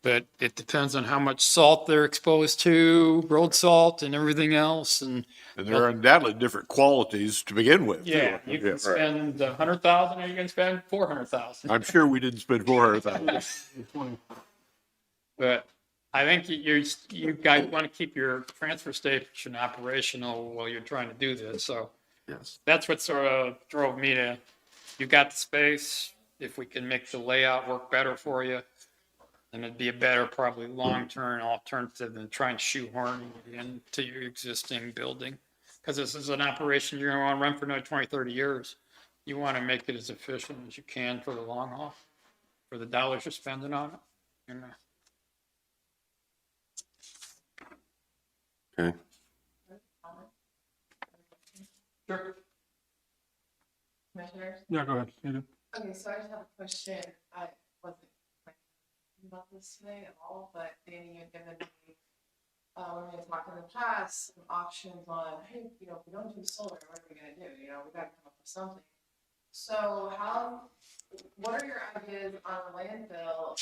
Speaker 13: But it depends on how much salt they're exposed to, road salt and everything else. And
Speaker 2: there are undoubtedly different qualities to begin with. too.
Speaker 13: yeah, you can spend 100,000 or you can spend 400,000.
Speaker 2: I'm sure we didn't spend 400,000.
Speaker 13: But I think you guys want to keep your transfer station operational while you're trying to do this. So
Speaker 4: Yes.
Speaker 13: that's what sort of drove me to, you got the space. If we can make the layout work better for you, then it'd be a better, probably long-term alternative than trying to shoehorn it into your existing building. Because this is an operation you're going to run for another 20, 30 years. You want to make it as efficient as you can for the long haul, for the dollars you're spending on it.
Speaker 5: Okay.
Speaker 13: Sure.
Speaker 14: Commissioners?
Speaker 1: yeah, go ahead. You do.
Speaker 14: Okay, so I just have a question. I wasn't thinking about this today at all, but Danny, you'd given me, when we had talked in the past, some options on, hey, if we don't do solar, what are we gonna do? We gotta come up with something. So what are your ideas on a landfill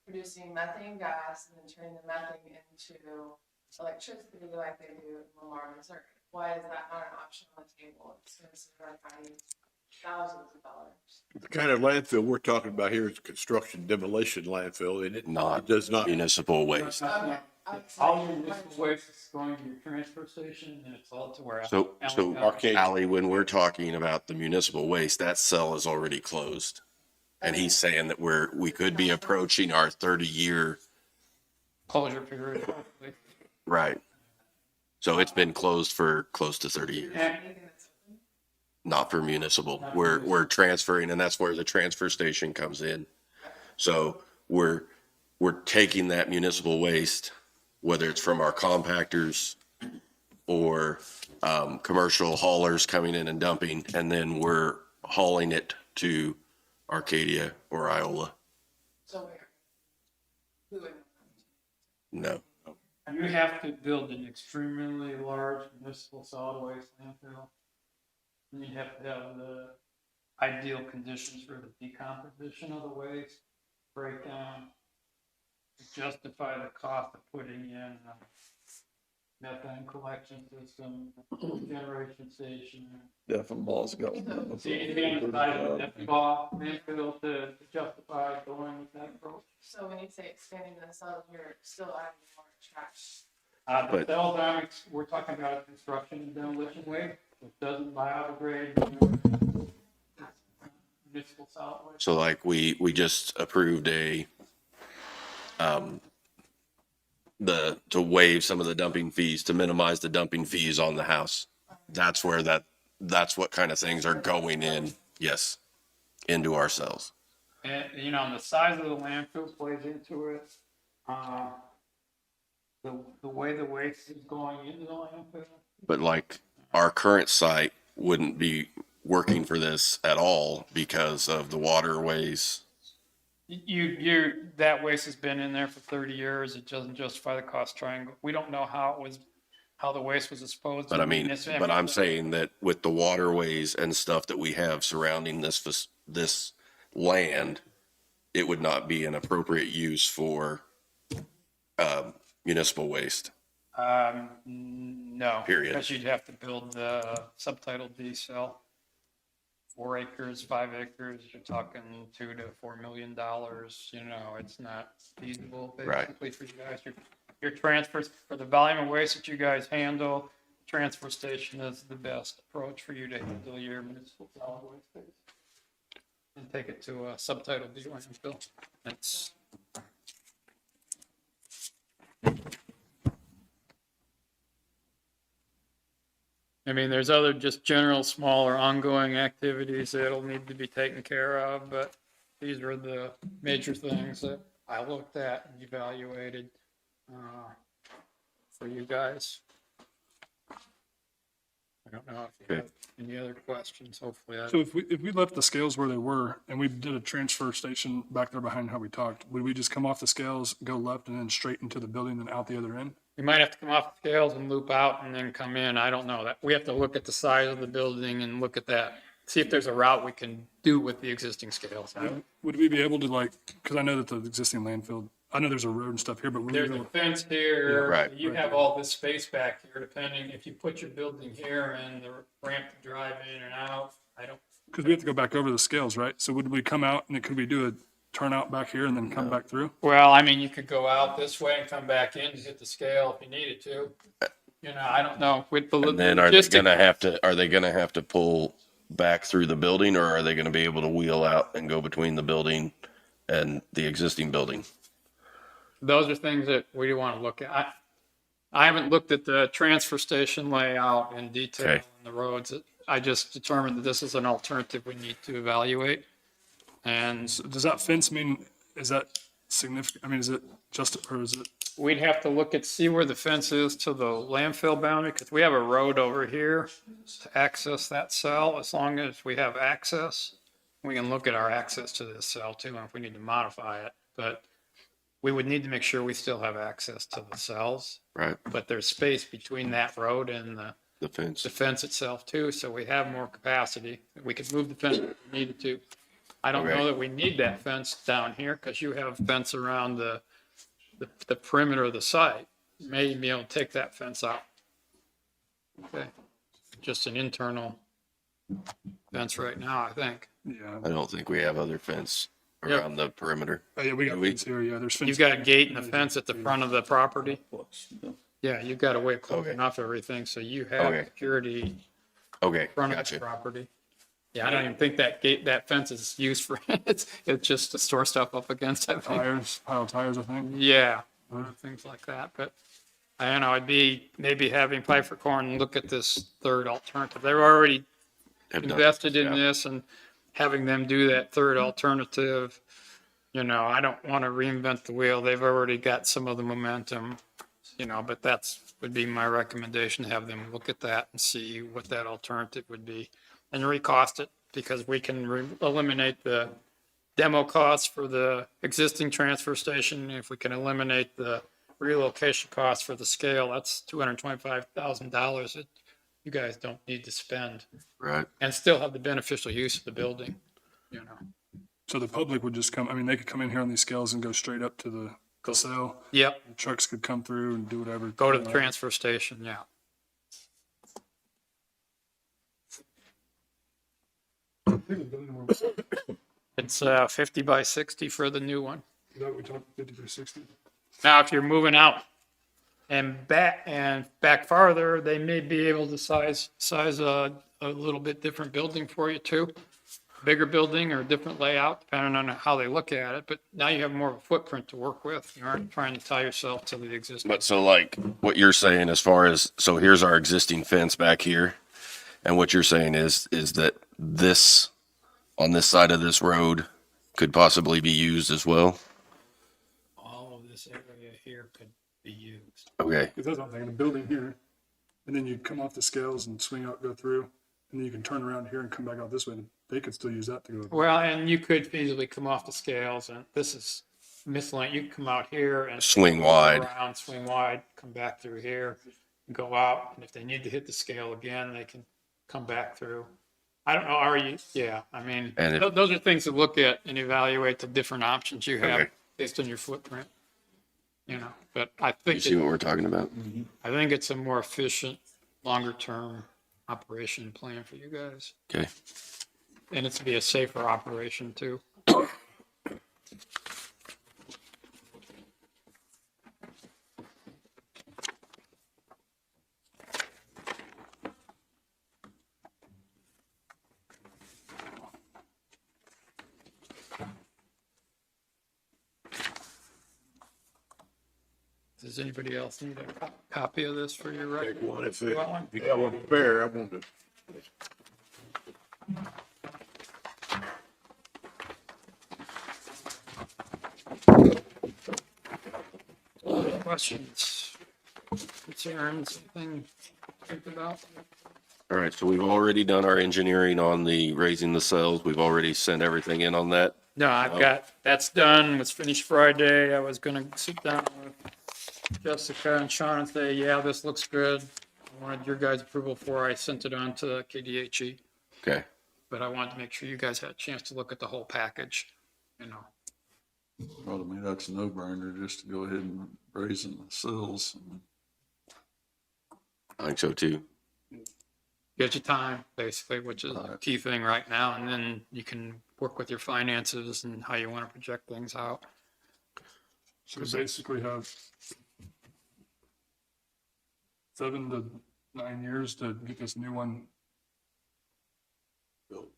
Speaker 14: producing methane gas and then turning the methane into electricity like they do in Lamar, Missouri? Why is that not an option on the table? It's gonna save our county thousands of dollars.
Speaker 2: The kind of landfill we're talking about here is construction demolition landfill, and it
Speaker 5: Not
Speaker 2: does not.
Speaker 5: municipal waste.
Speaker 14: Okay.
Speaker 13: All your municipal waste is going to your transfer station and it's all to where.
Speaker 5: So,
Speaker 2: Arcade.
Speaker 5: Ally, when we're talking about the municipal waste, that cell is already closed. And he's saying that we could be approaching our 30-year.
Speaker 13: Closure period. Hopefully.
Speaker 5: Right. So it's been closed for close to 30 years. Not for municipal. We're transferring, and that's where the transfer station comes in. So we're taking that municipal waste, whether it's from our compactors or commercial haulers coming in and dumping, and then we're hauling it to Arcadia or Iola.
Speaker 14: So who would?
Speaker 5: No.
Speaker 13: You have to build an extremely large municipal solid waste landfill. And you have to have the ideal conditions for the decomposition of the waste, breakdown, to justify the cost of putting in a methane collection system, generation station.
Speaker 6: Definitely balls going.
Speaker 13: So you need to be on the side of the landfill to justify going with that approach.
Speaker 14: So when you say expanding the cells, you're still adding more trash.
Speaker 13: The
Speaker 5: But-
Speaker 13: cell dynamics, we're talking about construction and demolition waste, which doesn't biodegrade municipal solid waste.
Speaker 5: So like we just approved to waive some of the dumping fees, to minimize the dumping fees on the house. That's where that's what kind of things are going in, yes, into our cells.
Speaker 13: And, the size of the landfill plays into it. The way the waste is going into the landfill.
Speaker 5: But like our current site wouldn't be working for this at all because of the waterways.
Speaker 13: That waste has been in there for 30 years. It doesn't justify the cost triangle. We don't know how how the waste was disposed.
Speaker 5: But I
Speaker 13: of.
Speaker 5: mean,
Speaker 13: It's-
Speaker 5: but I'm saying that with the waterways and stuff that we have surrounding this land, it would not be an appropriate use for municipal waste.
Speaker 13: No.
Speaker 5: Period.
Speaker 13: Because you'd have to build the subtitle D cell. 4 acres, 5 acres, you're talking $2 to $4 million, you know, it's not feasible
Speaker 5: Right.
Speaker 13: basically for you guys. Your transfers, for the volume of waste that you guys handle, transfer station is the best approach for you to handle your municipal solid waste base. And take it to a subtitle D landfill. It's, I mean, there's other just general, smaller, ongoing activities that'll need to be taken care of, but these are the major things that I looked at and evaluated for you guys. I don't know if you have any other questions. Hopefully,
Speaker 1: So if we left the scales where they were and we did a transfer station back there behind how we talked, would we just come off the scales, go left and then straight into the building and out the other end?
Speaker 13: we might have to come off the scales and loop out and then come in. I don't know that. We have to look at the size of the building and look at that. See if there's a route we can do with the existing scales.
Speaker 1: Would we be able to because I know that the existing landfill, I know there's a road and stuff here, but would we
Speaker 13: There's
Speaker 1: be
Speaker 13: a
Speaker 1: able,
Speaker 13: fence here.
Speaker 5: Right.
Speaker 13: You have all this space back here, depending if you put your building here and the ramp to drive in and out. I don't.
Speaker 1: because we have to go back over the scales, right? So would we come out and could we do a turnout back here and then come back through?
Speaker 13: Well, I mean, you could go out this way and come back in to hit the scale if you needed to. You know, I don't know with the
Speaker 5: And then are they
Speaker 13: logistic.
Speaker 5: gonna have to pull back through the building, or are they gonna be able to wheel out and go between the building and the existing building?
Speaker 13: Those are things that we want to look at. I haven't looked at the transfer station layout in detail
Speaker 5: Okay.
Speaker 13: on the roads. I just determined that this is an alternative we need to evaluate. And
Speaker 1: So does that fence mean, is that significant? I mean, is it just, or is it,
Speaker 13: we'd have to look at, see where the fence is to the landfill boundary, because we have a road over here to access that cell. As long as we have access, we can look at our access to this cell too, and if we need to modify it. But we would need to make sure we still have access to the cells.
Speaker 5: Right.
Speaker 13: But there's space between that road and
Speaker 5: The fence.
Speaker 13: the fence itself too, so we have more capacity. We could move the fence if we needed to. I don't know
Speaker 5: Okay.
Speaker 13: that we need that fence down here, because you have fence around the perimeter of the site. You may be able to take that fence out. Okay, just an internal fence right now, I think.
Speaker 1: yeah.
Speaker 5: I don't think we have other fence
Speaker 13: Yep.
Speaker 5: around the perimeter.
Speaker 1: Oh, yeah, we got
Speaker 5: Do we?
Speaker 1: fence here, yeah, there's fence.
Speaker 13: You've got a gate and a fence at the front of the property. Yeah, you've got a way of closing
Speaker 5: Okay.
Speaker 13: off everything, so you have
Speaker 5: Okay.
Speaker 13: security
Speaker 5: Okay,
Speaker 13: front of the
Speaker 5: gotcha.
Speaker 13: property. Yeah, I don't even think that gate, that fence is used for, it's just to store stuff up against, I think.
Speaker 1: Tires, pile of tires, I think.
Speaker 13: Yeah, things like that, but I don't know, I'd be maybe having Pfeiffer Corn look at this third alternative. They're already
Speaker 5: Have done-
Speaker 13: invested in
Speaker 5: yeah.
Speaker 13: this, and having them do that third alternative, you know, I don't want to reinvent the wheel. They've already got some of the momentum, you know, but would be my recommendation, to have them look at that and see what that alternative would be and recost it, because we can eliminate the demo costs for the existing transfer station. If we can eliminate the relocation costs for the scale, that's $225,000 that you guys don't need to spend,
Speaker 5: Right.
Speaker 13: and still have the beneficial use of the building, you know.
Speaker 1: So the public would just come, I mean, they could come in here on these scales and go straight up to the cell.
Speaker 13: Yep,
Speaker 1: Trucks could come through and do whatever.
Speaker 13: go to the transfer station, yeah. It's 50 by 60 for the new one.
Speaker 1: Is that what we talked, 50 by 60?
Speaker 13: Now, if you're moving out and back farther, they may be able to size a little bit different building for you too. Bigger building or a different layout, depending on how they look at it. But now you have more of a footprint to work with. You aren't trying to tie yourself to the existing.
Speaker 5: But so like what you're saying as far as, so here's our existing fence back here. And what you're saying is that this, on this side of this road could possibly be used as well?
Speaker 13: All of this area here could be used.
Speaker 5: Okay,
Speaker 1: Because that's what I'm thinking, a building here, and then you come off the scales and swing out, go through, and then you can turn around here and come back out this way, and they could still use that to go.
Speaker 13: Well, and you could feasibly come off the scales, and this is miscellaneous. You can come out here and
Speaker 5: Swing wide.
Speaker 13: around, swing wide, come back through here. go out, and if they need to hit the scale again, they can come back through. I don't know, are you, yeah, I mean,
Speaker 5: And if-
Speaker 13: those are things to look at and evaluate the different options you have
Speaker 5: Okay.
Speaker 13: based on your footprint. You know, but I
Speaker 5: You
Speaker 13: think,
Speaker 5: see what we're talking about?
Speaker 13: I think it's a more efficient, longer term operation plan for you guys.
Speaker 5: Okay.
Speaker 13: And it's to be a safer operation too. Does anybody else need a copy of this for your record?
Speaker 2: Take one if
Speaker 13: You want one?
Speaker 2: you got one spare, I want to.
Speaker 13: Any questions, concerns, anything to think about?
Speaker 5: All right, so we've already done our engineering on the raising the cells. We've already sent everything in on that.
Speaker 13: No, I've got, that's done, was finished Friday. I was gonna sit down with Jessica and Sean and say, yeah, this looks good. I wanted your guys' approval before I sent it on to KDHE,
Speaker 5: Okay.
Speaker 13: but I wanted to make sure you guys had a chance to look at the whole package, you know.
Speaker 6: Well, to me, that's a no-brainer just to go ahead and raise the sills.
Speaker 5: I think so too.
Speaker 13: Get your time, basically, which is the
Speaker 6: Right.
Speaker 13: key thing right now, and then you can work with your finances and how you want to project things out.
Speaker 1: So we basically have 7 to 9 years to get this new one built.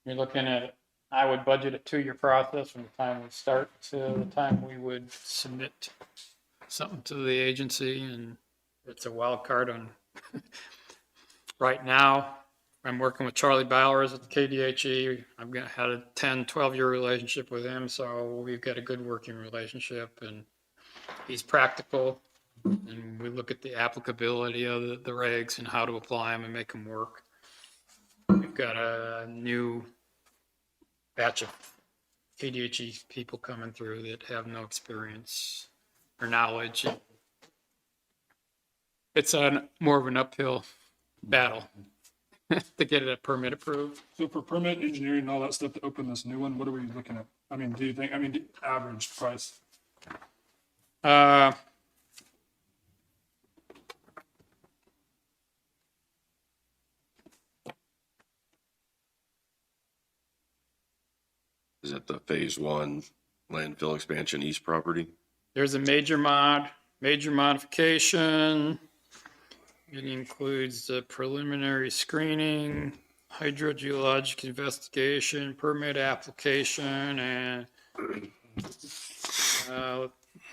Speaker 13: You're looking at, I would budget a 2-year process from the time we start to the time we would submit something to the agency, and it's a wild card on. Right now, I'm working with Charlie Bowers at the KDHE. I've had a 10, 12-year relationship with him, so we've got a good working relationship, and he's practical, and we look at the applicability of the regs and how to apply them and make them work. We've got a new batch of KDHE people coming through that have no experience or knowledge. It's more of an uphill battle to get a permit approved.
Speaker 1: So for permit engineering and all that stuff to open this new one, what are we looking at? I mean, do you think, average price?
Speaker 5: Is that the phase 1 landfill expansion east property?
Speaker 13: There's a major modification. It includes the preliminary screening, hydrogeologic investigation, permit application, and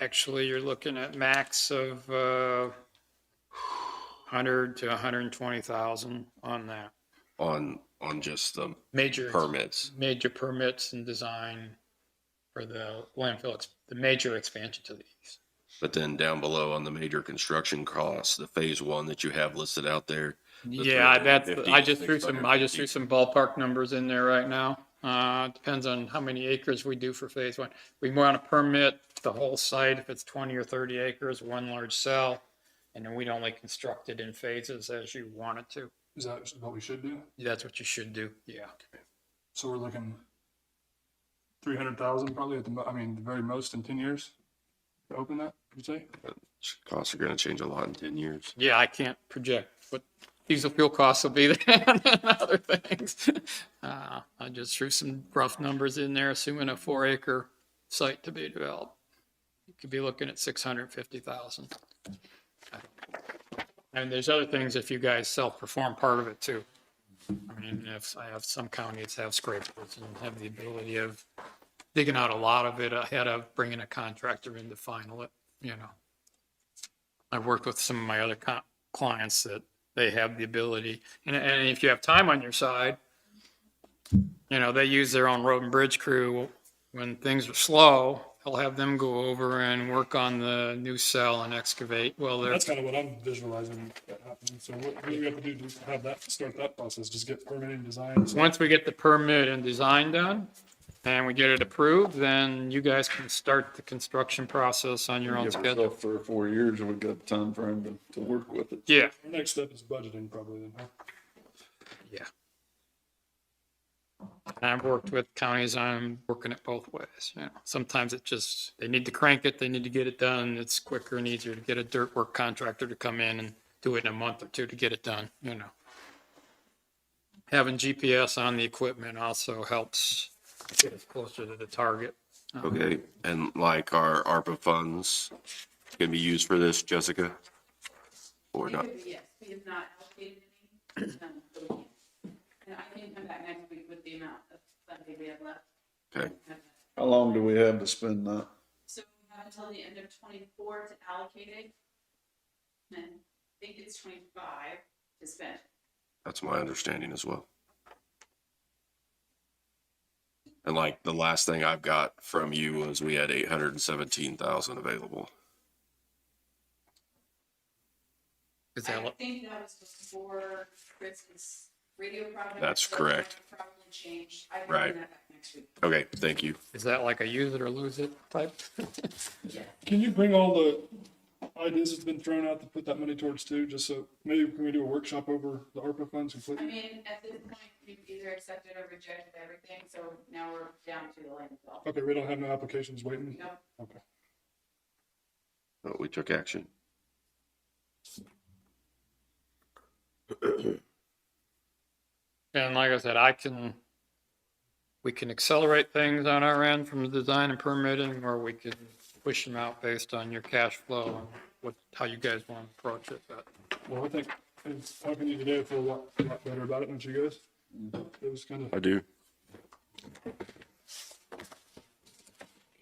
Speaker 13: actually you're looking at max of 100 to 120,000 on that.
Speaker 5: On just the
Speaker 13: Major
Speaker 5: permits.
Speaker 13: Major permits and design for the landfill, the major expansion to the east.
Speaker 5: But then down below on the major construction costs, the phase 1 that you have listed out there.
Speaker 13: Yeah, that's,
Speaker 5: 350,
Speaker 13: I just threw some
Speaker 5: 650.
Speaker 13: ballpark numbers in there right now. Depends on how many acres we do for phase 1. We want to permit the whole site if it's 20 or 30 acres, one large cell. And then we'd only construct it in phases as you want it to.
Speaker 1: Is that what we should do?
Speaker 13: That's what you should do, yeah.
Speaker 1: So we're looking 300,000 probably at the, the very most in 10 years to open that, you say?
Speaker 5: Costs are going to change a lot in 10 years.
Speaker 13: Yeah, I can't project what diesel fuel costs will be there and other things. I just threw some rough numbers in there, assuming a 4-acre site to be developed. You could be looking at 650,000. And there's other things if you guys self-perform part of it too. I mean, if I have some counties have scrapers and have the ability of digging out a lot of it ahead of bringing a contractor in to final it, you know. I've worked with some of my other clients that they have the ability, and if you have time on your side, you know, they use their own road and bridge crew. When things are slow, they'll have them go over and work on the new cell and excavate. Well,
Speaker 1: That's kind of what I'm visualizing that happening. So what do we have to do to have that, start that process? Just get permitting designs?
Speaker 13: once we get the permit and design done, and we get it approved, then you guys can start the construction process on your own
Speaker 6: Give
Speaker 13: schedule.
Speaker 6: ourselves 3 or 4 years and we've got time frame to work with it.
Speaker 13: Yeah,
Speaker 1: Our next step is budgeting probably then, huh?
Speaker 13: yeah. And I've worked with counties on working it both ways, you know. Sometimes it just, they need to crank it, they need to get it done. It's quicker and easier to get a dirt work contractor to come in and do it in a month or two to get it done, you know. Having GPS on the equipment also helps get us closer to the target.
Speaker 5: Okay, and like our ARPA funds can be used for this, Jessica? Or not?
Speaker 10: Yes, we have not allocated any. And I can come back next week with the amount of funding we have left.
Speaker 5: Okay,
Speaker 6: How long do we have to spend that?
Speaker 10: So we have until the end of 24 to allocate it. And I think it's 25 to spend.
Speaker 5: that's my understanding as well. And like the last thing I've got from you was we had 817,000 available.
Speaker 13: Is
Speaker 10: I
Speaker 13: that,
Speaker 10: think that was before Chris's radio project.
Speaker 5: That's
Speaker 10: so
Speaker 5: correct.
Speaker 10: that Probably changed. I can
Speaker 5: Right.
Speaker 10: bring that back next week.
Speaker 5: Okay, thank you.
Speaker 13: is that like a use it or lose it type?
Speaker 1: Can you bring all the ideas that's been thrown out to put that money towards too, just so, maybe can we do a workshop over the ARPA funds
Speaker 10: I
Speaker 1: completely?
Speaker 10: mean, at this point, we've either accepted or rejected everything, so now we're down to the landfill.
Speaker 1: Okay, we don't have no applications waiting?
Speaker 10: Nope.
Speaker 1: Okay.
Speaker 5: Oh, we took action.
Speaker 13: And like I said, we can accelerate things on our end from the design and permitting, or we can push them out based on your cash flow and how you guys want to approach it. But
Speaker 1: Well, I think, talking to you today, I feel a lot better about it, don't you guys? It was kind
Speaker 5: I
Speaker 1: of,
Speaker 5: do.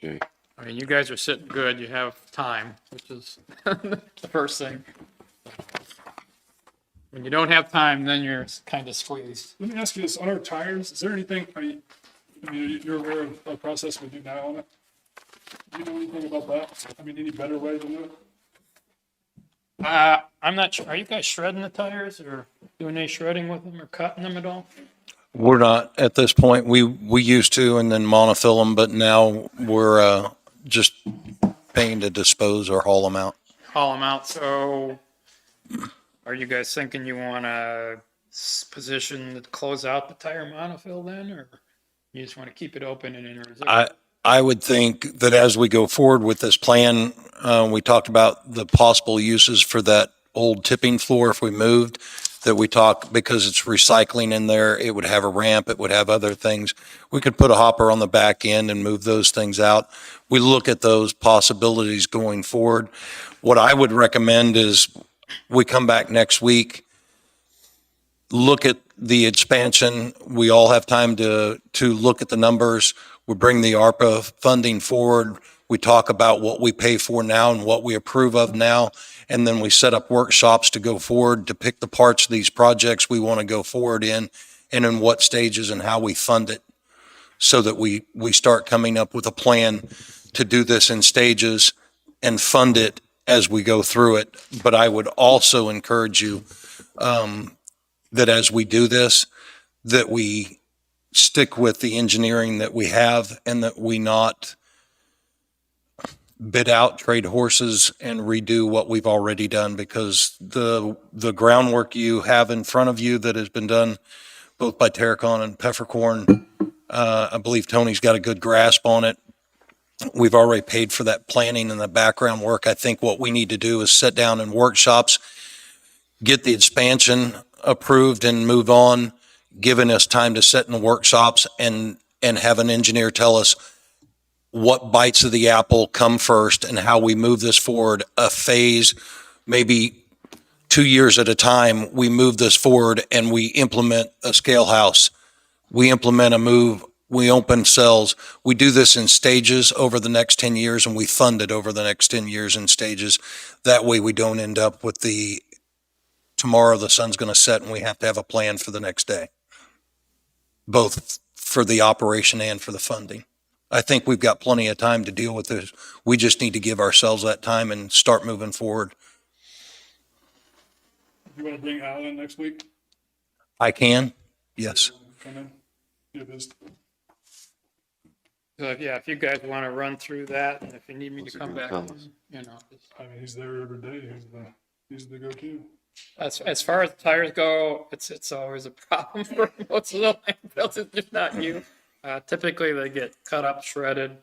Speaker 5: Okay,
Speaker 13: I mean, you guys are sitting good. You have time, which is the first thing. When you don't have time, then you're kind of squeezed.
Speaker 1: let me ask you this, on our tires, is there anything, you're aware of the process we do now on it? Do you know anything about that? I mean, any better way to do it?
Speaker 13: I'm not sure. Are you guys shredding the tires or doing any shredding with them or cutting them at all?
Speaker 3: We're not at this point. We used to and then monofill them, but now we're just paying to dispose or haul them out.
Speaker 13: Haul them out. So are you guys thinking you want to position to close out the tire monofill then, or you just want to keep it open and in reserve?
Speaker 3: I would think that as we go forward with this plan, we talked about the possible uses for that old tipping floor if we moved, that we talk, because it's recycling in there, it would have a ramp, it would have other things. We could put a hopper on the back end and move those things out. We look at those possibilities going forward. What I would recommend is we come back next week, look at the expansion. We all have time to look at the numbers. We bring the ARPA funding forward. We talk about what we pay for now and what we approve of now. And then we set up workshops to go forward to pick the parts of these projects we want to go forward in and in what stages and how we fund it, so that we start coming up with a plan to do this in stages and fund it as we go through it. But I would also encourage you that as we do this, that we stick with the engineering that we have and that we not bid out, trade horses, and redo what we've already done, because the groundwork you have in front of you that has been done both by Terracon and Peppercorn, I believe Tony's got a good grasp on it. We've already paid for that planning and the background work. I think what we need to do is sit down in workshops, get the expansion approved and move on, giving us time to sit in the workshops and have an engineer tell us what bites of the apple come first and how we move this forward a phase, maybe 2 years at a time. We move this forward and we implement a scale house. We implement a move. We open cells. We do this in stages over the next 10 years and we fund it over the next 10 years in stages. That way we don't end up with tomorrow the sun's going to set and we have to have a plan for the next day, both for the operation and for the funding. I think we've got plenty of time to deal with this. We just need to give ourselves that time and start moving forward.
Speaker 1: You want to bring Al in next week?
Speaker 3: I can, yes.
Speaker 1: Come in, give his
Speaker 13: So if you guys want to run through that, and if you need me
Speaker 5: Those
Speaker 13: to
Speaker 5: are
Speaker 13: come
Speaker 5: good
Speaker 13: back,
Speaker 5: comments.
Speaker 13: you know.
Speaker 1: I mean, he's there every day. He's the go-to.
Speaker 13: As far as tires go, it's always a problem for most of the landfills. It's just not you. Typically, they get cut up, shredded,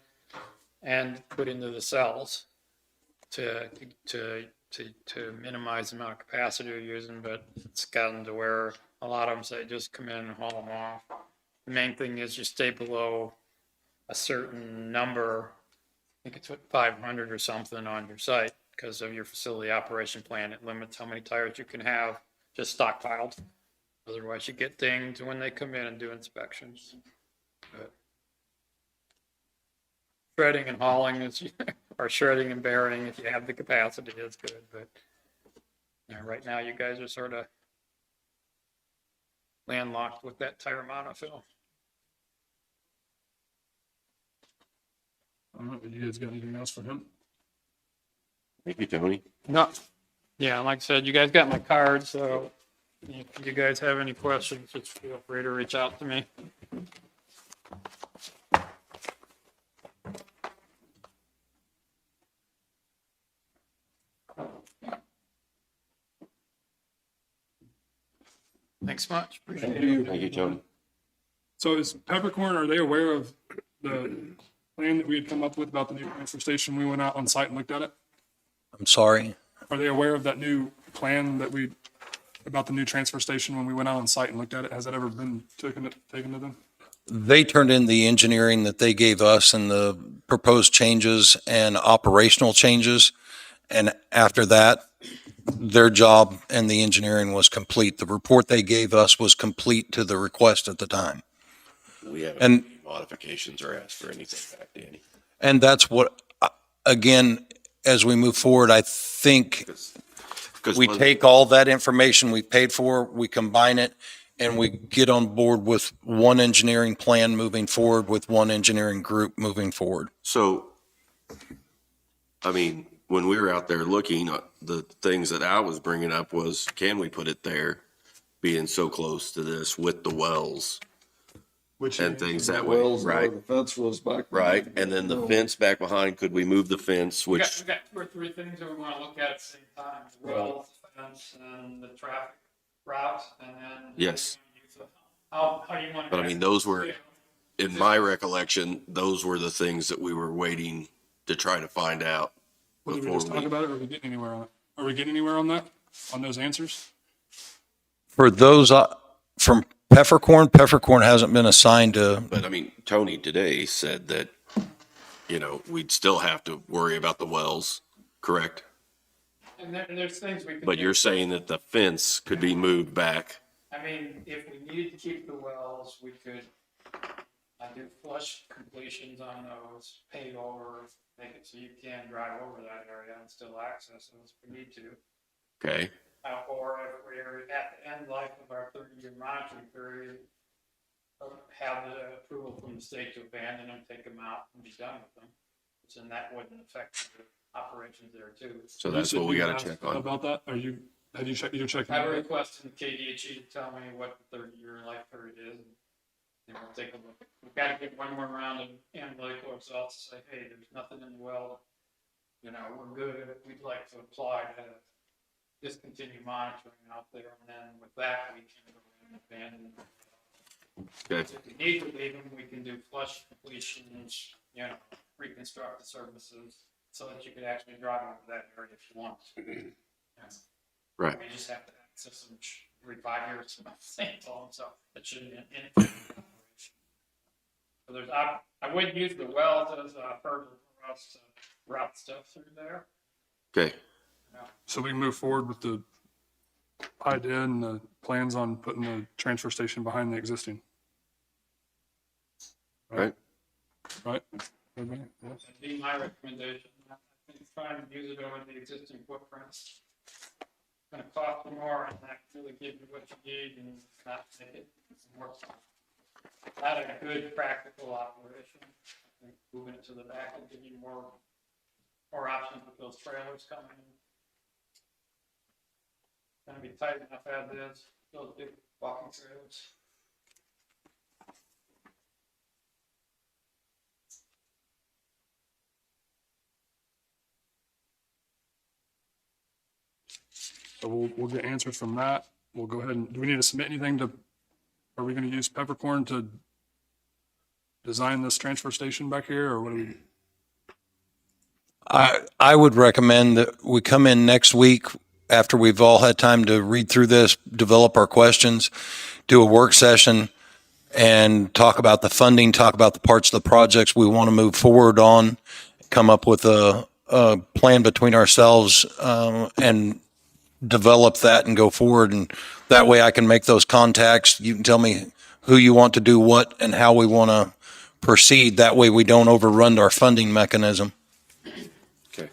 Speaker 13: and put into the cells to to minimize the amount of capacity you're using. But it's gotten to where a lot of them say just come in and haul them off. The main thing is you stay below a certain number. I think it's 500 or something on your site because of your facility operation plan. It limits how many tires you can have just stockpiled. Otherwise, you get dinged when they come in and do inspections. But shredding and hauling is, or shredding and burying, if you have the capacity, is good. But right now, you guys are sort of landlocked with that tire monofill.
Speaker 1: I don't know, you guys got anything else for him?
Speaker 5: Thank you, Tony.
Speaker 13: No. Yeah, like I said, you guys got my card, so if you guys have any questions, just feel free to reach out to me. Thanks much. Appreciate it.
Speaker 5: Thank you, Tony.
Speaker 1: So is Peppercorn, are they aware of the plan that we had come up with about the new transfer station? We went out on site and looked at it.
Speaker 3: I'm sorry.
Speaker 1: Are they aware of that new plan about the new transfer station when we went out on site and looked at it? Has that ever been taken to them?
Speaker 3: They turned in the engineering that they gave us and the proposed changes and operational changes. And after that, their job and the engineering was complete. The report they gave us was complete to the request at the time.
Speaker 5: We haven't
Speaker 3: And-
Speaker 5: made any modifications or asked for anything back, Danny.
Speaker 3: And that's what, again, as we move forward, I think
Speaker 5: Because
Speaker 3: we take all that information we paid for, we combine it, and we get on board with one engineering plan moving forward with one engineering group moving forward.
Speaker 5: So, I mean, when we were out there looking, the things that I was bringing up was, can we put it there, being so close to this with the wells and things that way,
Speaker 6: Wells,
Speaker 5: right?
Speaker 6: the fence was back.
Speaker 5: Right, and then the fence back behind, could we move the fence,
Speaker 13: We
Speaker 5: which,
Speaker 13: got 2 or 3 things that we want to look at the same time. The wells, the fence, and the traffic route, and then.
Speaker 5: Yes.
Speaker 13: How you want to.
Speaker 5: but I mean, those were, in my recollection, those were the things that we were waiting to try to find out.
Speaker 1: Well, did we
Speaker 5: before
Speaker 1: just talk about it, or are we getting anywhere on it? Are we getting anywhere on that, on those answers?
Speaker 3: For those, from Peppercorn hasn't been assigned to,
Speaker 5: But I mean, Tony today said that, we'd still have to worry about the wells, correct?
Speaker 13: And there's things we can.
Speaker 5: But
Speaker 13: do.
Speaker 5: you're saying that the fence could be moved back.
Speaker 13: I mean, if we needed to keep the wells, we could, do flush completions on those, pave over, make it so you can drive over that area and still access those if we need to.
Speaker 5: Okay,
Speaker 13: Or if we're at the end life of our 30-year monitoring period, have the approval from the state to abandon them, take them out and be done with them. So then that wouldn't affect the operations there too.
Speaker 5: so that's what we gotta check on.
Speaker 1: About that, have you checked, you're checking?
Speaker 13: I requested KDHE to tell me what the 30-year life period is. And we'll take a look. We've got to get one more round of analytical results to say, hey, there's nothing in the well. We're good. We'd like to apply to discontinue monitoring out there. And then with that, we can go in and abandon them.
Speaker 5: Okay,
Speaker 13: If we need to leave them, we can do flush completions, reconstruct the surfaces so that you could actually drive over that area if you want.
Speaker 5: right.
Speaker 13: We just have to access them every 5 years about the same time, so it shouldn't be an inefficient operation. So I would use the wells as a hurdle for us to route stuff through there.
Speaker 5: Okay,
Speaker 1: So we can move forward with the idea and the plans on putting the transfer station behind the existing.
Speaker 5: right.
Speaker 1: Right? Everybody? Yes?
Speaker 13: That'd be my recommendation. I think trying to use it over the existing footprints. It's gonna cost you more and not really give you what you need and not make it more. Not a good practical operation. I think moving it to the back will give you more options with those trailers coming in. Gonna be tight enough as is, those big walking trailers.
Speaker 1: So we'll get answers from that. We'll go ahead and, do we need to submit anything to, are we going to use Peppercorn to design this transfer station back here, or what do we?
Speaker 3: I would recommend that we come in next week after we've all had time to read through this, develop our questions, do a work session, and talk about the funding, talk about the parts of the projects we want to move forward on, come up with a plan between ourselves, and develop that and go forward. And that way I can make those contacts. You can tell me who you want to do what and how we want to proceed. That way we don't overrun our funding mechanism.
Speaker 4: Okay.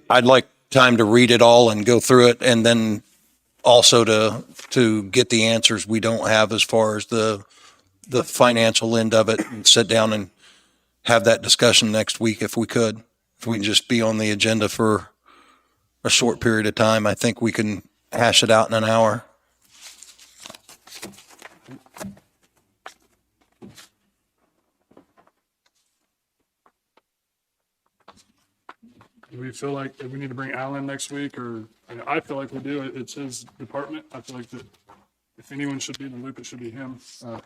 Speaker 3: I'd like time to read it all and go through it, and then also to get the answers we don't have as far as the financial end of it, and sit down and have that discussion next week if we could. If we can just be on the agenda for a short period of time, I think we can hash it out in an hour.
Speaker 1: Do we feel like we need to bring Alan next week, or, I feel like we do. It's his department. I feel like that if anyone should be in the loop, it should be him. So,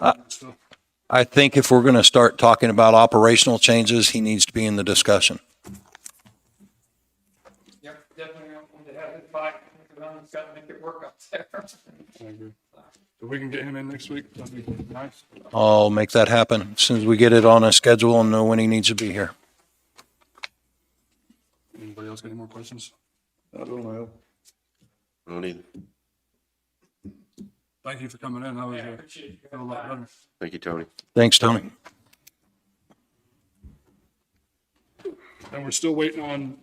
Speaker 3: I think if we're going to start talking about operational changes, he needs to be in the discussion.
Speaker 13: Yep, definitely want to have it by, because got to make it work up there.
Speaker 1: I agree. If we can get him in next week, that'd be nice.
Speaker 3: I'll make that happen as soon as we get it on a schedule and know when he needs to be here.
Speaker 1: Anybody else got any more questions?
Speaker 6: I don't know.
Speaker 5: I don't either.
Speaker 1: Thank you for coming in. That was
Speaker 13: Appreciate you.
Speaker 1: a lot better.
Speaker 5: Thank you, Tony.
Speaker 3: Thanks, Tony.
Speaker 1: And we're still waiting on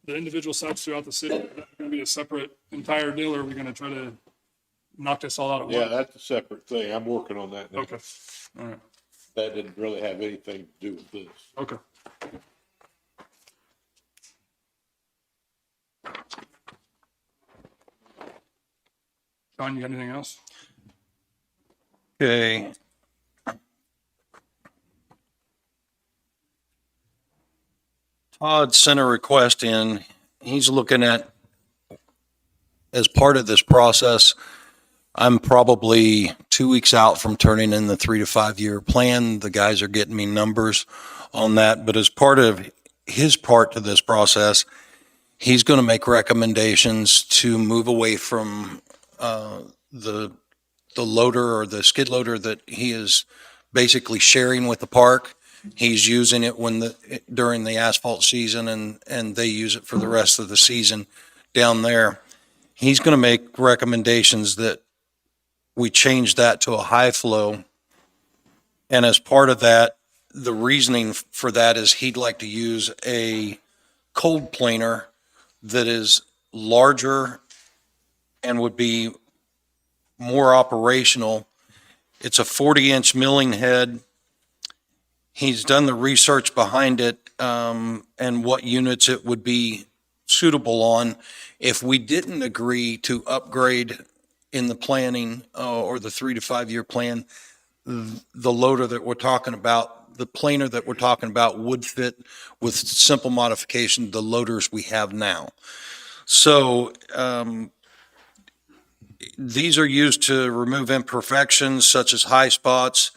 Speaker 1: the individual sites throughout the city. Is that going to be a separate entire deal, or are we going to try to knock this all out at
Speaker 2: Yeah,
Speaker 1: once?
Speaker 2: that's a separate thing. I'm working on that now.
Speaker 1: Okay. All right.
Speaker 2: That didn't really have anything to do with this.
Speaker 1: Okay. John, you got anything else?
Speaker 3: Okay. Todd sent a request in. He's looking at, as part of this process, I'm probably 2 weeks out from turning in the 3 to 5 year plan. The guys are getting me numbers on that, but as part of his part to this process, he's going to make recommendations to move away from the loader or the skid loader that he is basically sharing with the park. He's using it during the asphalt season, and they use it for the rest of the season down there. He's going to make recommendations that we change that to a high flow. And as part of that, the reasoning for that is he'd like to use a cold planer that is larger and would be more operational. It's a 40-inch milling head. He's done the research behind it, and what units it would be suitable on. If we didn't agree to upgrade in the planning or the 3 to 5 year plan, the loader that we're talking about, the planer that we're talking about, would fit with simple modification the loaders we have now. So these are used to remove imperfections such as high spots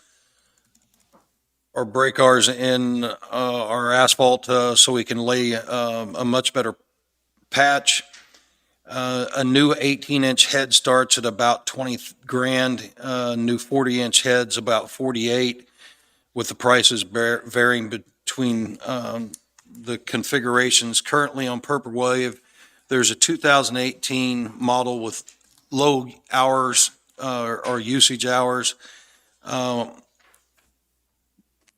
Speaker 3: or break ours in our asphalt so we can lay a much better patch. A new 18-inch head starts at about 20 grand. New 40-inch heads about 48, with the prices varying between the configurations. Currently on Purple Wave, there's a 2018 model with low hours or usage hours.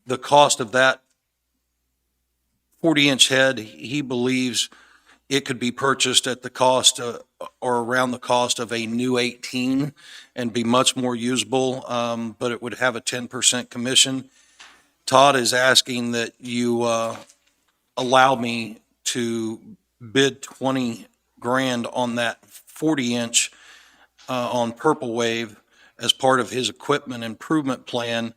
Speaker 3: The cost of that 40-inch head, he believes it could be purchased at the cost or around the cost of a new 18 and be much more usable, but it would have a 10% commission. Todd is asking that you allow me to bid 20 grand on that 40-inch on Purple Wave as part of his equipment improvement plan,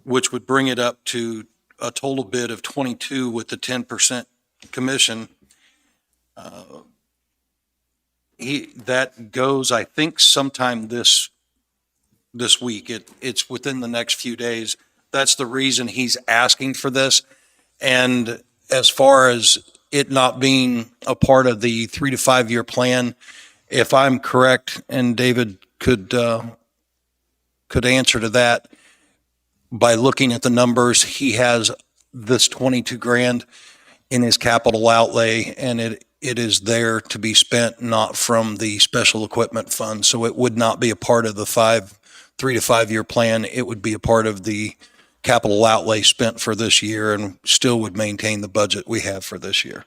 Speaker 3: which would bring it up to a total bid of 22 with the 10% commission. that goes, I think, sometime this week. It's within the next few days. That's the reason he's asking for this. And as far as it not being a part of the 3 to 5 year plan, if I'm correct, and David could answer to that, by looking at the numbers, he has this 22 grand in his capital outlay, and it is there to be spent, not from the special equipment fund. So it would not be a part of the 3 to 5 year plan. It would be a part of the capital outlay spent for this year, and still would maintain the budget we have for this year.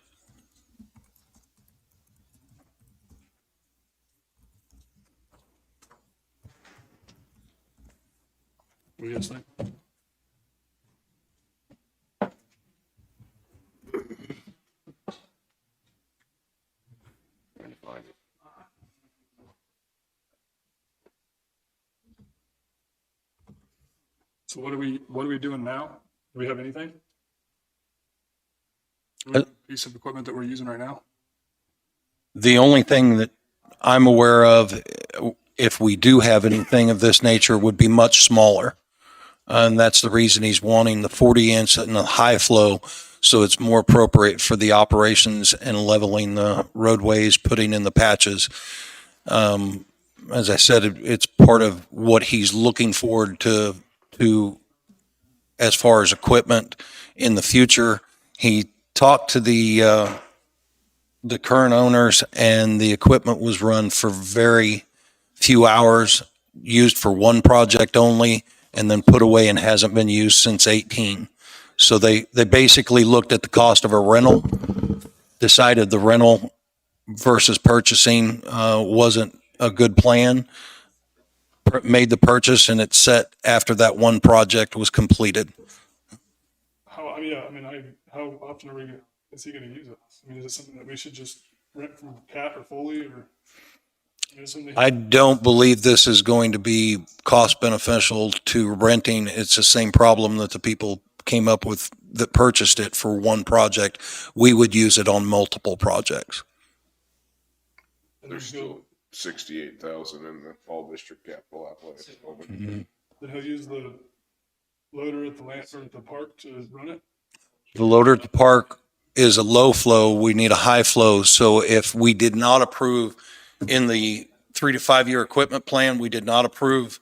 Speaker 1: What do you guys think? So what are we doing now? Do we have anything? Do we have a piece of equipment that we're using right now?
Speaker 3: The only thing that I'm aware of, if we do have anything of this nature, would be much smaller. And that's the reason he's wanting the 40-inch and the high flow, so it's more appropriate for the operations and leveling the roadways, putting in the patches. As I said, it's part of what he's looking forward to as far as equipment in the future. He talked to the current owners, and the equipment was run for very few hours, used for one project only, and then put away and hasn't been used since 18. So they basically looked at the cost of a rental, decided the rental versus purchasing wasn't a good plan, made the purchase, and it's set after that one project was completed.
Speaker 1: How often is he gonna use it? I mean, is it something that we should just rent from Cat or Foley, or?
Speaker 3: I don't believe this is going to be cost beneficial to renting. It's the same problem that the people came up with that purchased it for one project. We would use it on multiple projects.
Speaker 4: There's still 68,000 in the fall district capital outlay at the moment.
Speaker 1: Then he'll use the loader at the park to run it?
Speaker 3: The loader at the park is a low flow. We need a high flow. So if we did not approve in the 3 to 5 year equipment plan, we did not approve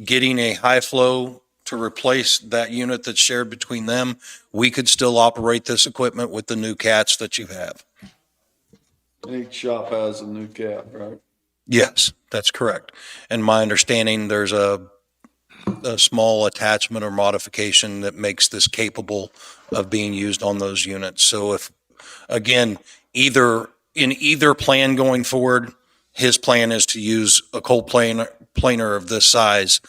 Speaker 3: getting a high flow to replace that unit that's shared between them, we could still operate this equipment with the new cats that you have.
Speaker 6: Each shop has a new cat, right?
Speaker 3: Yes, that's correct. And my understanding, there's a small attachment or modification that makes this capable of being used on those units. So if, again, in either plan going forward, his plan is to use a cold planer of this size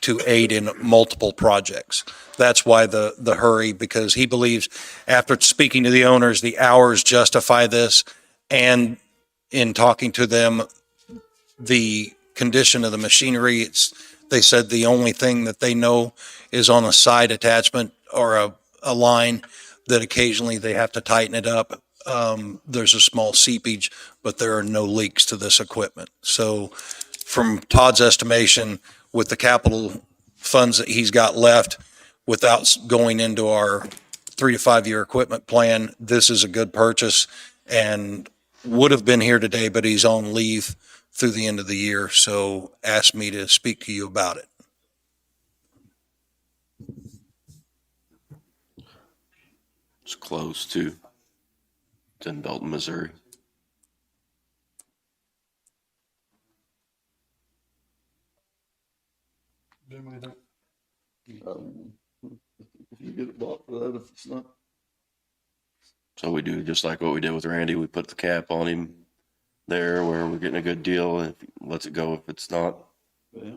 Speaker 3: to aid in multiple projects. That's why the hurry, because he believes, after speaking to the owners, the hours justify this, and in talking to them, the condition of the machinery, they said the only thing that they know is on a side attachment or a line that occasionally they have to tighten it up. There's a small seepage, but there are no leaks to this equipment. So from Todd's estimation, with the capital funds that he's got left, without going into our 3 to 5 year equipment plan, this is a good purchase, and would have been here today, but he's on leave through the end of the year. So asked me to speak to you about it.
Speaker 5: It's close to. It's in Belton, Missouri.
Speaker 1: Jim, what do you think?
Speaker 6: If you get it bought for that, if it's not.
Speaker 5: So we do just like what we did with Randy. We put the cap on him there where we're getting a good deal. If he lets it go, if it's not.
Speaker 6: Yeah,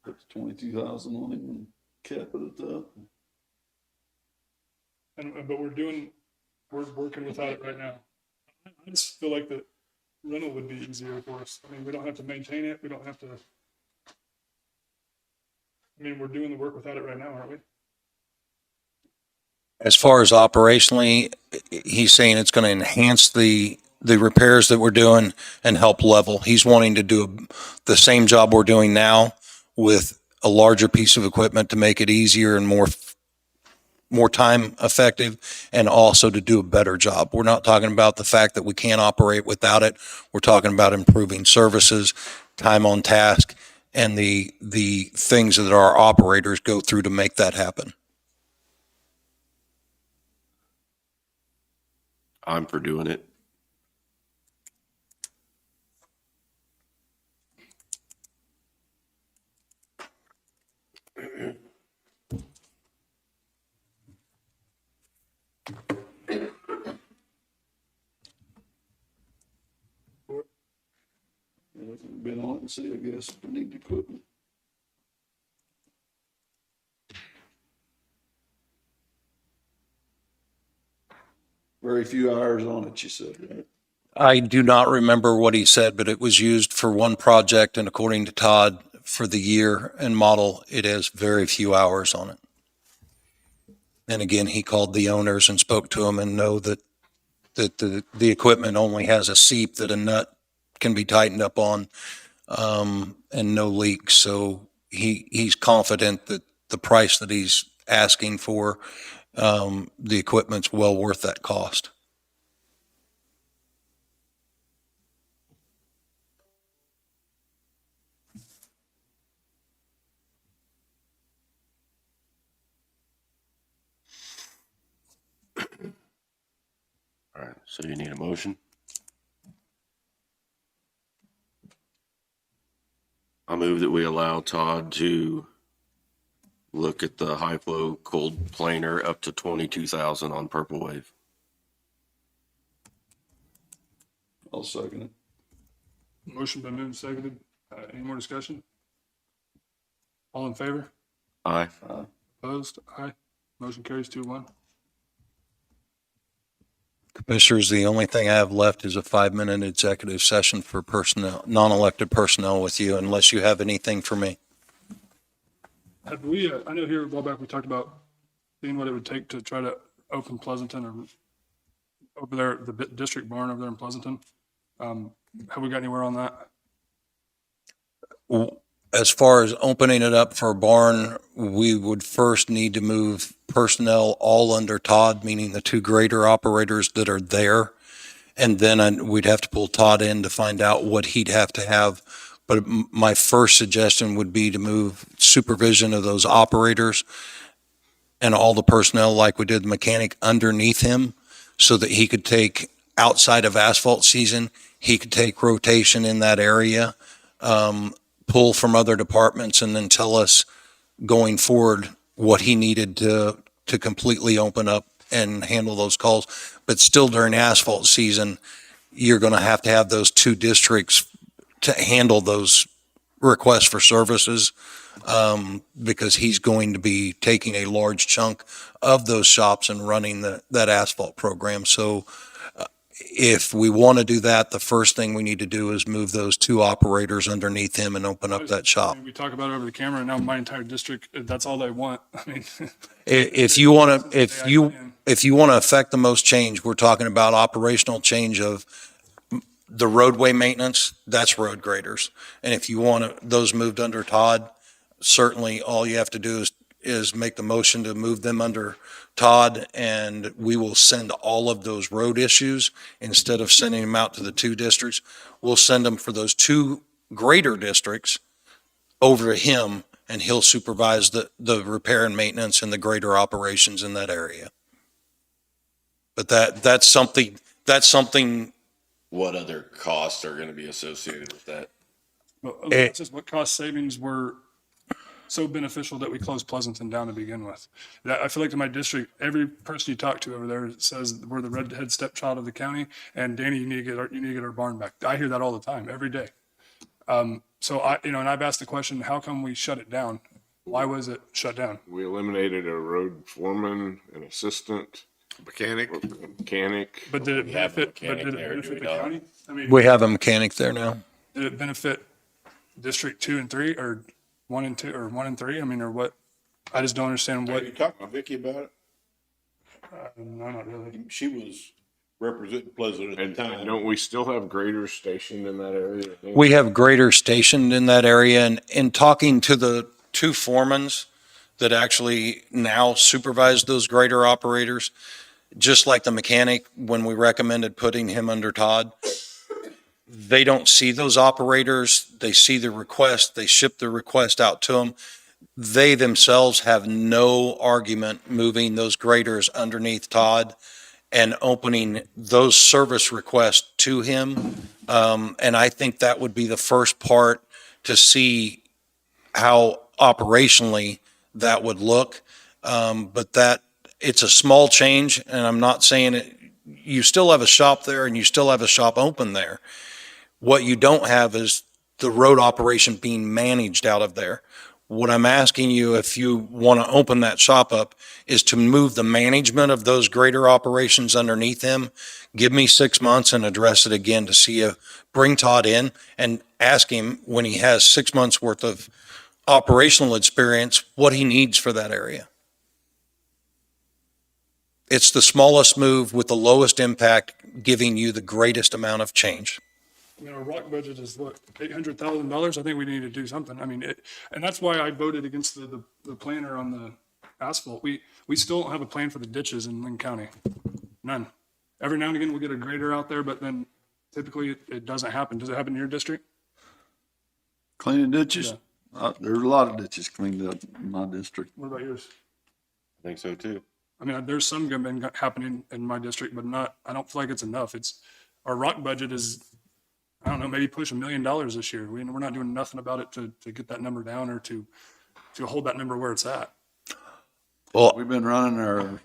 Speaker 6: put 22,000 on him and cap it at that.
Speaker 1: But we're working without it right now. I just feel like the rental would be easier for us. I mean, we don't have to maintain it. We don't have to. I mean, we're doing the work without it right now, aren't we?
Speaker 3: As far as operationally, he's saying it's going to enhance the the repairs that we're doing and help level. He's wanting to do the same job we're doing now with a larger piece of equipment to make it easier and more time effective, and also to do a better job. We're not talking about the fact that we can't operate without it. We're talking about improving services, time on task, and the things that our operators go through to make that happen.
Speaker 5: I'm for doing it.
Speaker 6: Been on it and see, I guess, we need equipment. Very few hours on it, you said, right?
Speaker 3: I do not remember what he said, but it was used for one project, and according to Todd, for the year and model, it has very few hours on it. And again, he called the owners and spoke to them and know that the equipment only has a seep that a nut can be tightened up on, and no leaks. So he's confident that the price that he's asking for, the equipment's well worth that cost.
Speaker 5: All right, so you need a motion? I move that we allow Todd to look at the high flow cold planer up to 22,000 on Purple Wave.
Speaker 6: I'll second it.
Speaker 1: Motion been moved and seconded. Any more discussion? All in favor?
Speaker 5: Aye.
Speaker 1: Opposed? Aye. Motion carries 2-1.
Speaker 3: Commissioners, the only thing I have left is a 5-minute executive session for personnel, non-elected personnel with you, unless you have anything for me.
Speaker 1: Have we, I know here a while back, we talked about seeing what it would take to try to open Pleasanton or over there, the district barn over there in Pleasanton. Have we got anywhere on that?
Speaker 3: As far as opening it up for a barn, we would first need to move personnel all under Todd, meaning the two grader operators that are there. And then we'd have to pull Todd in to find out what he'd have to have. But my first suggestion would be to move supervision of those operators and all the personnel, like we did the mechanic, underneath him, so that he could take, outside of asphalt season, he could take rotation in that area, pull from other departments, and then tell us going forward what he needed to completely open up and handle those calls. But still during asphalt season, you're going to have those two districts to handle those requests for services, because he's going to be taking a large chunk of those shops and running that asphalt program. So if we want to do that, the first thing we need to do is move those two operators underneath him and open up that shop.
Speaker 1: We talk about it over the camera, and now my entire district, that's all they want. I mean,
Speaker 3: If you want to, if you want to affect the most change, we're talking about operational change of the roadway maintenance, that's road graders. And if you want those moved under Todd, certainly all you have to do is make the motion to move them under Todd, and we will send all of those road issues, instead of sending them out to the two districts, we'll send them for those two greater districts over to him, and he'll supervise the repair and maintenance and the greater operations in that area. But that's something.
Speaker 5: What other costs are going to be associated with that?
Speaker 1: it's just what cost savings were so beneficial that we closed Pleasanton down to begin with. I feel like in my district, every person you talk to over there says we're the redhead stepchild of the county, and Danny, you need to get our barn back. I hear that all the time, every day. So and I've asked the question, how come we shut it down? Why was it shut down?
Speaker 4: We eliminated a road foreman, an assistant, mechanic.
Speaker 1: But did it
Speaker 5: We have a
Speaker 1: benefit,
Speaker 5: mechanic there, do
Speaker 1: the
Speaker 5: we not?
Speaker 1: county? I mean,
Speaker 3: We have a mechanic there now.
Speaker 1: did it benefit District 2 and 3, or 1 and 2, or 1 and 3? I mean, or what? I just don't understand what.
Speaker 2: Have you talked to Vicky about it?
Speaker 1: No, not really.
Speaker 2: She was representing Pleasant at the
Speaker 4: And
Speaker 2: time.
Speaker 4: don't we still have graders stationed in that area?
Speaker 3: We have graders stationed in that area, and in talking to the two foremans that actually now supervise those grader operators, just like the mechanic, when we recommended putting him under Todd, they don't see those operators. They see the request, they ship the request out to them. They themselves have no argument moving those graders underneath Todd and opening those service requests to him. And I think that would be the first part to see how operationally that would look. But that, it's a small change, and I'm not saying it, you still have a shop there and you still have a shop open there. What you don't have is the road operation being managed out of there. What I'm asking you, if you want to open that shop up, is to move the management of those greater operations underneath him. Give me 6 months and address it again to see if, bring Todd in and ask him when he has 6 months worth of operational experience, what he needs for that area. It's the smallest move with the lowest impact, giving you the greatest amount of change.
Speaker 1: I mean, our rock budget is what, $800,000? I think we need to do something. I mean, and that's why I voted against the planner on the asphalt. We still don't have a plan for the ditches in Linn County. None. Every now and again, we'll get a grader out there, but then typically it doesn't happen. Does it happen in your district?
Speaker 6: Cleaning ditches?
Speaker 1: Yeah.
Speaker 6: There's a lot of ditches cleaned up in my district.
Speaker 1: What about yours?
Speaker 5: I think so too.
Speaker 1: I mean, there's some been happening in my district, but not, I don't feel like it's enough. Our rock budget is, I don't know, maybe push $1 million this year. We're not doing nothing about it to get that number down or to hold that number where it's at.
Speaker 3: Well,
Speaker 6: We've been running our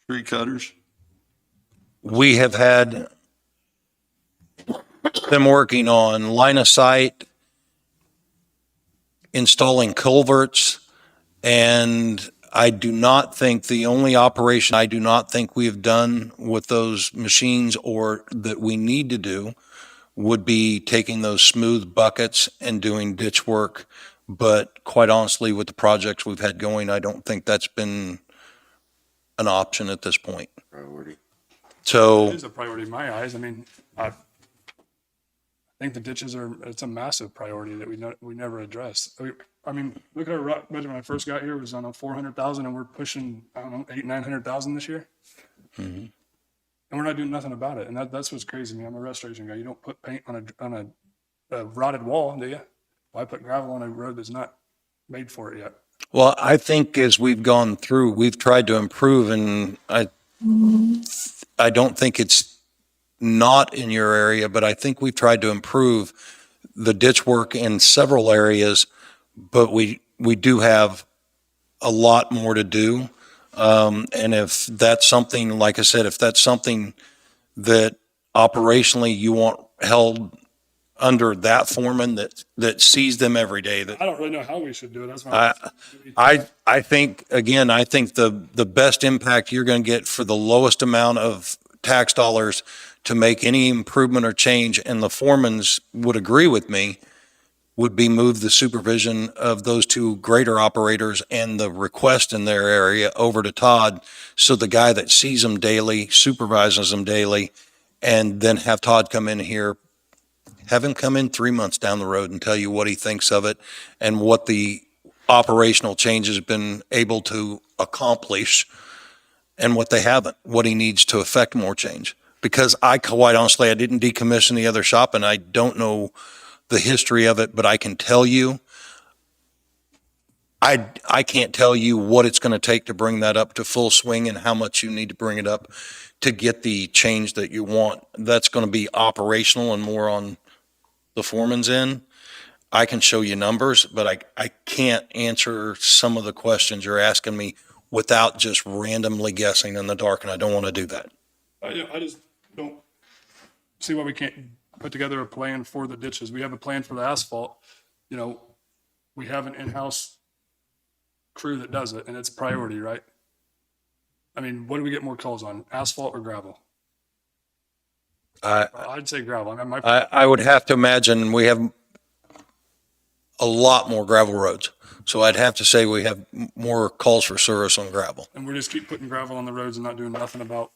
Speaker 6: tree cutters.
Speaker 3: we have had them working on line of sight, installing culverts, and I do not think the only operation I do not think we have done with those machines or that we need to do would be taking those smooth buckets and doing ditch work. But quite honestly, with the projects we've had going, I don't think that's been an option at this point.
Speaker 5: Priority.
Speaker 1: It
Speaker 3: So
Speaker 1: is a priority in my eyes. I mean, I think the ditches it's a massive priority that we never address. I mean, look at our rock budget when I first got here, it was on a 400,000 and we're pushing, I don't know, 900,000 this year.
Speaker 3: Mhm.
Speaker 1: And we're not doing nothing about it. And that's what's crazy to me. I'm a restoration guy. You don't put paint on a rotted wall, do you? Why put gravel on a road that's not made for it yet?
Speaker 3: Well, I think as we've gone through, we've tried to improve, and I don't think it's not in your area, but I think we've tried to improve the ditch work in several areas, but we do have a lot more to do. And if that's something, like I said, if that's something that operationally you want held under that foreman that sees them every day, that
Speaker 1: I don't really know how we should do it. That's why
Speaker 3: I think, again, I think the best impact you're going to get for the lowest amount of tax dollars to make any improvement or change, and the foremans would agree with me, would be move the supervision of those two grader operators and the request in their area over to Todd. So the guy that sees them daily, supervises them daily, and then have Todd come in here, have him come in 3 months down the road and tell you what he thinks of it and what the operational changes have been able to accomplish and what they haven't, what he needs to affect more change. Because quite honestly, I didn't decommission the other shop and I don't know the history of it, but I can tell you, I can't tell you what it's going to take to bring that up to full swing and how much you need to bring it up to get the change that you want. That's going to be operational and more on the foreman's end. I can show you numbers, but I can't answer some of the questions you're asking me without just randomly guessing in the dark, and I don't want to do that.
Speaker 1: I just don't see why we can't put together a plan for the ditches. We have a plan for the asphalt. We have an in-house crew that does it, and it's a priority, right? I mean, what do we get more calls on, asphalt or gravel? I'd say gravel. I mean,
Speaker 3: I would have to imagine we have a lot more gravel roads. So I'd have to say we have more calls for service on gravel.
Speaker 1: and we just keep putting gravel on the roads and not doing nothing about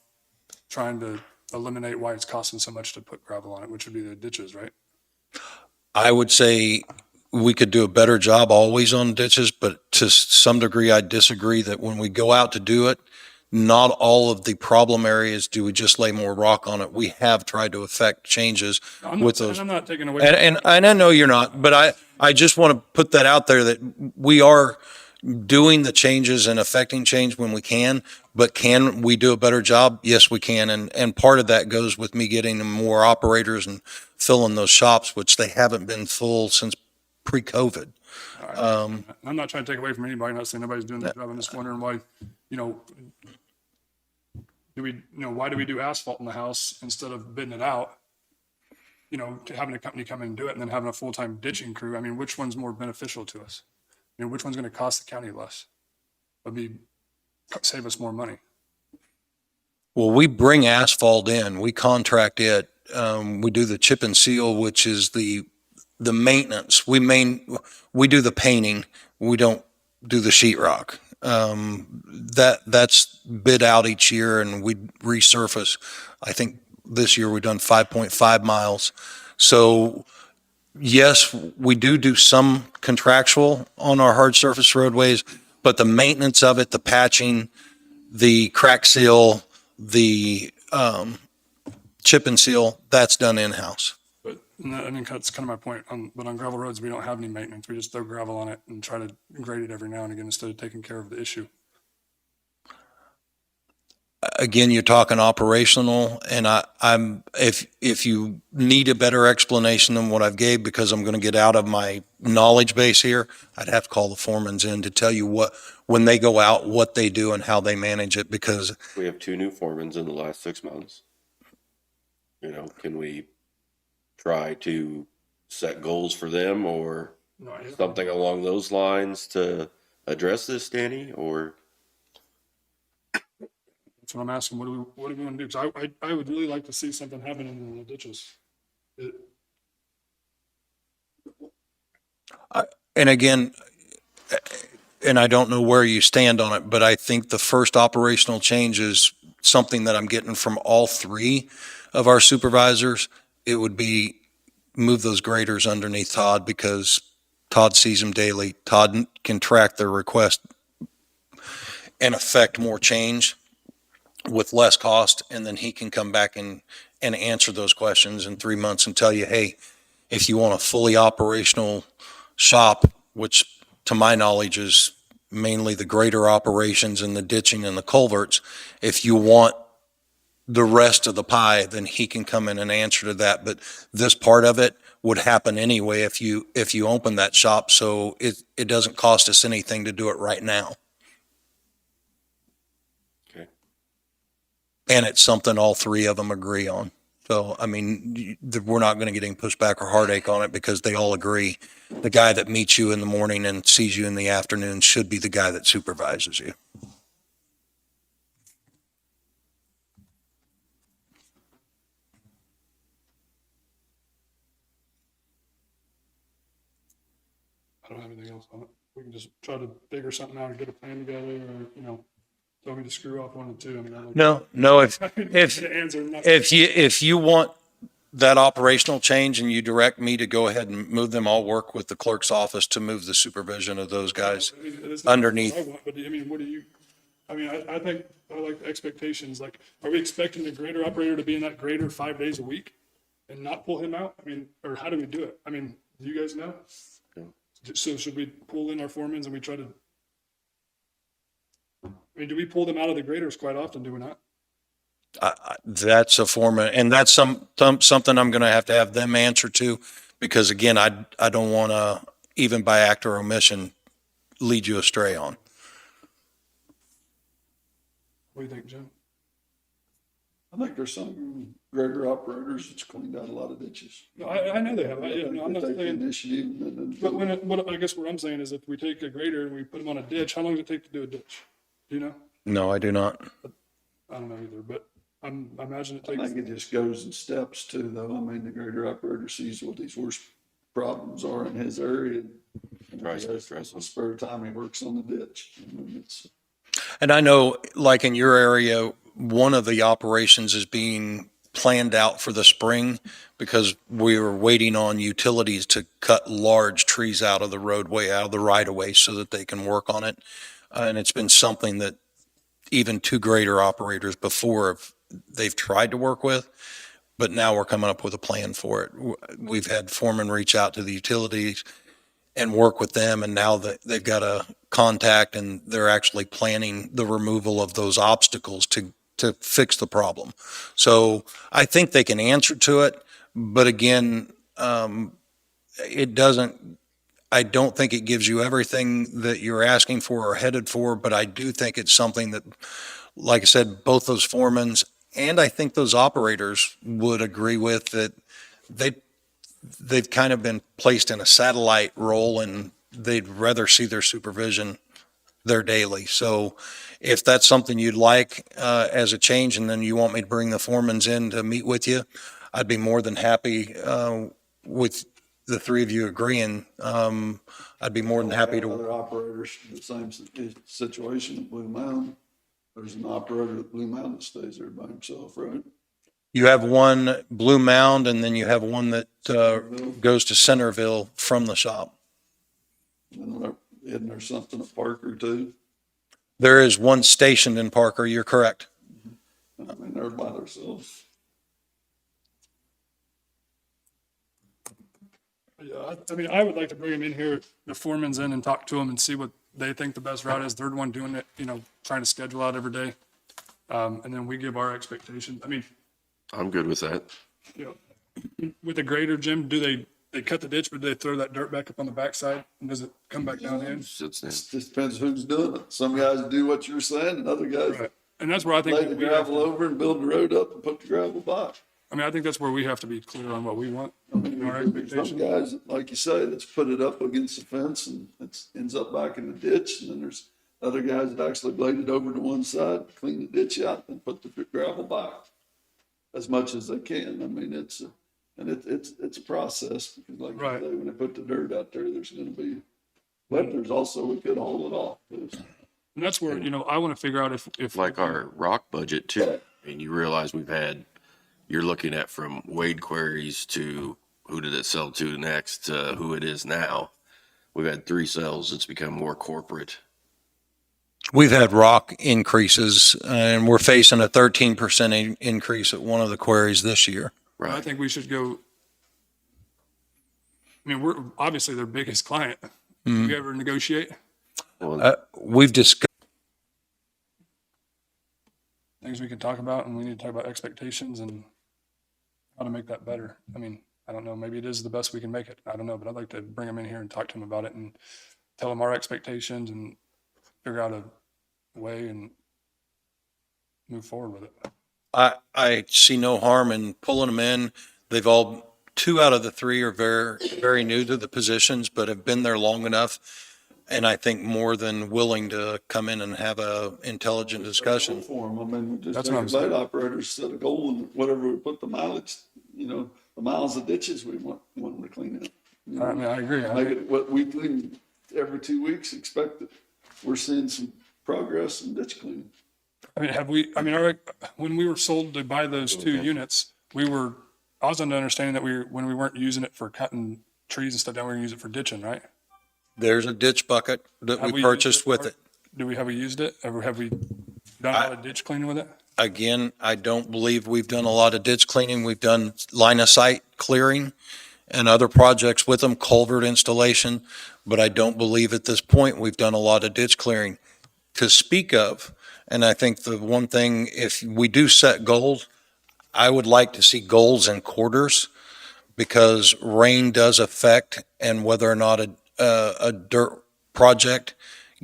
Speaker 1: trying to eliminate why it's costing so much to put gravel on it, which would be the ditches, right?
Speaker 3: I would say we could do a better job always on ditches, but to some degree, I disagree that when we go out to do it, not all of the problem areas do we just lay more rock on it. We have tried to affect changes with those.
Speaker 1: I'm not taking away.
Speaker 3: And I know you're not, but I just want to put that out there that we are doing the changes and affecting change when we can, but can we do a better job? Yes, we can. And part of that goes with me getting more operators and filling those shops, which they haven't been full since pre-COVID.
Speaker 1: I'm not trying to take away from anybody. I'm not saying nobody's doing their job. I'm just wondering why, why do we do asphalt in the house instead of bidding it out? To having a company come in and do it and then having a full-time ditching crew. I mean, which one's more beneficial to us? Which one's going to cost the county less? Save us more money.
Speaker 3: Well, we bring asphalt in, we contract it. We do the chip and seal, which is the maintenance. We do the painting. We don't do the sheetrock. That's bid out each year and we resurface. I think this year we've done 5.5 miles. So yes, we do some contractual on our hard surface roadways, but the maintenance of it, the patching, the crack seal, the chip and seal, that's done in-house.
Speaker 1: But that's kind of my point. But on gravel roads, we don't have any maintenance. We just throw gravel on it and try to grade it every now and again instead of taking care of the issue.
Speaker 3: Again, you're talking operational, and if you need a better explanation than what I've gave, because I'm going to get out of my knowledge base here, I'd have to call the foremans in to tell you when they go out, what they do and how they manage it, because
Speaker 5: We have 2 new foremans in the last 6 months. Can we try to set goals for them or something along those lines to address this, Danny, or?
Speaker 1: That's what I'm asking. What do we want to do? Because I would really like to see something happening in the ditches.
Speaker 3: and again, and I don't know where you stand on it, but I think the first operational change is something that I'm getting from all 3 of our supervisors. It would be move those graders underneath Todd, because Todd sees them daily. Todd can track their request and affect more change with less cost. And then he can come back and answer those questions in 3 months and tell you, hey, if you want a fully operational shop, which to my knowledge is mainly the grader operations and the ditching and the culverts, if you want the rest of the pie, then he can come in and answer to that. But this part of it would happen anyway if you open that shop. So it doesn't cost us anything to do it right now.
Speaker 5: Okay.
Speaker 3: And it's something all 3 of them agree on. So, I mean, we're not going to get any pushback or heartache on it because they all agree. The guy that meets you in the morning and sees you in the afternoon should be the guy that supervises you.
Speaker 1: I don't have anything else on it. We can just try to figure something out and get a plan together, or, tell me to screw off 1 and 2. I mean,
Speaker 3: No,
Speaker 1: if
Speaker 3: if you want that operational change and you direct me to go ahead and move them, I'll work with the clerk's office to move the supervision of those guys underneath.
Speaker 1: But I mean, what do you, I think I like the expectations. Like, are we expecting the grader operator to be in that grader 5 days a week and not pull him out? I mean, or how do we do it? I mean, do you guys know? So should we pull in our foremans and we try to, do we pull them out of the graders quite often, do we not?
Speaker 3: That's a foreman, and that's something I'm going to have them answer to, because again, I don't want to, even by act or omission, lead you astray on.
Speaker 1: What do you think, Jim?
Speaker 6: I think there's some grader operators that's cleaned out a lot of ditches.
Speaker 1: No, I know they have. I'm not
Speaker 6: They take the
Speaker 1: saying,
Speaker 6: initiative and then.
Speaker 1: but I guess what I'm saying is if we take a grader and we put them on a ditch, how long does it take to do a ditch? Do you know?
Speaker 3: No, I do not.
Speaker 1: I don't know either, but I imagine it
Speaker 6: I
Speaker 1: takes.
Speaker 6: think it just goes in steps too, though. I mean, the grader operator sees what these worst problems are in his area.
Speaker 5: Tries to address them.
Speaker 6: Spare time, he works on the ditch.
Speaker 3: And I know, like in your area, one of the operations is being planned out for the spring because we were waiting on utilities to cut large trees out of the roadway, out of the right of way so that they can work on it. And it's been something that even two grader operators before they've tried to work with, but now we're coming up with a plan for it. We've had foremen reach out to the utilities and work with them, and now that they've got a contact and they're actually planning the removal of those obstacles to fix the problem. So I think they can answer to it, but again, it doesn't, I don't think it gives you everything that you're asking for or headed for, but I do think it's something that, like I said, both those foremans and I think those operators would agree with that they've kind of been placed in a satellite role and they'd rather see their supervision there daily. So if that's something you'd like as a change, and then you want me to bring the foremans in to meet with you, I'd be more than happy with the three of you agreeing. I'd be more than happy to.
Speaker 6: Other operators, the same situation at Blue Mountain. There's an operator at Blue Mountain that stays there by himself, right?
Speaker 3: You have one Blue Mound, and then you have one that goes to Centerville from the shop.
Speaker 6: And isn't there something at Parker too?
Speaker 3: There is one stationed in Parker, you're correct.
Speaker 6: I mean, they're by themselves.
Speaker 1: Yeah, I mean, I would like to bring them in here, the foremans in, and talk to them and see what they think the best route is. They're the one doing it, trying to schedule out every day. And then we give our expectations. I mean,
Speaker 5: I'm good with that.
Speaker 1: with the grader, Jim, do they cut the ditch, but do they throw that dirt back up on the backside? And does it come back down in?
Speaker 6: It just depends who's doing it. Some guys do what you're saying, and other guys
Speaker 1: Right. And that's where I think
Speaker 6: lay the gravel over and build the road up and put the gravel back.
Speaker 1: I mean, I think that's where we have to be clear on what we want. Our
Speaker 6: Some
Speaker 1: expectations.
Speaker 6: guys, like you say, that's put it up against the fence and it ends up back in the ditch. And then there's other guys that actually blade it over to one side, clean the ditch out and put the gravel back as much as they can. I mean, it's a process because like you say, when they put the dirt out there, there's going to be, but there's also, we could hold it off.
Speaker 1: And that's where, I want to figure out if
Speaker 5: Like our rock budget too. I mean, you realize you're looking at from Wade Quarries to who did it sell to next to who it is now. We've had 3 sales. It's become more corporate.
Speaker 3: We've had rock increases, and we're facing a 13% increase at one of the quarries this year.
Speaker 1: I think we should go. I mean, we're obviously their biggest client. Do we ever negotiate?
Speaker 3: We've discussed.
Speaker 1: Things we can talk about, and we need to talk about expectations and how to make that better. I mean, I don't know, maybe it is the best we can make it. I don't know, but I'd like to bring them in here and talk to them about it and tell them our expectations and figure out a way and move forward with it.
Speaker 3: I see no harm in pulling them in. They've all, 2 out of the 3 are very, very new to the positions, but have been there long enough. And I think more than willing to come in and have a intelligent discussion.
Speaker 6: For them. I mean, we just
Speaker 1: That's
Speaker 6: take
Speaker 1: what
Speaker 6: a
Speaker 1: I'm saying.
Speaker 6: blade operator, set a goal and whatever we put the mileage, the miles of ditches we want them to clean up.
Speaker 1: I mean, I agree.
Speaker 6: Make it what we clean every 2 weeks, expect that we're seeing some progress in ditch cleaning.
Speaker 1: I mean, when we were sold to buy those 2 units, I was under understanding that when we weren't using it for cutting trees and stuff down, we were gonna use it for ditching, right?
Speaker 3: There's a ditch bucket that
Speaker 1: Have
Speaker 3: we
Speaker 1: used
Speaker 3: purchased with it.
Speaker 1: Have we used it? Or have we done a lot of ditch cleaning with it?
Speaker 3: Again, I don't believe we've done a lot of ditch cleaning. We've done line of sight clearing and other projects with them, culvert installation, but I don't believe at this point we've done a lot of ditch clearing to speak of. And I think the one thing, if we do set goals, I would like to see goals in quarters because rain does affect, and whether or not a dirt project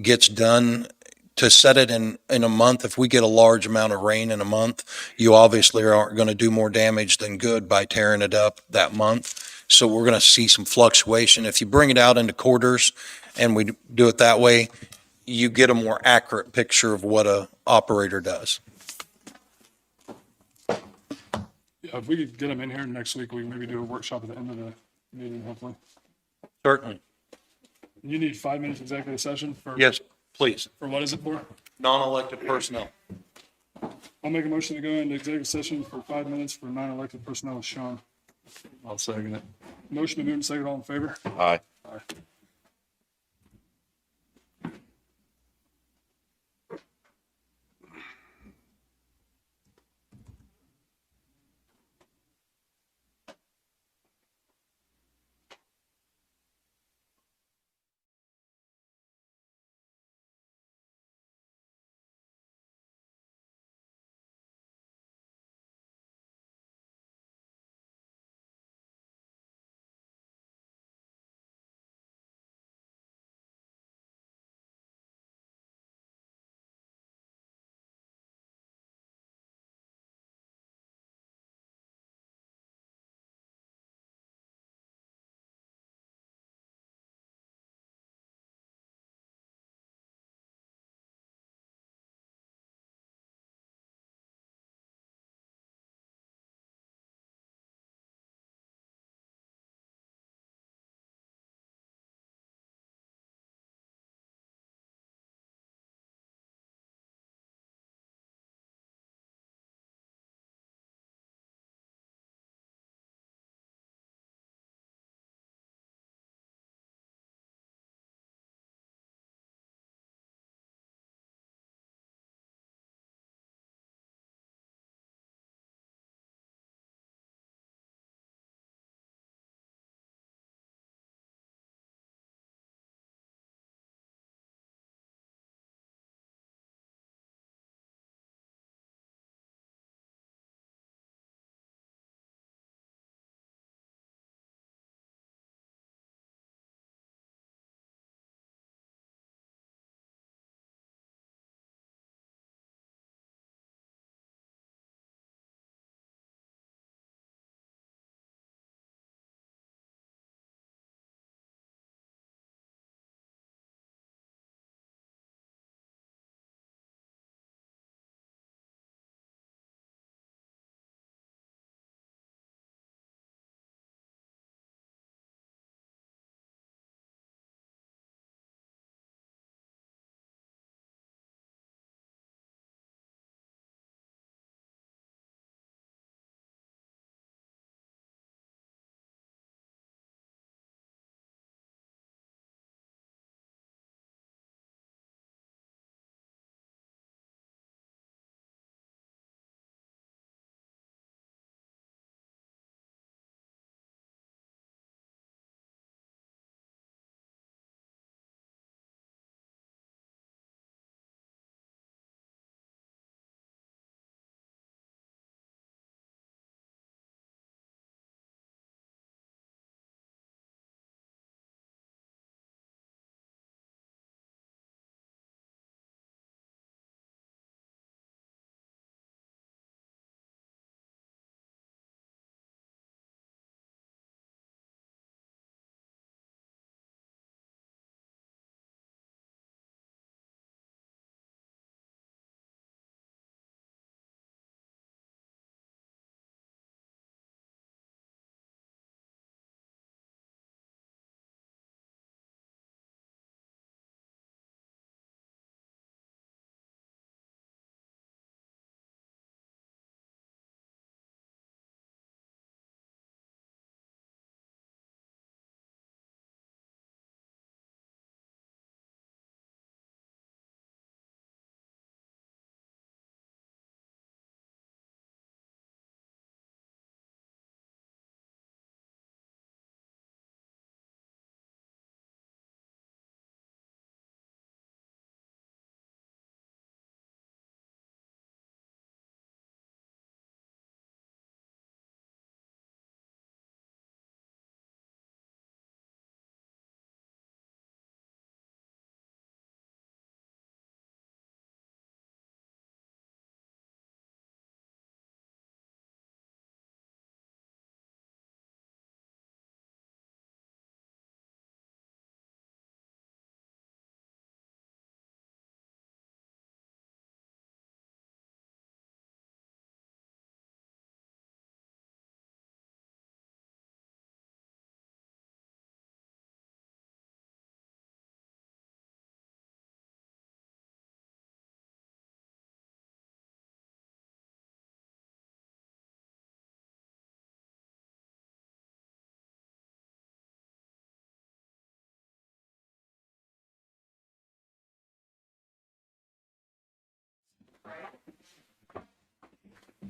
Speaker 3: gets done, to set it in a month, if we get a large amount of rain in a month, you obviously aren't going to do more damage than good by tearing it up that month. So we're going to see some fluctuation. If you bring it out into quarters and we do it that way, you get a more accurate picture of what a operator does.
Speaker 1: Yeah, if we could get them in here next week, we can maybe do a workshop at the end of the meeting, hopefully.
Speaker 3: Certainly.
Speaker 1: You need 5 minutes executive session for?
Speaker 3: Yes, please.
Speaker 1: For what is it for?
Speaker 3: Non-elected personnel.
Speaker 1: I'll make a motion to go into executive session for 5 minutes for non-elected personnel with Sean.
Speaker 6: I'll second it.
Speaker 1: Motion been moved and seconded. All in favor?
Speaker 8: Aye.
Speaker 1: Aye.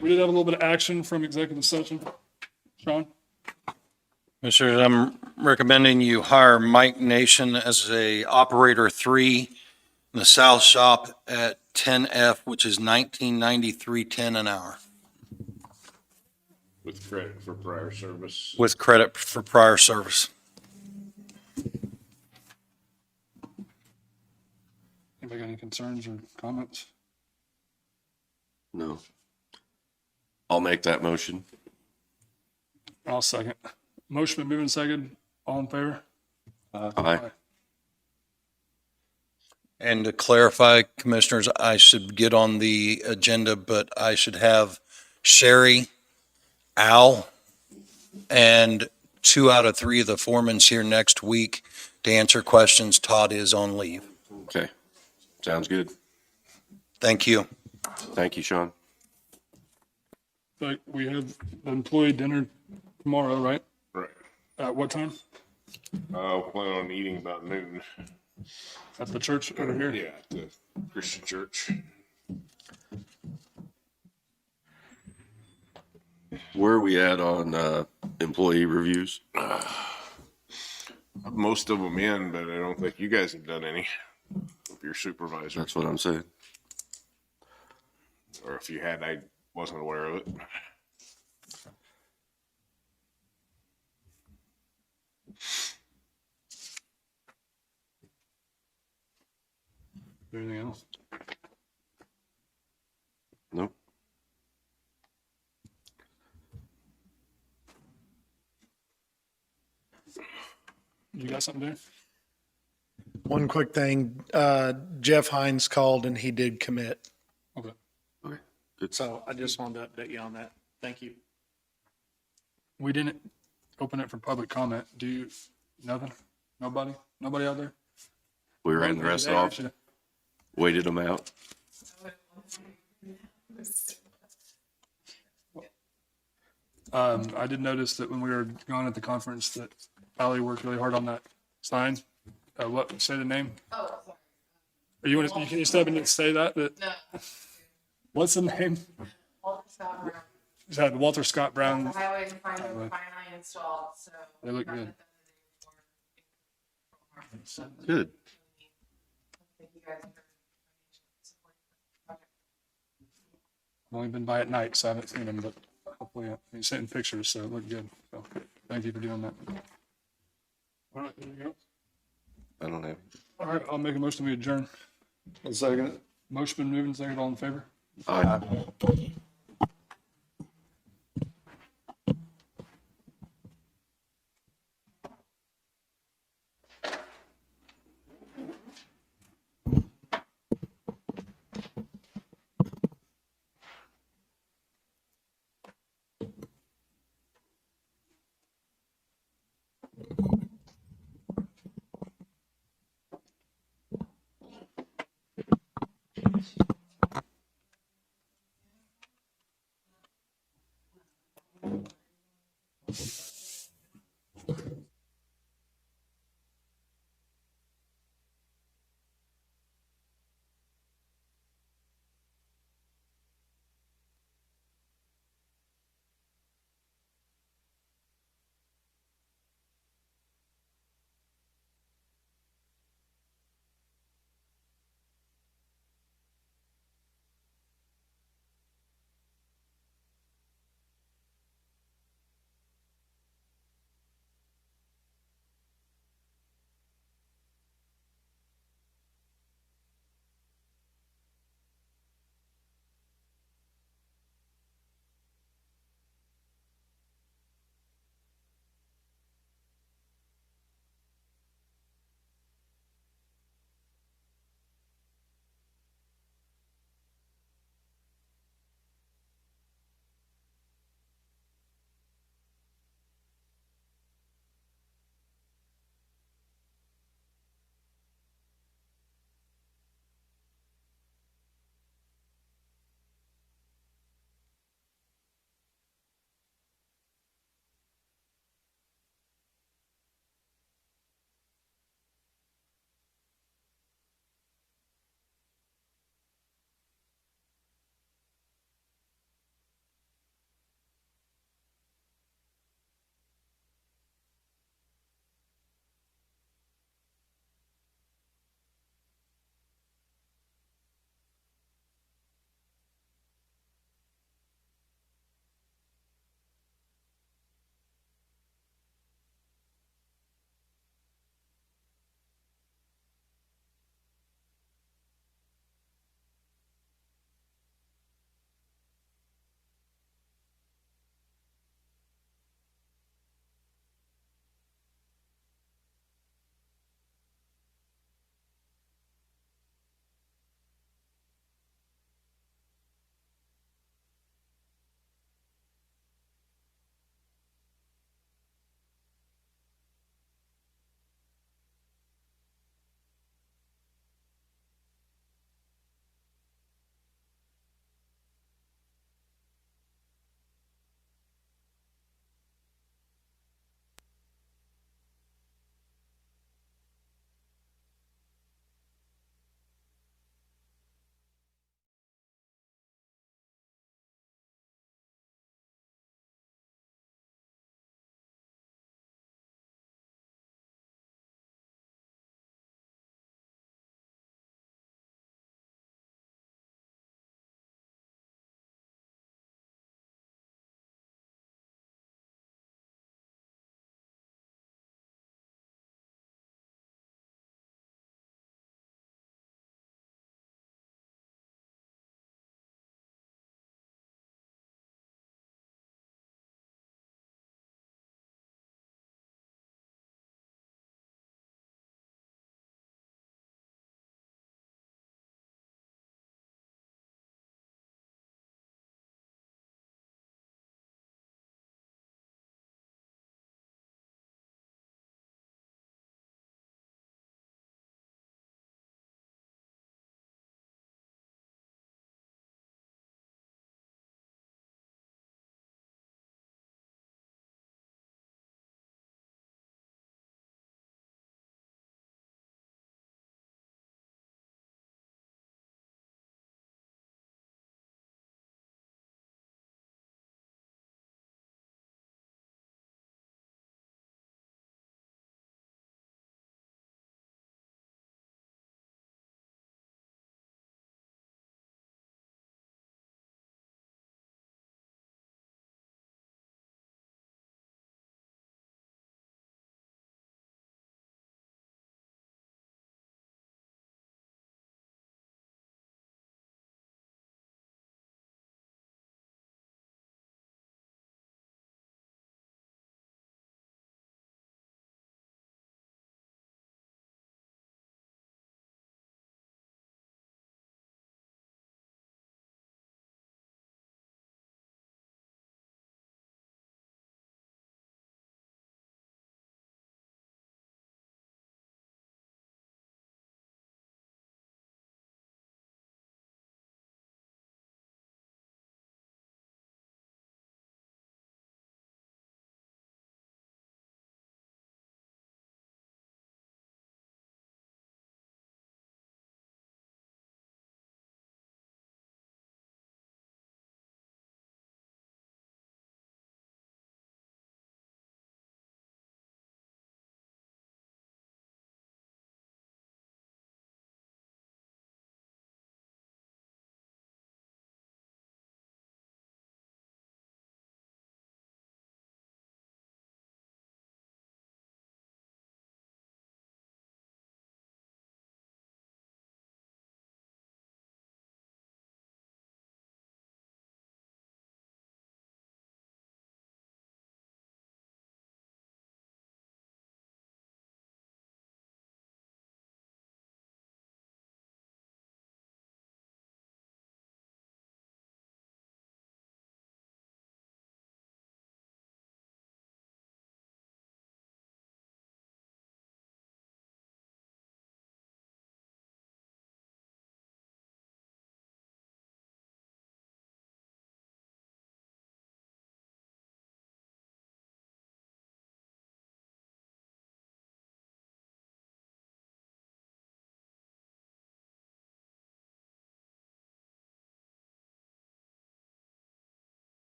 Speaker 1: We did have a little bit of action from executive session. Sean?
Speaker 3: Commissioners, I'm recommending you hire Mike Nation as a operator 3 in the south shop at 10F, which is $19.93.10 an hour,
Speaker 4: With credit for prior service.
Speaker 3: with credit for prior service.
Speaker 1: Anybody got any concerns or comments?
Speaker 5: No. I'll make that motion.
Speaker 1: I'll second. Motion been moving second. All in favor?
Speaker 5: Aye.
Speaker 3: And to clarify, Commissioners, I should get on the agenda, but I should have Sherry, Al, and 2 out of 3 of the foremans here next week to answer questions. Todd is on leave.
Speaker 5: Okay. Sounds good.
Speaker 3: Thank you.
Speaker 5: Thank you, Sean.
Speaker 1: Like, we have the employee dinner tomorrow, right?
Speaker 4: Right.
Speaker 1: At what time?
Speaker 4: I'll plan on eating about noon.
Speaker 1: At the church over here?
Speaker 4: Yeah, at the Christian church.
Speaker 5: Where are we at on employee reviews?
Speaker 4: Most of them in, but I don't think you guys have done any of your supervisors.
Speaker 5: That's what I'm saying.
Speaker 4: Or if you had, I wasn't aware of it.
Speaker 1: Anything else?
Speaker 5: Nope.
Speaker 1: You got something there?
Speaker 11: One quick thing, Jeff Hines called and he did commit.
Speaker 1: Okay.
Speaker 5: Good.
Speaker 11: So I just wanted to update you on that. Thank you.
Speaker 1: We didn't open it for public comment. Do you, nothing? Nobody? Nobody out there?
Speaker 5: We ran the rest off, waited them out.
Speaker 1: I did notice that when we were gone at the conference that Ally worked really hard on that sign. What, say the name?
Speaker 14: Oh, sorry.
Speaker 1: Or you want to, can you step in and say that?
Speaker 14: No,
Speaker 1: What's the name?
Speaker 14: Walter Scott Brown.
Speaker 1: Is that Walter Scott
Speaker 14: The
Speaker 1: Brown?
Speaker 14: highway finally installed, so.
Speaker 1: They look good.
Speaker 5: Good.
Speaker 14: Thank you guys for supporting the project.
Speaker 1: I've only been by at night, so I haven't seen them, but hopefully you sent in pictures, so it looked good. So thank you for doing that. All right, there you go.
Speaker 5: I don't have.
Speaker 1: All right, I'll make a motion to adjourn.
Speaker 6: A second.
Speaker 1: Motion been moving, second, all in favor?
Speaker 5: Aye.